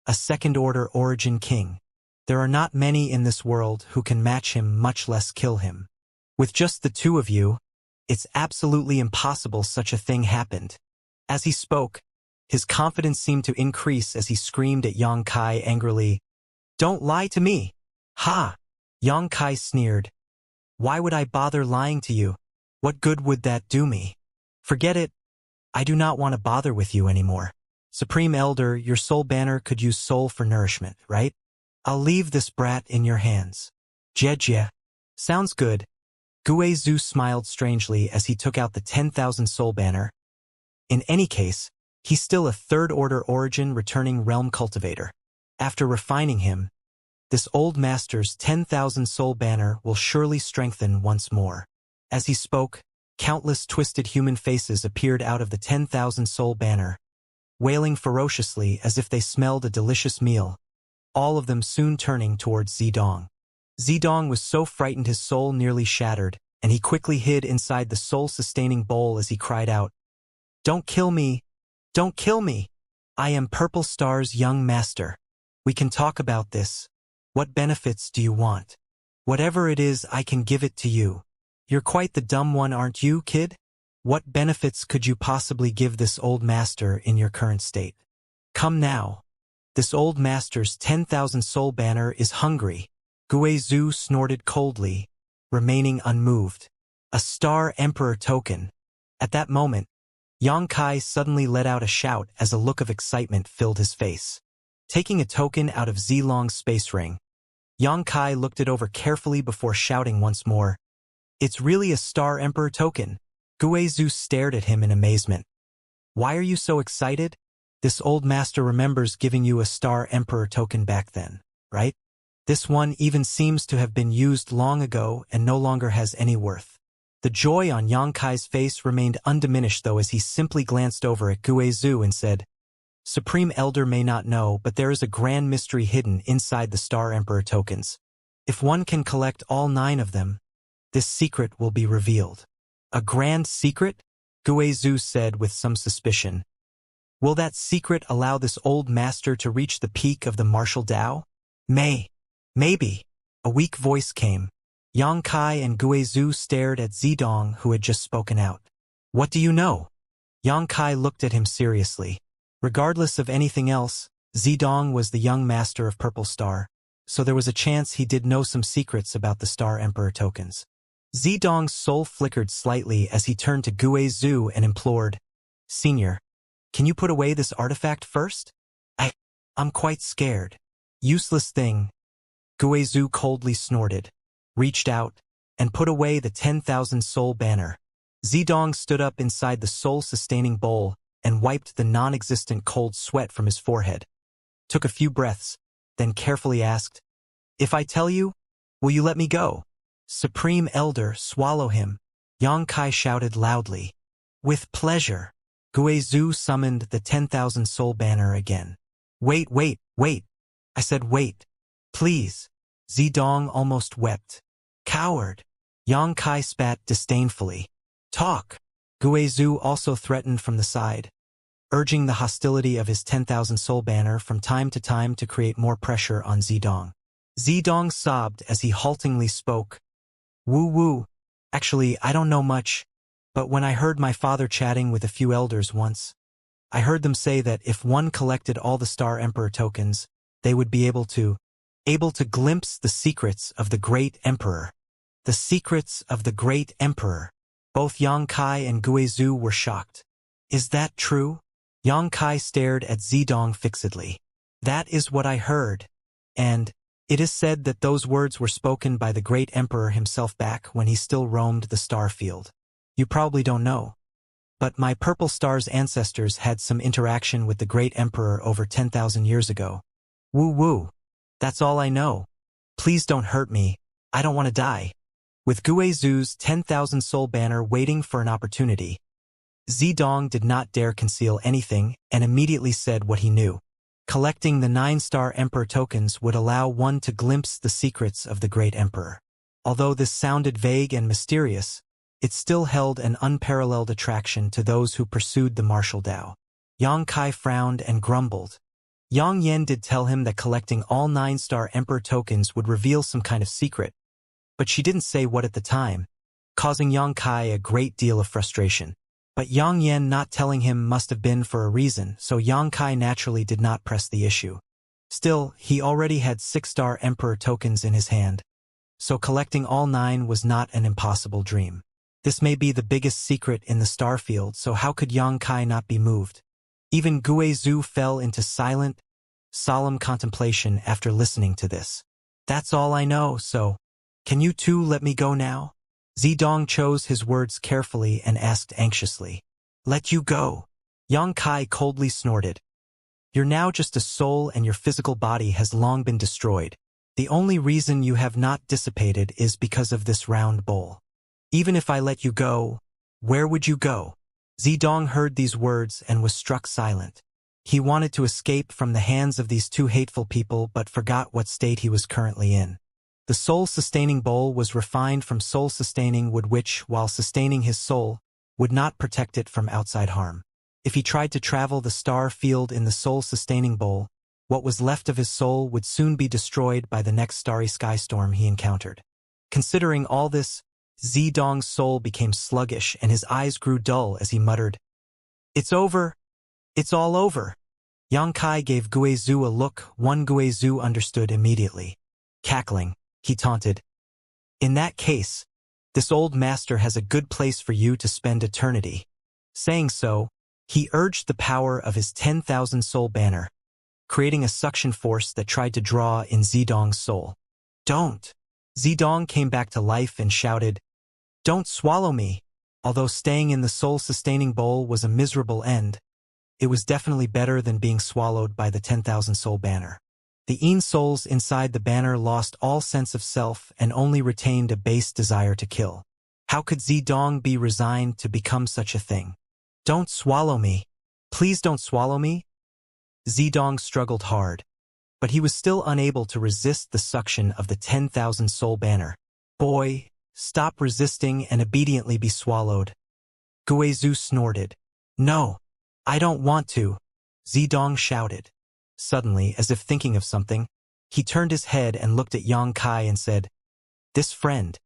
a second-order Origin King. There are not many in this world who can match him, much less kill him. With just the 2 of you, it's absolutely impossible such a thing happened. As he spoke, his confidence seemed to increase as he screamed at Yang Kai angrily, Don't lie to me! Ha! Yang Kai sneered. Why would I bother lying to you? What good would that do me? Forget it. I do not want to bother with you anymore. Supreme Elder, your soul banner could use soul for nourishment, right? I'll leave this brat in your hands. Jejia. Sounds good. Guizhu smiled strangely as he took out the 10,000 soul banner. In any case, he's still a third-order origin returning realm cultivator. After refining him, this old master's 10,000 soul banner will surely strengthen once more. As he spoke, countless twisted human faces appeared out of the 10,000 soul banner, wailing ferociously as if they smelled a delicious meal, all of them soon turning towards Zidong. Zidong was so frightened his soul nearly shattered, and he quickly hid inside the soul-sustaining bowl as he cried out, Don't kill me! Don't kill me! I am Purple Star's young master. We can talk about this. What benefits do you want? Whatever it is, I can give it to you. You're quite the dumb one, aren't you, kid? What benefits could you possibly give this old master in your current state? Come now. This old master's 10,000 soul banner is hungry. Guizhou snorted coldly, remaining unmoved. A Star Emperor token. At that moment, Yang Kai suddenly let out a shout as a look of excitement filled his face. Taking a token out of Zilong's space ring, Yang Kai looked it over carefully before shouting once more, "It's really a Star Emperor token." Guizhou stared at him in amazement. "Why are you so excited? This old master remembers giving you a Star Emperor token back then, right? This one even seems to have been used long ago and no longer has any worth." The joy on Yang Kai's face remained undiminished though as he simply glanced over at Guizhou and said, "Supreme Elder may not know, but there is a grand mystery hidden inside the Star Emperor tokens. If one can collect all 9 of them, this secret will be revealed." "A grand secret?" Guizhou said with some suspicion. "Will that secret allow this old master to reach the peak of the martial Tao?" Maybe. A weak voice came. Yang Kai and Guizhou stared at Zidong, who had just spoken out. "What do you know?" Yang Kai looked at him seriously. Regardless of anything else, Zidong was the young master of Purple Star, so there was a chance he did know some secrets about the Star Emperor tokens. Zidong's soul flickered slightly as he turned to Guizhou and implored, "Senior, can you put away this artifact first? I'm quite scared." "Useless thing." Guizhou coldly snorted, reached out, and put away the 10,000 soul banner. Zidong stood up inside the soul-sustaining bowl and wiped the non-existent cold sweat from his forehead. Took a few breaths, then carefully asked, "If I tell you, will you let me go?" "Supreme Elder, swallow him," Yang Kai shouted loudly. "With pleasure." Guizhou summoned the 10,000 soul banner again. Wait. I said wait. Please." Zidong almost wept. "Coward." Yang Kai spat disdainfully. "Talk." Guizhou also threatened from the side, urging the hostility of his 10,000 soul banner from time to time to create more pressure on Zidong. Zidong sobbed as he haltingly spoke. Woo. Actually, I don't know much, but when I heard my father chatting with a few elders once, I heard them say that if one collected all the Star Emperor tokens, they would be able to glimpse the secrets of the Great Emperor. The secrets of the Great Emperor. Both Yang Kai and Guizhou were shocked. "Is that true?" Yang Kai stared at Zidong fixedly. "That is what I heard. And it is said that those words were spoken by the Great Emperor himself back when he still roamed the star field. You probably don't know, but my Purple Star's ancestors had some interaction with the Great Emperor over 10,000 years ago. Woo. That's all I know. Please don't hurt me. I don't want to die." With Guizhou's 10,000 soul banner waiting for an opportunity, Zidong did not dare conceal anything and immediately said what he knew. Collecting the 9 Star Emperor tokens would allow one to glimpse the secrets of the Great Emperor. Although this sounded vague and mysterious, it still held an unparalleled attraction to those who pursued the martial Tao. Yang Kai frowned and grumbled. Yang Yan did tell him that collecting all 9 Star Emperor tokens would reveal some kind of secret, but she didn't say what at the time, causing Yang Kai a great deal of frustration. But Yang Yan not telling him must have been for a reason, so Yang Kai naturally did not press the issue. Still, he already had 6 Star Emperor tokens in his hand, so collecting all 9 was not an impossible dream. This may be the biggest secret in the star field, so how could Yang Kai not be moved? Even Guizhou fell into silent, solemn contemplation after listening to this. "That's all I know, so can you two let me go now?" Zidong chose his words carefully and asked anxiously. "Let you go?" Yang Kai coldly snorted. "You're now just a soul and your physical body has long been destroyed. The only reason you have not dissipated is because of this round bowl. Even if I let you go, where would you go?" Zidong heard these words and was struck silent. He wanted to escape from the hands of these 2 hateful people but forgot what state he was currently in. The soul-sustaining bowl was refined from soul-sustaining wood which, while sustaining his soul, would not protect it from outside harm. If he tried to travel the star field in the soul-sustaining bowl, What was left of his soul would soon be destroyed by the next starry sky storm he encountered. Considering all this, Zedong's soul became sluggish and his eyes grew dull as he muttered, "It's over. It's all over." Yang gave Guizhu a look one Guizhu understood immediately. Cackling, he taunted, "In that case, this old master has a good place for you to spend eternity." Saying so, he urged the power of his 10,000 soul banner, creating a suction force that tried to draw in Zedong's soul. "Don't!" Zedong came back to life and shouted, "Don't swallow me!" Although staying in the soul-sustaining bowl was a miserable end, it was definitely better than being swallowed by the 10,000 soul banner. The souls inside the banner lost all sense of self and only retained a base desire to kill. How could Zedong be resigned to become such a thing? "Don't swallow me. Please don't swallow me." Zedong struggled hard, but he was still unable to resist the suction of the 10,000 soul banner. "Boy, stop resisting and obediently be swallowed." Guizhu snorted. "No, I don't want to," Zedong shouted. Suddenly, as if thinking of something, he turned his head and looked at Yang and said, "This friend,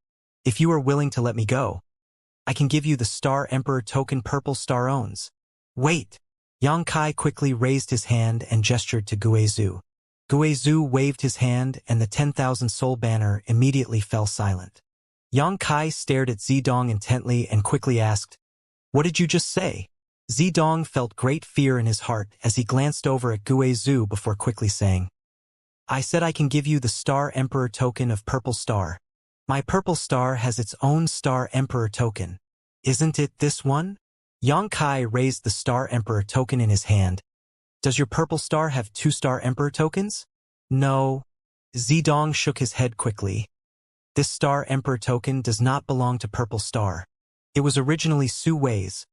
if you are willing to let me go, I can give you the Star Emperor token Purple Star owns." "Wait!" Yang quickly raised his hand and gestured to Guizhu. Guizhu waved his hand and the 10,000 soul banner immediately fell silent. Yang stared at Zedong intently and quickly asked, "What did you just say?" Zedong felt great fear in his heart as he glanced over at Guizhu before quickly saying, "I said I can give you the Star Emperor token of Purple Star. My Purple Star has its own Star Emperor token. Isn't it this one?" Yang raised the Star Emperor token in his hand. "Does your Purple Star have 2 Star Emperor tokens?" "No." Zedong shook his head quickly. "This Star Emperor token does not belong to Purple Star. It was originally Su Wei's,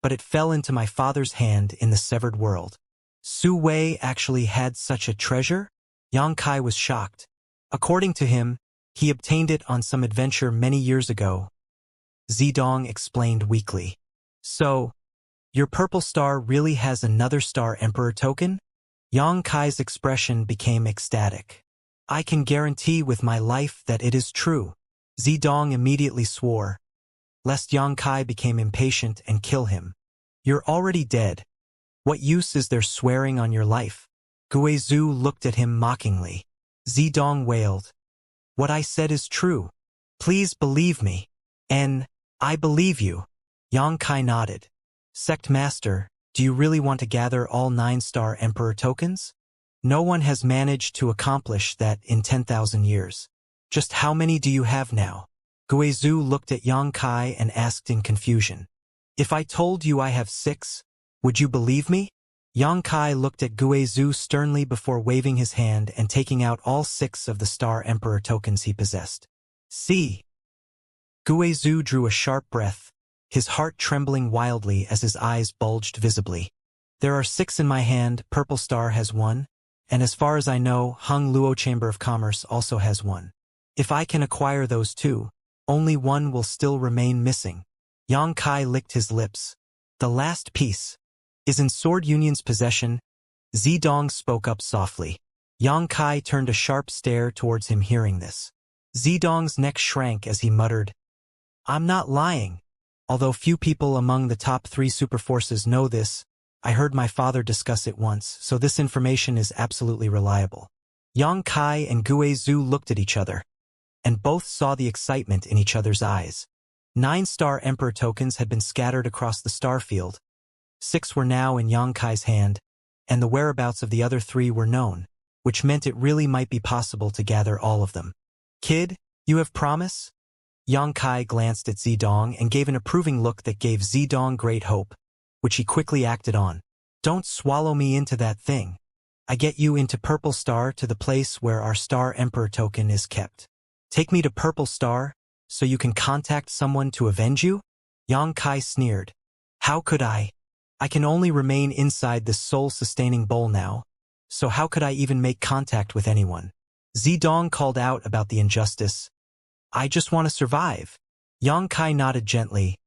but it fell into my father's hand in the severed world." Su Wei actually had such a treasure? Yang was shocked. According to him, he obtained it on some adventure many years ago. Zedong explained weakly. "So, your Purple Star really has another Star Emperor token?" Yang expression became ecstatic. "I can guarantee with my life that it is true." Zedong immediately swore, lest Yang became impatient and kill him. "You're already dead. What use is there swearing on your life?" Guizhu looked at him mockingly. Zedong wailed, "What I said is true. Please believe me." "I believe you." Yang nodded. "Sect Master, do you really want to gather all 9 Star Emperor tokens? No one has managed to accomplish that in 10,000 years. Just how many do you have now?" Guizhu looked at Yang and asked in confusion, "If I told you I have 6, would you believe me?" Yang looked at Guizhu sternly before waving his hand and taking out all 6 of the Star Emperor tokens he possessed. "See." Guizhu drew a sharp breath, his heart trembling wildly as his eyes bulged visibly. "There are 6 in my hand, Purple Star has 1, and as far as I know, Hung Luo Chamber of Commerce also has 1. If I can acquire those 2, only 1 will still remain missing." Yang licked his lips. "The last piece is in Sword Union's possession." Zedong spoke up softly. Yang turned a sharp stare towards him hearing this. Zedong's neck shrank as he muttered, "I'm not lying. Although few people among the top 3 superforces know this, I heard my father discuss it once, so this information is absolutely reliable." Yang and Guizhu looked at each other, and both saw the excitement in each other's eyes. 9 Star Emperor tokens had been scattered across the star field. 6 were now in Yang hand, and the whereabouts of the other 3 were known, which meant it really might be possible to gather all of them. "Kid, you have promise?" Yang glanced at Zedong and gave an approving look that gave Zedong great hope, which he quickly acted on. "Don't swallow me into that thing. I get you into Purple Star to the place where our Star Emperor token is kept. Take me to Purple Star, so you can contact someone to avenge you?" Yang sneered. "How could I? I can only remain inside this soul-sustaining bowl now, so how could I even make contact with anyone?" Zedong called out about the injustice. "I just want to survive." Yang nodded gently.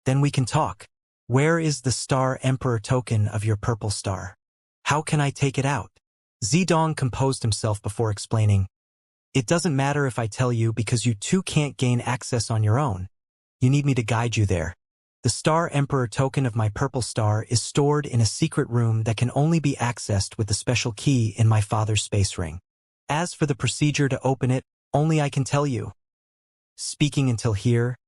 "Then we can talk. Where is the Star Emperor token of your Purple Star? How can I take it out?" Zedong composed himself before explaining, "It doesn't matter if I tell you because you too can't gain access on your own. You need me to guide you there. The Star Emperor token of my purple star is stored in a secret room that can only be accessed with the special key in my father's space ring. As for the procedure to open it, only I can tell you." Speaking until here,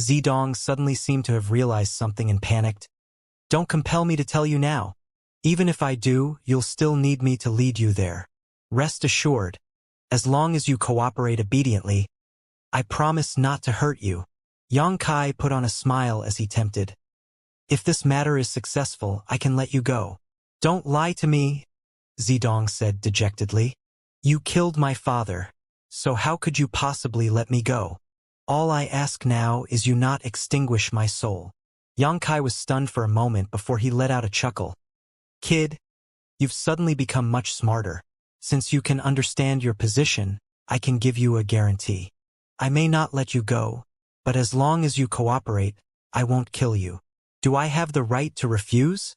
Zedong suddenly seemed to have realized something and panicked. "Don't compel me to tell you now. Even if I do, you'll still need me to lead you there. Rest assured, as long as you cooperate obediently, I promise not to hurt you." Yang Kai put on a smile as he tempted. "If this matter is successful, I can let you go." "Don't lie to me," Zedong said dejectedly. "You killed my father, so how could you possibly let me go? All I ask now is you not extinguish my soul." Yang Kai was stunned for a moment before he let out a chuckle. "Kid, you've suddenly become much smarter. Since you can understand your position, I can give you a guarantee. I may not let you go, but as long as you cooperate, I won't kill you." "Do I have the right to refuse?"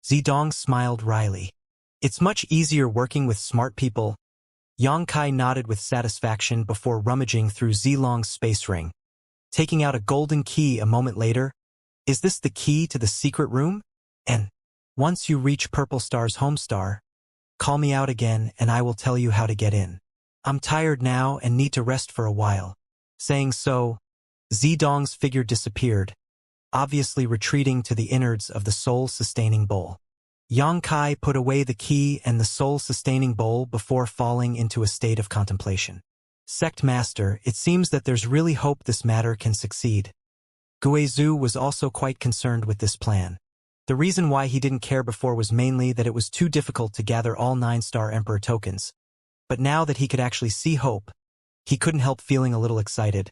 Zedong smiled wryly. "It's much easier working with smart people." Yang Kai nodded with satisfaction before rummaging through Zilong's space ring. Taking out a golden key a moment later, "Is this the key to the secret room? And once you reach Purple Star's home star, call me out again and I will tell you how to get in. I'm tired now and need to rest for a while." Saying so, Zedong's figure disappeared, obviously retreating to the innards of the soul-sustaining bowl. Yang Kai put away the key and the soul-sustaining bowl before falling into a state of contemplation. "Sect Master, it seems that there's really hope this matter can succeed." Guizhou was also quite concerned with this plan. The reason why he didn't care before was mainly that it was too difficult to gather all 9 Star Emperor tokens. But now that he could actually see hope, he couldn't help feeling a little excited.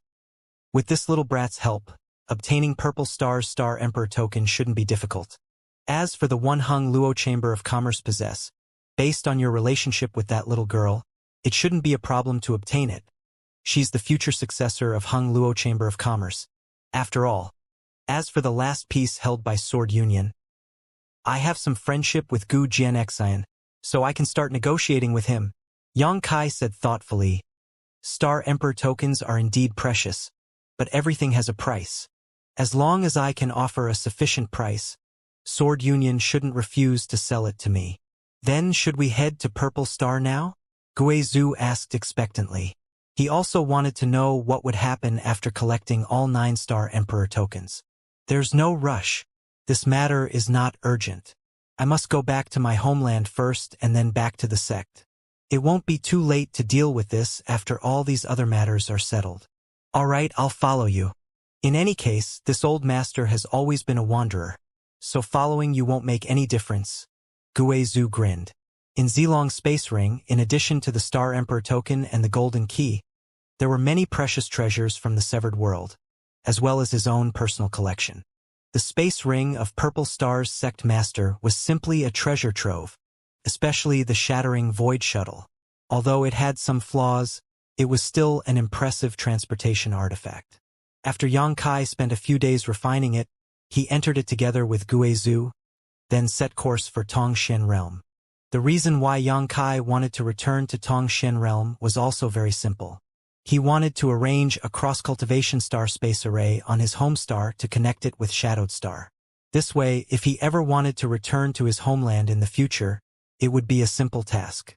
With this little brat's help, obtaining Purple Star's Star Emperor token shouldn't be difficult. As for the one Hung Luo Chamber of Commerce possess, based on your relationship with that little girl, it shouldn't be a problem to obtain it. She's the future successor of Hung Luo Chamber of Commerce. After all, as for the last piece held by Sword Union, I have some friendship with Gu Jianxian, so I can start negotiating with him." Yang Kai said thoughtfully, "Star Emperor tokens are indeed precious, but everything has a price. As long as I can offer a sufficient price, Sword Union shouldn't refuse to sell it to me." "Then should we head to Purple Star now?" Guizhou asked expectantly. He also wanted to know what would happen after collecting all 9 Star Emperor tokens. "There's no rush. This matter is not urgent. I must go back to my homeland first and then back to the sect. It won't be too late to deal with this after all these other matters are settled." "All right, I'll follow you. In any case, this old master has always been a wanderer, so following you won't make any difference." Guizhou grinned. In Zilong's space ring, in addition to the Star Emperor token and the golden key, there were many precious treasures from the severed world, as well as his own personal collection. The space ring of Purple Star's sect master was simply a treasure trove, especially the shattering void shuttle. Although it had some flaws, it was still an impressive transportation artifact. After Yang Kai spent a few days refining it, he entered it together with Guizhou, then set course for Tongshan Realm. The reason why Yang Kai wanted to return to Tongshan Realm was also very simple. He wanted to arrange a cross-cultivation star space array on his home star to connect it with Shadowed Star. This way, if he ever wanted to return to his homeland in the future, it would be a simple task.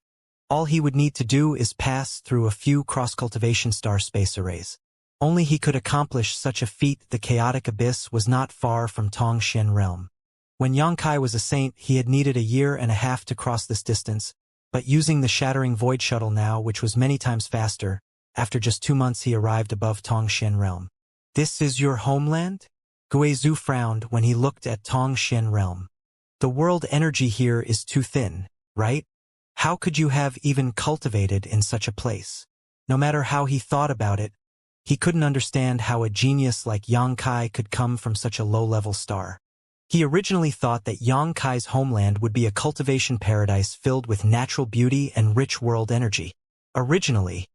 All he would need to do is pass through a few cross-cultivation star space arrays. Only he could accomplish such a feat. The chaotic abyss was not far from Tongshan Realm. When Yang Kai was a saint, he had needed a year and a half to cross this distance, but using the shattering void shuttle now, which was many times faster, after just 2 months he arrived above Tongshan Realm. "This is your homeland?" Guizhou frowned when he looked at Tongshan Realm. "The world energy here is too thin, right? How could you have even cultivated in such a place?" No matter how he thought about it, he couldn't understand how a genius like Yang Kai could come from such a low-level star. He originally thought that Yang Kai's homeland would be a cultivation paradise filled with natural beauty and rich world energy. Originally,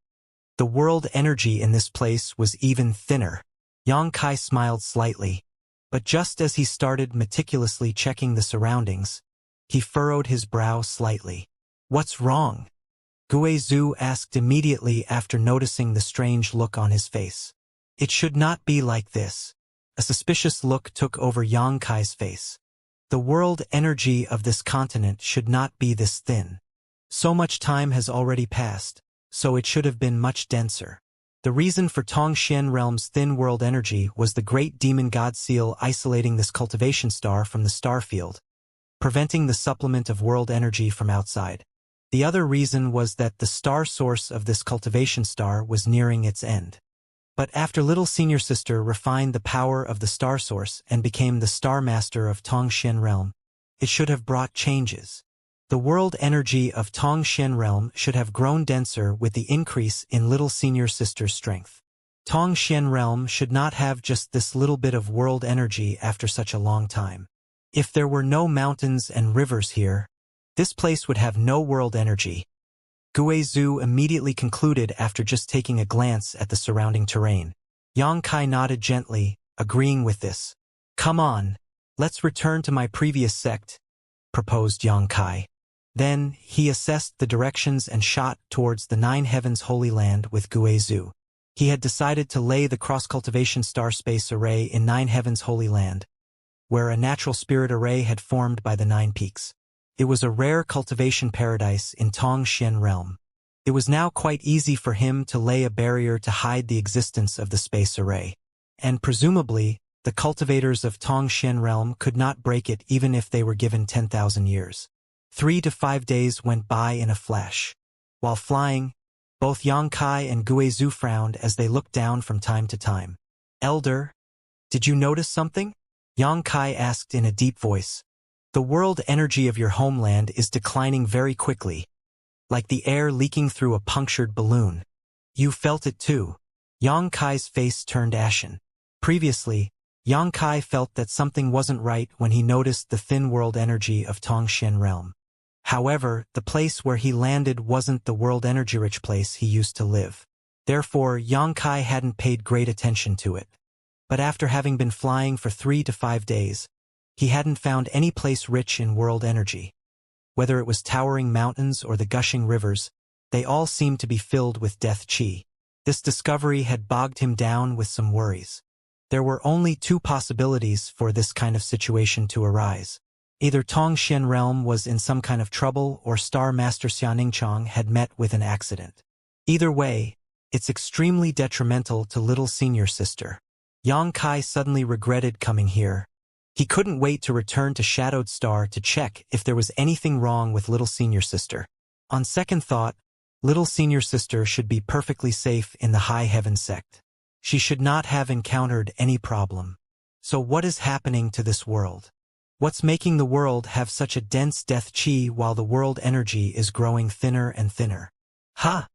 the world energy in this place was even thinner. Yang Kai smiled slightly, but just as he started meticulously checking the surroundings, he furrowed his brow slightly. What's wrong? Guizhu asked immediately after noticing the strange look on his face. It should not be like this. A suspicious look took over Yang Kai's face. The world energy of this continent should not be this thin. So much time has already passed, so it should have been much denser. The reason for Tongxian realm's thin world energy was the great demon god seal isolating this cultivation star from the star field, preventing the supplement of world energy from outside. The other reason was that the star source of this cultivation star was nearing its end. But after little senior sister refined the power of the star source and became the star master of Tongxian realm, it should have brought changes. The world energy of Tongxian realm should have grown denser with the increase in little senior sister's strength. Tongxian realm should not have just this little bit of world energy after such a long time. If there were no mountains and rivers here, this place would have no world energy. Guizhu immediately concluded after just taking a glance at the surrounding terrain. Yang Kai nodded gently, agreeing with this. Come on, let's return to my previous sect, proposed Yang Kai. Then, he assessed the directions and shot towards the Nine Heavens Holy Land with Guizhu. He had decided to lay the cross-cultivation star space array in Nine Heavens Holy Land, where a natural spirit array had formed by the Nine Peaks. It was a rare cultivation paradise in Tongxian realm. It was now quite easy for him to lay a barrier to hide the existence of the space array. And presumably, the cultivators of Tongxian realm could not break it even if they were given 10,000 years. 3 to 5 days went by in a flash. While flying, both Yang Kai and Guizhu frowned as they looked down from time to time. Elder, did you notice something? Yang Kai asked in a deep voice. The world energy of your homeland is declining very quickly, like the air leaking through a punctured balloon. You felt it too. Yang Kai's face turned ashen. Previously, Yang Kai felt that something wasn't right when he noticed the thin world energy of Tongxian realm. However, the place where he landed wasn't the world energy-rich place he used to live. Therefore, Yang Kai hadn't paid great attention to it. But after having been flying for 3 to 5 days, he hadn't found any place rich in world energy. Whether it was towering mountains or the gushing rivers, they all seemed to be filled with death chi. This discovery had bogged him down with some worries. There were only 2 possibilities for this kind of situation to arise. Either Tongxian realm was in some kind of trouble or Star Master Xianxia had met with an accident. Either way, it's extremely detrimental to little senior sister. Yang Kai suddenly regretted coming here. He couldn't wait to return to Shadowed Star to check if there was anything wrong with little senior sister. On second thought, little senior sister should be perfectly safe in the High Heaven sect. She should not have encountered any problem. So what is happening to this world? What's making the world have such a dense death chi while the world energy is growing thinner and thinner? Ha!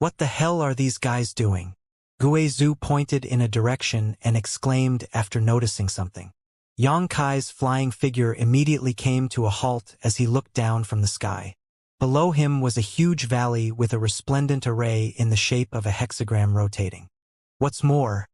What the hell are these guys doing? Guizhu pointed in a direction and exclaimed after noticing something. Yang Kai's flying figure immediately came to a halt as he looked down from the sky. Below him was a huge valley with a resplendent array in the shape of a hexagram rotating. What's more,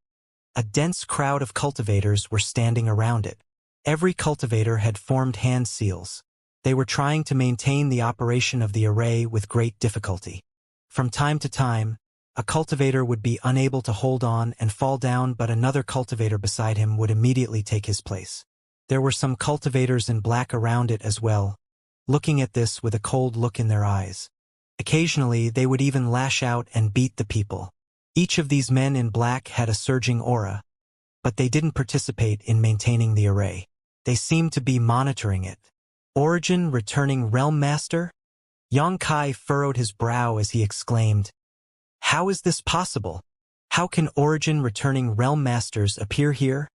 a dense crowd of cultivators were standing around it. Every cultivator had formed hand seals. They were trying to maintain the operation of the array with great difficulty. From time to time, a cultivator would be unable to hold on and fall down, but another cultivator beside him would immediately take his place. There were some cultivators in black around it as well, looking at this with a cold look in their eyes. Occasionally, they would even lash out and beat the people. Each of these men in black had a surging aura, but they didn't participate in maintaining the array. They seemed to be monitoring it. Origin returning Realm Master? Yang Kai furrowed his brow as he exclaimed, "How is this possible? How can Origin returning Realm Masters appear here?"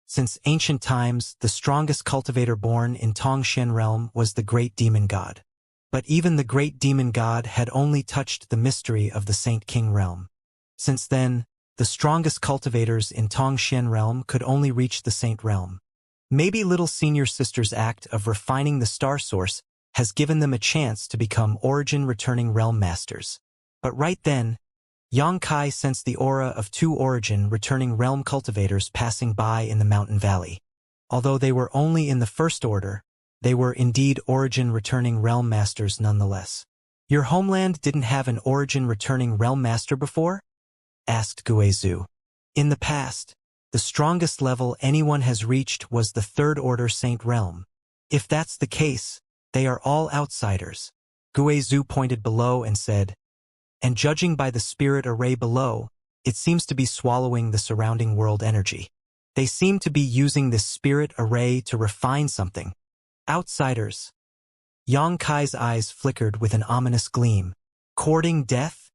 Since ancient times, the strongest cultivator born in Tongxian realm was the Great Demon God. But even the Great Demon God had only touched the mystery of the Saint King realm. Since then, the strongest cultivators in Tongxian realm could only reach the Saint realm. Maybe little senior sister's act of refining the star source has given them a chance to become Origin returning Realm Masters. But right then, Yang Kai sensed the aura of 2 Origin returning realm cultivators passing by in the mountain valley. Although they were only in the first order, they were indeed origin-returning realm masters nonetheless. Your homeland didn't have an origin-returning realm master before? Asked Guizhou. In the past, the strongest level anyone has reached was the Third Order Saint Realm. If that's the case, they are all outsiders. Guizhou pointed below and said, and judging by the spirit array below, it seems to be swallowing the surrounding world energy. They seem to be using this spirit array to refine something. Outsiders. Yang Kai's eyes flickered with an ominous gleam. Courting death?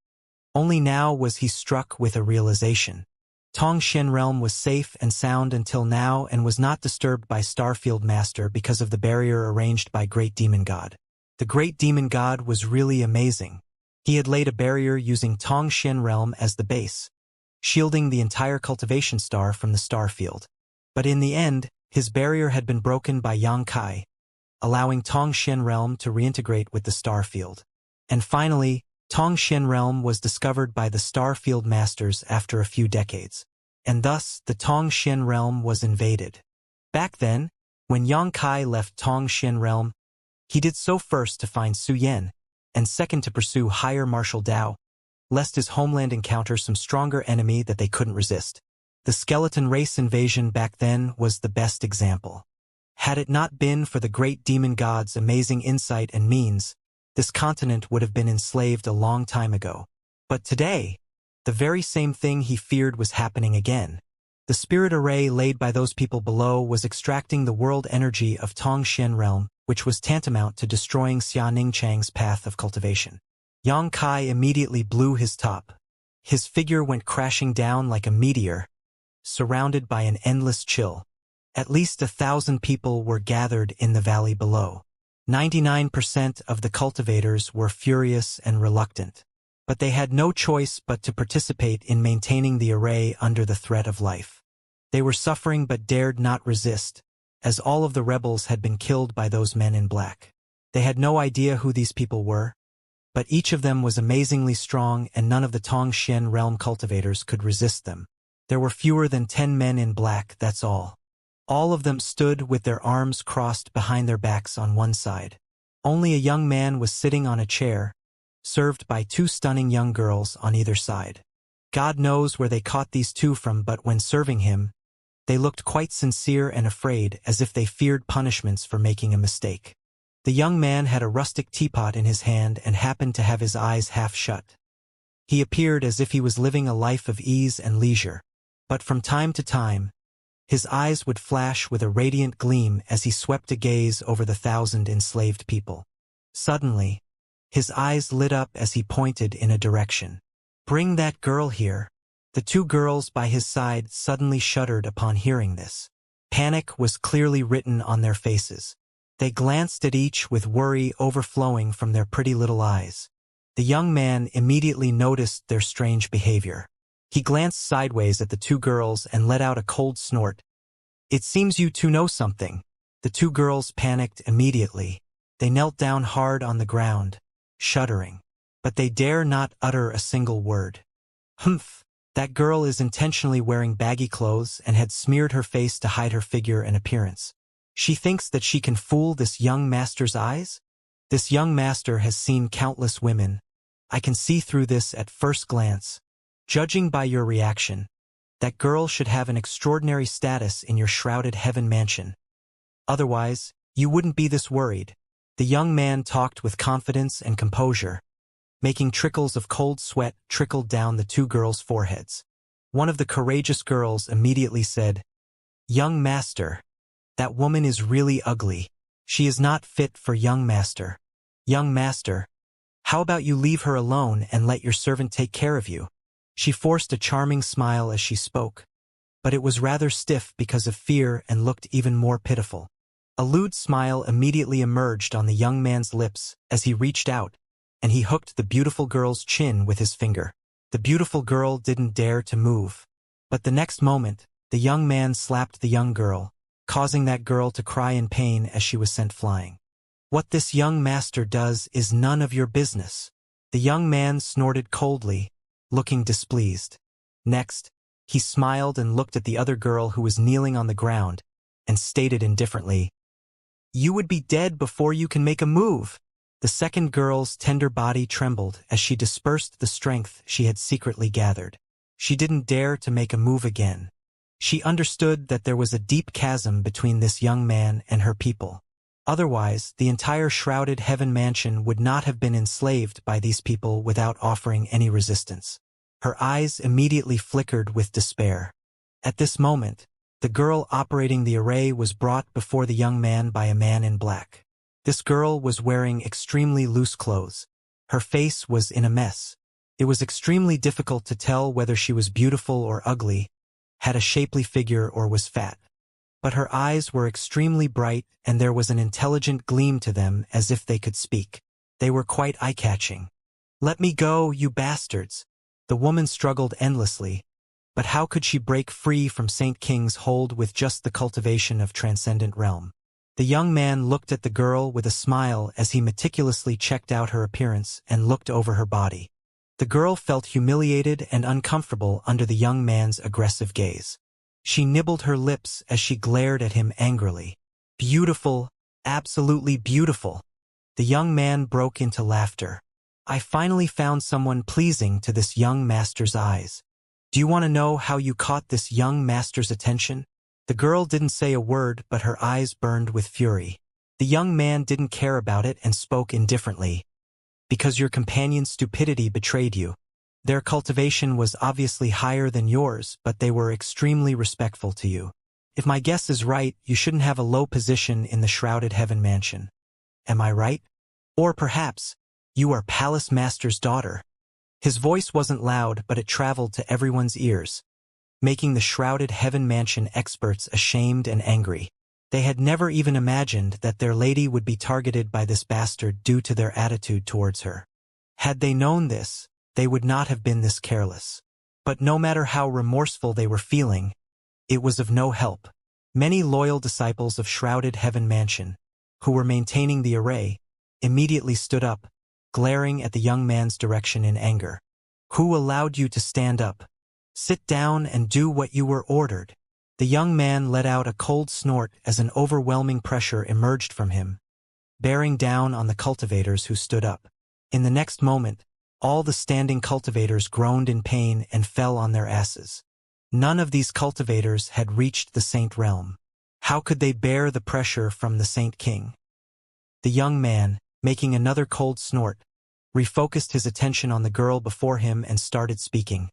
Only now was he struck with a realization. Tongxian realm was safe and sound until now and was not disturbed by Starfield Master because of the barrier arranged by Great Demon God. The Great Demon God was really amazing. He had laid a barrier using Tongxian realm as the base, shielding the entire cultivation star from the star field. But in the end, his barrier had been broken by Yang Kai, allowing Tongxian realm to reintegrate with the star field. And finally, Tongxian realm was discovered by the star field masters after a few decades, and thus the Tongxian realm was invaded. Back then, when Yang Kai left Tongxian realm, he did so first to find Su Yan, and second to pursue higher martial Dao, lest his homeland encounter some stronger enemy that they couldn't resist. The skeleton race invasion back then was the best example. Had it not been for the great demon god's amazing insight and means, this continent would have been enslaved a long time ago. But today, the very same thing he feared was happening again. The spirit array laid by those people below was extracting the world energy of Tongxian realm, which was tantamount to destroying Xia Ningchang's path of cultivation. Yang Kai immediately blew his top. His figure went crashing down like a meteor, surrounded by an endless chill. At least 1,000 people were gathered in the valley below. 99% of the cultivators were furious and reluctant, but they had no choice but to participate in maintaining the array under the threat of life. They were suffering but dared not resist, as all of the rebels had been killed by those men in black. They had no idea who these people were, but each of them was amazingly strong and none of the Tongxian realm cultivators could resist them. There were fewer than 10 men in black, that's all. All of them stood with their arms crossed behind their backs on one side. Only a young man was sitting on a chair, served by 2 stunning young girls on either side. God knows where they caught these 2 from, but when serving him, they looked quite sincere and afraid, as if they feared punishments for making a mistake. The young man had a rustic teapot in his hand and happened to have his eyes half shut. He appeared as if he was living a life of ease and leisure, but from time to time, his eyes would flash with a radiant gleam as he swept a gaze over the 1,000 enslaved people. Suddenly, his eyes lit up as he pointed in a direction. "Bring that girl here." The 2 girls by his side suddenly shuddered upon hearing this. Panic was clearly written on their faces. They glanced at each with worry overflowing from their pretty little eyes. The young man immediately noticed their strange behavior. He glanced sideways at the 2 girls and let out a cold snort. "It seems you 2 know something." The 2 girls panicked immediately. They knelt down hard on the ground, shuddering. But they dare not utter a single word. "Humph, that girl is intentionally wearing baggy clothes and had smeared her face to hide her figure and appearance. She thinks that she can fool this young master's eyes? This young master has seen countless women. I can see through this at first glance. Judging by your reaction, that girl should have an extraordinary status in your shrouded heaven mansion. Otherwise, you wouldn't be this worried." The young man talked with confidence and composure, making trickles of cold sweat trickle down the 2 girls' foreheads. One of the courageous girls immediately said, "Young master, that woman is really ugly. She is not fit for young master. Young master, how about you leave her alone and let your servant take care of you?" She forced a charming smile as she spoke, but it was rather stiff because of fear and looked even more pitiful. A lewd smile immediately emerged on the young man's lips as he reached out, and he hooked the beautiful girl's chin with his finger. The beautiful girl didn't dare to move, but the next moment, the young man slapped the young girl, causing that girl to cry in pain as she was sent flying. "What this young master does is none of your business." The young man snorted coldly, looking displeased. Next, he smiled and looked at the other girl who was kneeling on the ground, and stated indifferently, You would be dead before you can make a move. The second girl's tender body trembled as she dispersed the strength she had secretly gathered. She didn't dare to make a move again. She understood that there was a deep chasm between this young man and her people. Otherwise, the entire shrouded heaven mansion would not have been enslaved by these people without offering any resistance. Her eyes immediately flickered with despair. At this moment, the girl operating the array was brought before the young man by a man in black. This girl was wearing extremely loose clothes. Her face was in a mess. It was extremely difficult to tell whether she was beautiful or ugly, had a shapely figure or was fat. But her eyes were extremely bright and there was an intelligent gleam to them as if they could speak. They were quite eye-catching. "Let me go, you bastards!" The woman struggled endlessly, but how could she break free from Saint King's hold with just the cultivation of transcendent realm? The young man looked at the girl with a smile as he meticulously checked out her appearance and looked over her body. The girl felt humiliated and uncomfortable under the young man's aggressive gaze. She nibbled her lips as she glared at him angrily. "Beautiful, absolutely beautiful." The young man broke into laughter. "I finally found someone pleasing to this young master's eyes. Do you want to know how you caught this young master's attention?" The girl didn't say a word, but her eyes burned with fury. The young man didn't care about it and spoke indifferently. "Because your companion's stupidity betrayed you. Their cultivation was obviously higher than yours, but they were extremely respectful to you. If my guess is right, you shouldn't have a low position in the shrouded heaven mansion. Am I right? Or perhaps, you are Palace Master's daughter." His voice wasn't loud, but it traveled to everyone's ears, making the shrouded heaven mansion experts ashamed and angry. They had never even imagined that their lady would be targeted by this bastard due to their attitude towards her. Had they known this, they would not have been this careless. But no matter how remorseful they were feeling, it was of no help. Many loyal disciples of shrouded heaven mansion, who were maintaining the array, immediately stood up, glaring at the young man's direction in anger. "Who allowed you to stand up? Sit down and do what you were ordered." The young man let out a cold snort as an overwhelming pressure emerged from him, bearing down on the cultivators who stood up. In the next moment, all the standing cultivators groaned in pain and fell on their asses. None of these cultivators had reached the Saint realm. How could they bear the pressure from the Saint King? The young man, making another cold snort, refocused his attention on the girl before him and started speaking.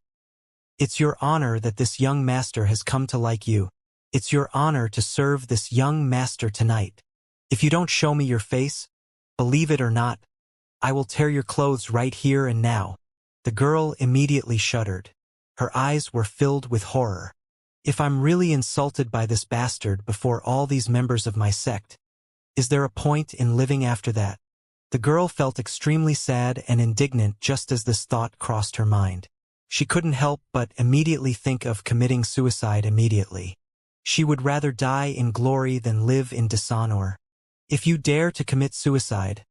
"It's your honor that this young master has come to like you. It's your honor to serve this young master tonight. If you don't show me your face, believe it or not, I will tear your clothes right here and now." The girl immediately shuddered. Her eyes were filled with horror. "If I'm really insulted by this bastard before all these members of my sect, is there a point in living after that?" The girl felt extremely sad and indignant just as this thought crossed her mind. She couldn't help but immediately think of committing suicide immediately. She would rather die in glory than live in dishonor. "If you dare to commit suicide,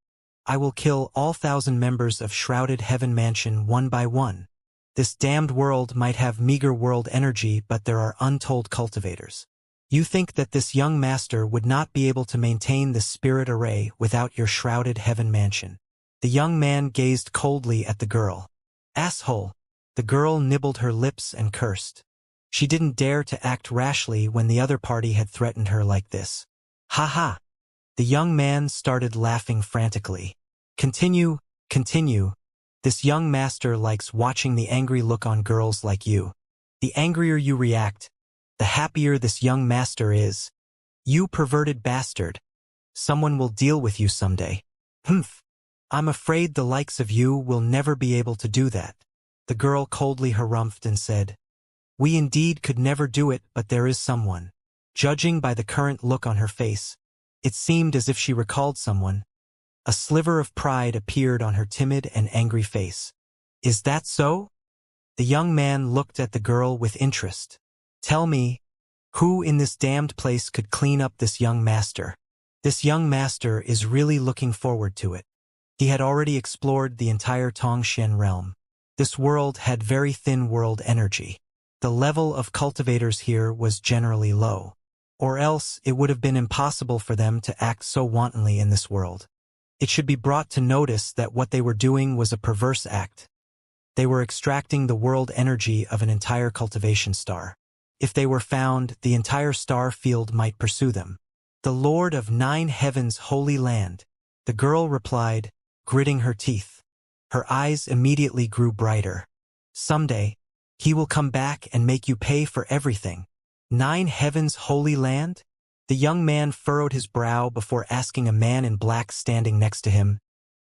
I will kill all 1,000 members of Shrouded Heaven Mansion one by one. This damned world might have meager world energy, but there are untold cultivators. You think that this young master would not be able to maintain the spirit array without your Shrouded Heaven Mansion?" The young man gazed coldly at the girl. "Asshole!" The girl nibbled her lips and cursed. She didn't dare to act rashly when the other party had threatened her like this. "Ha ha!" The young man started laughing frantically. Continue. This young master likes watching the angry look on girls like you. The angrier you react, the happier this young master is. You perverted bastard. Someone will deal with you someday." "Humph. I'm afraid the likes of you will never be able to do that." The girl coldly harumphed and said, "We indeed could never do it, but there is someone." Judging by the current look on her face, it seemed as if she recalled someone. A sliver of pride appeared on her timid and angry face. "Is that so?" The young man looked at the girl with interest. "Tell me, who in this damned place could clean up this young master? This young master is really looking forward to it." He had already explored the entire Tongshan realm. This world had very thin world energy. The level of cultivators here was generally low. or else it would have been impossible for them to act so wantonly in this world. It should be brought to notice that what they were doing was a perverse act. They were extracting the world energy of an entire cultivation star. If they were found, the entire star field might pursue them. The Lord of 9 Heavens' holy land, the girl replied, gritting her teeth. Her eyes immediately grew brighter. Someday, he will come back and make you pay for everything. 9 Heavens' holy land? The young man furrowed his brow before asking a man in black standing next to him,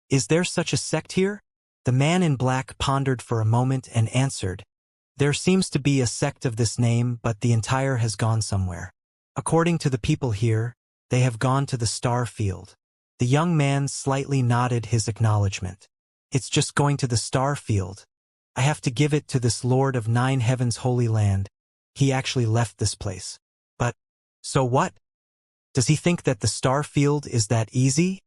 "Is there such a sect here?" The man in black pondered for a moment and answered, "There seems to be a sect of this name, but the entire has gone somewhere. According to the people here, they have gone to the star field." The young man slightly nodded his acknowledgement. "It's just going to the star field. I have to give it to this Lord of 9 Heavens' holy land. He actually left this place." "But, so what? Does he think that the star field is that easy?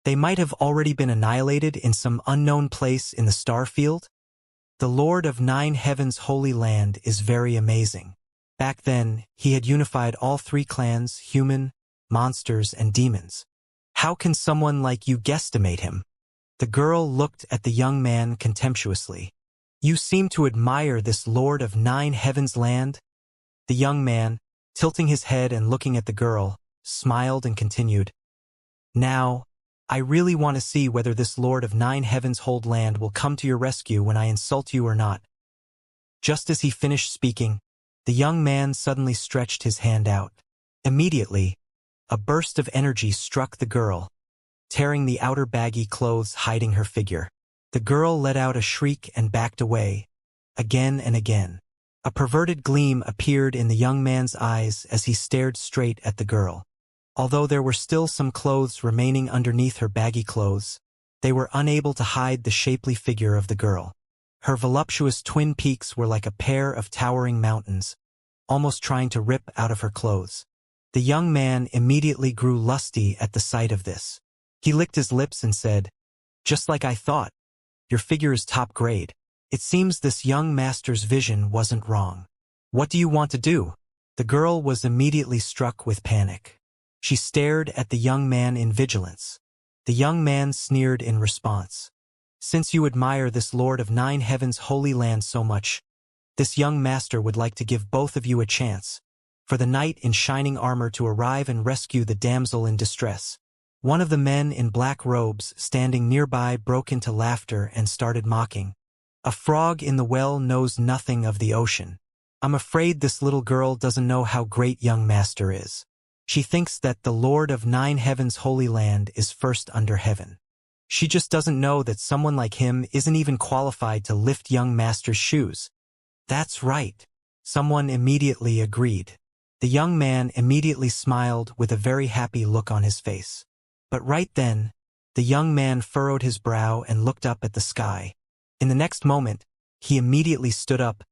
They might have already been annihilated in some unknown place in the star field? The Lord of 9 Heavens' holy land is very amazing. Back then, he had unified all 3 clans, human, monsters, and demons. How can someone like you guesstimate him?" The girl looked at the young man contemptuously. "You seem to admire this Lord of 9 Heavens' land?" The young man, tilting his head and looking at the girl, smiled and continued, "Now, I really want to see whether this Lord of 9 Heavens' hold land will come to your rescue when I insult you or not." Just as he finished speaking, the young man suddenly stretched his hand out. Immediately, a burst of energy struck the girl, tearing the outer baggy clothes hiding her figure. The girl let out a shriek and backed away, again and again. A perverted gleam appeared in the young man's eyes as he stared straight at the girl. Although there were still some clothes remaining underneath her baggy clothes, they were unable to hide the shapely figure of the girl. Her voluptuous twin peaks were like a pair of towering mountains, almost trying to rip out of her clothes. The young man immediately grew lusty at the sight of this. He licked his lips and said, "Just like I thought. Your figure is top grade. It seems this young master's vision wasn't wrong. What do you want to do?" The girl was immediately struck with panic. She stared at the young man in vigilance. The young man sneered in response. "Since you admire this Lord of 9 Heavens' holy land so much, this young master would like to give both of you a chance for the knight in shining armor to arrive and rescue the damsel in distress." One of the men in black robes standing nearby broke into laughter and started mocking. "A frog in the well knows nothing of the ocean. I'm afraid this little girl doesn't know how great young master is. She thinks that the Lord of 9 Heavens' holy land is first under heaven. She just doesn't know that someone like him isn't even qualified to lift young master's shoes." "That's right," someone immediately agreed. The young man immediately smiled with a very happy look on his face. But right then, the young man furrowed his brow and looked up at the sky. In the next moment, he immediately stood up,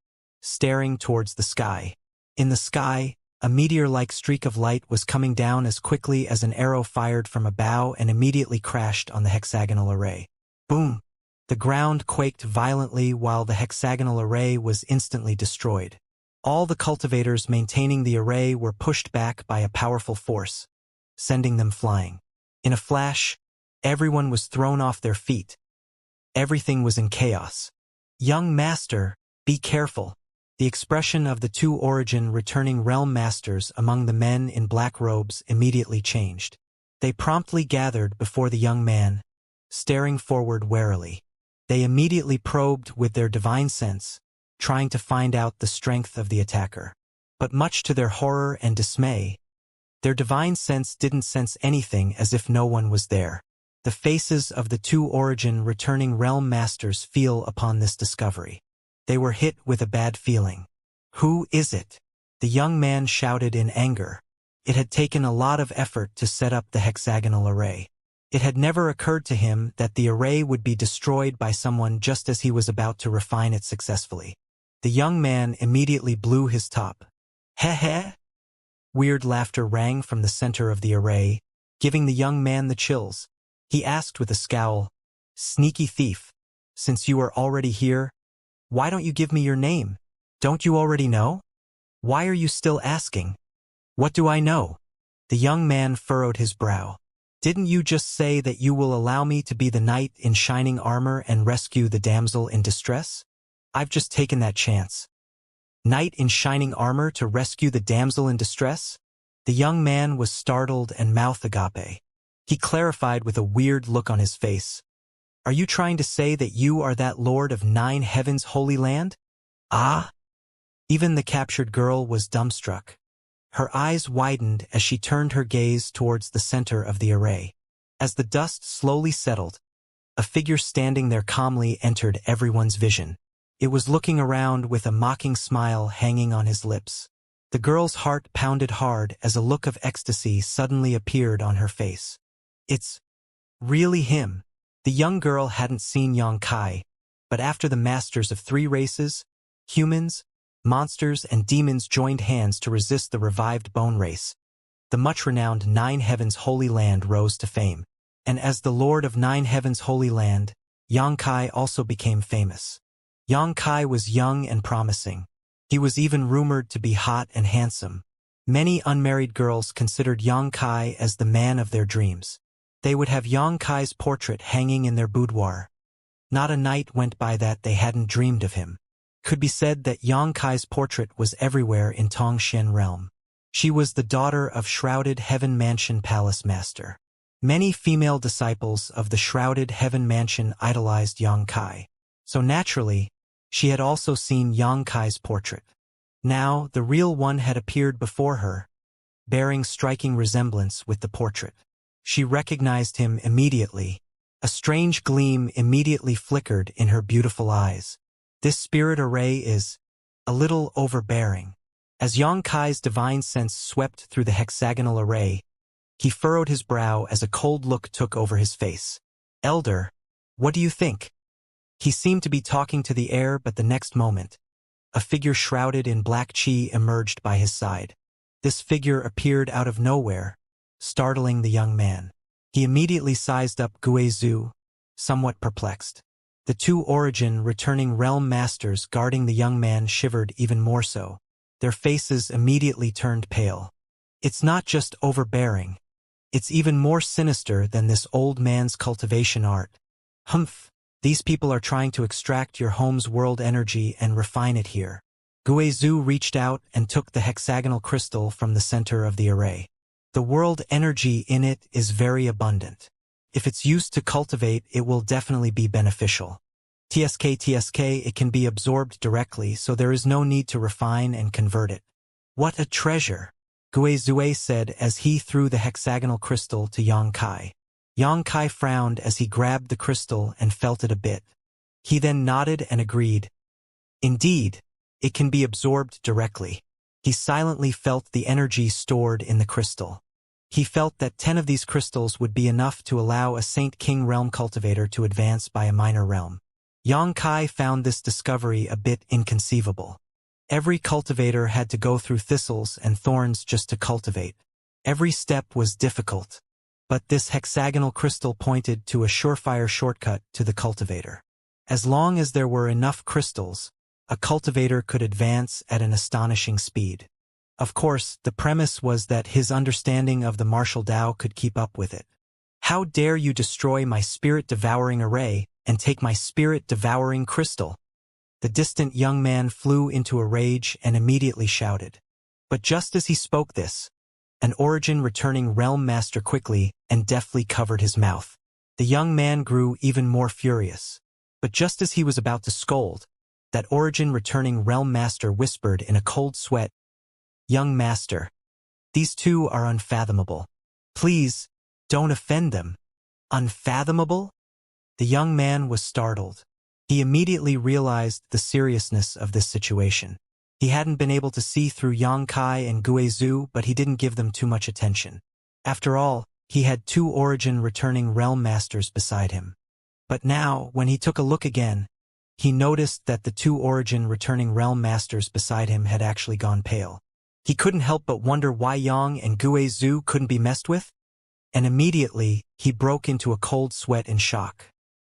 staring towards the sky. In the sky, a meteor-like streak of light was coming down as quickly as an arrow fired from a bow and immediately crashed on the hexagonal array. Boom! The ground quaked violently while the hexagonal array was instantly destroyed. All the cultivators maintaining the array were pushed back by a powerful force, sending them flying. In a flash, everyone was thrown off their feet. Everything was in chaos. "Young master, be careful." The expression of the 2 origin returning realm masters among the men in black robes immediately changed. They promptly gathered before the young man, staring forward warily. They immediately probed with their divine sense, trying to find out the strength of the attacker. But much to their horror and dismay, their divine sense didn't sense anything, as if no one was there. The faces of the 2 origin returning realm masters fell upon this discovery. They were hit with a bad feeling. "Who is it?" the young man shouted in anger. It had taken a lot of effort to set up the hexagonal array. It had never occurred to him that the array would be destroyed by someone just as he was about to refine it successfully. The young man immediately blew his top. "Heh heh!" Weird laughter rang from the center of the array, giving the young man the chills. He asked with a scowl, "Sneaky thief, since you are already here, why don't you give me your name? Don't you already know? Why are you still asking?" What do I know? The young man furrowed his brow. Didn't you just say that you will allow me to be the knight in shining armor and rescue the damsel in distress? I've just taken that chance. Knight in shining armor to rescue the damsel in distress? The young man was startled and mouth agape. He clarified with a weird look on his face. Are you trying to say that you are that lord of 9 heavens holy land? Ah? Even the captured girl was dumbstruck. Her eyes widened as she turned her gaze towards the center of the array. As the dust slowly settled, a figure standing there calmly entered everyone's vision. It was looking around with a mocking smile hanging on his lips. The girl's heart pounded hard as a look of ecstasy suddenly appeared on her face. It's really him. The young girl hadn't seen Xianxia, but after the masters of 3 races, humans, monsters, and demons joined hands to resist the revived bone race, the much-renowned 9 heavens holy land rose to fame. And as the lord of 9 heavens holy land, Xianxia also became famous. Xianxia was young and promising. He was even rumored to be hot and handsome. Many unmarried girls considered Xianxia as the man of their dreams. They would have Xianxia's portrait hanging in their boudoir. Not a night went by that they hadn't dreamed of him. Could be said that Xianxia's portrait was everywhere in Tongxian realm. She was the daughter of Shrouded Heaven Mansion Palace Master. Many female disciples of the Shrouded Heaven Mansion idolized Xianxia. So naturally, she had also seen Xianxia's portrait. Now, the real one had appeared before her, bearing striking resemblance with the portrait. She recognized him immediately. A strange gleam immediately flickered in her beautiful eyes. This spirit array is a little overbearing. As Xianxia's divine sense swept through the hexagonal array, he furrowed his brow as a cold look took over his face. Elder, what do you think? He seemed to be talking to the air, but the next moment, a figure shrouded in black chi emerged by his side. This figure appeared out of nowhere, startling the young man. He immediately sized up Guizhu, somewhat perplexed. The 2 origin returning realm masters guarding the young man shivered even more so. Their faces immediately turned pale. It's not just overbearing. It's even more sinister than this old man's cultivation art. Humph. These people are trying to extract your home's world energy and refine it here. Guizhu reached out and took the hexagonal crystal from the center of the array. The world energy in it is very abundant. If it's used to cultivate, it will definitely be beneficial. TSK, it can be absorbed directly, so there is no need to refine and convert it. What a treasure, Guizhu said as he threw the hexagonal crystal to Xianxia. Xianxia frowned as he grabbed the crystal and felt it a bit. He then nodded and agreed. Indeed, it can be absorbed directly. He silently felt the energy stored in the crystal. He felt that 10 of these crystals would be enough to allow a Saint King realm cultivator to advance by a minor realm. Xianxia found this discovery a bit inconceivable. Every cultivator had to go through thistles and thorns just to cultivate. Every step was difficult. But this hexagonal crystal pointed to a surefire shortcut to the cultivator. As long as there were enough crystals, a cultivator could advance at an astonishing speed. Of course, the premise was that his understanding of the martial Tao could keep up with it. How dare you destroy my spirit-devouring array and take my spirit-devouring crystal? The distant young man flew into a rage and immediately shouted. But just as he spoke this, an origin-returning realm master quickly and deftly covered his mouth. The young man grew even more furious. But just as he was about to scold, that origin-returning realm master whispered in a cold sweat, "Young master, these 2 are unfathomable. Please, don't offend them." Unfathomable? The young man was startled. He immediately realized the seriousness of this situation. He hadn't been able to see through Xianxia and Guizhu, but he didn't give them too much attention. After all, he had 2 origin-returning realm masters beside him. But now, when he took a look again, he noticed that the 2 origin-returning realm masters beside him had actually gone pale. He couldn't help but wonder why Yang and Guizhu couldn't be messed with, and immediately, he broke into a cold sweat in shock.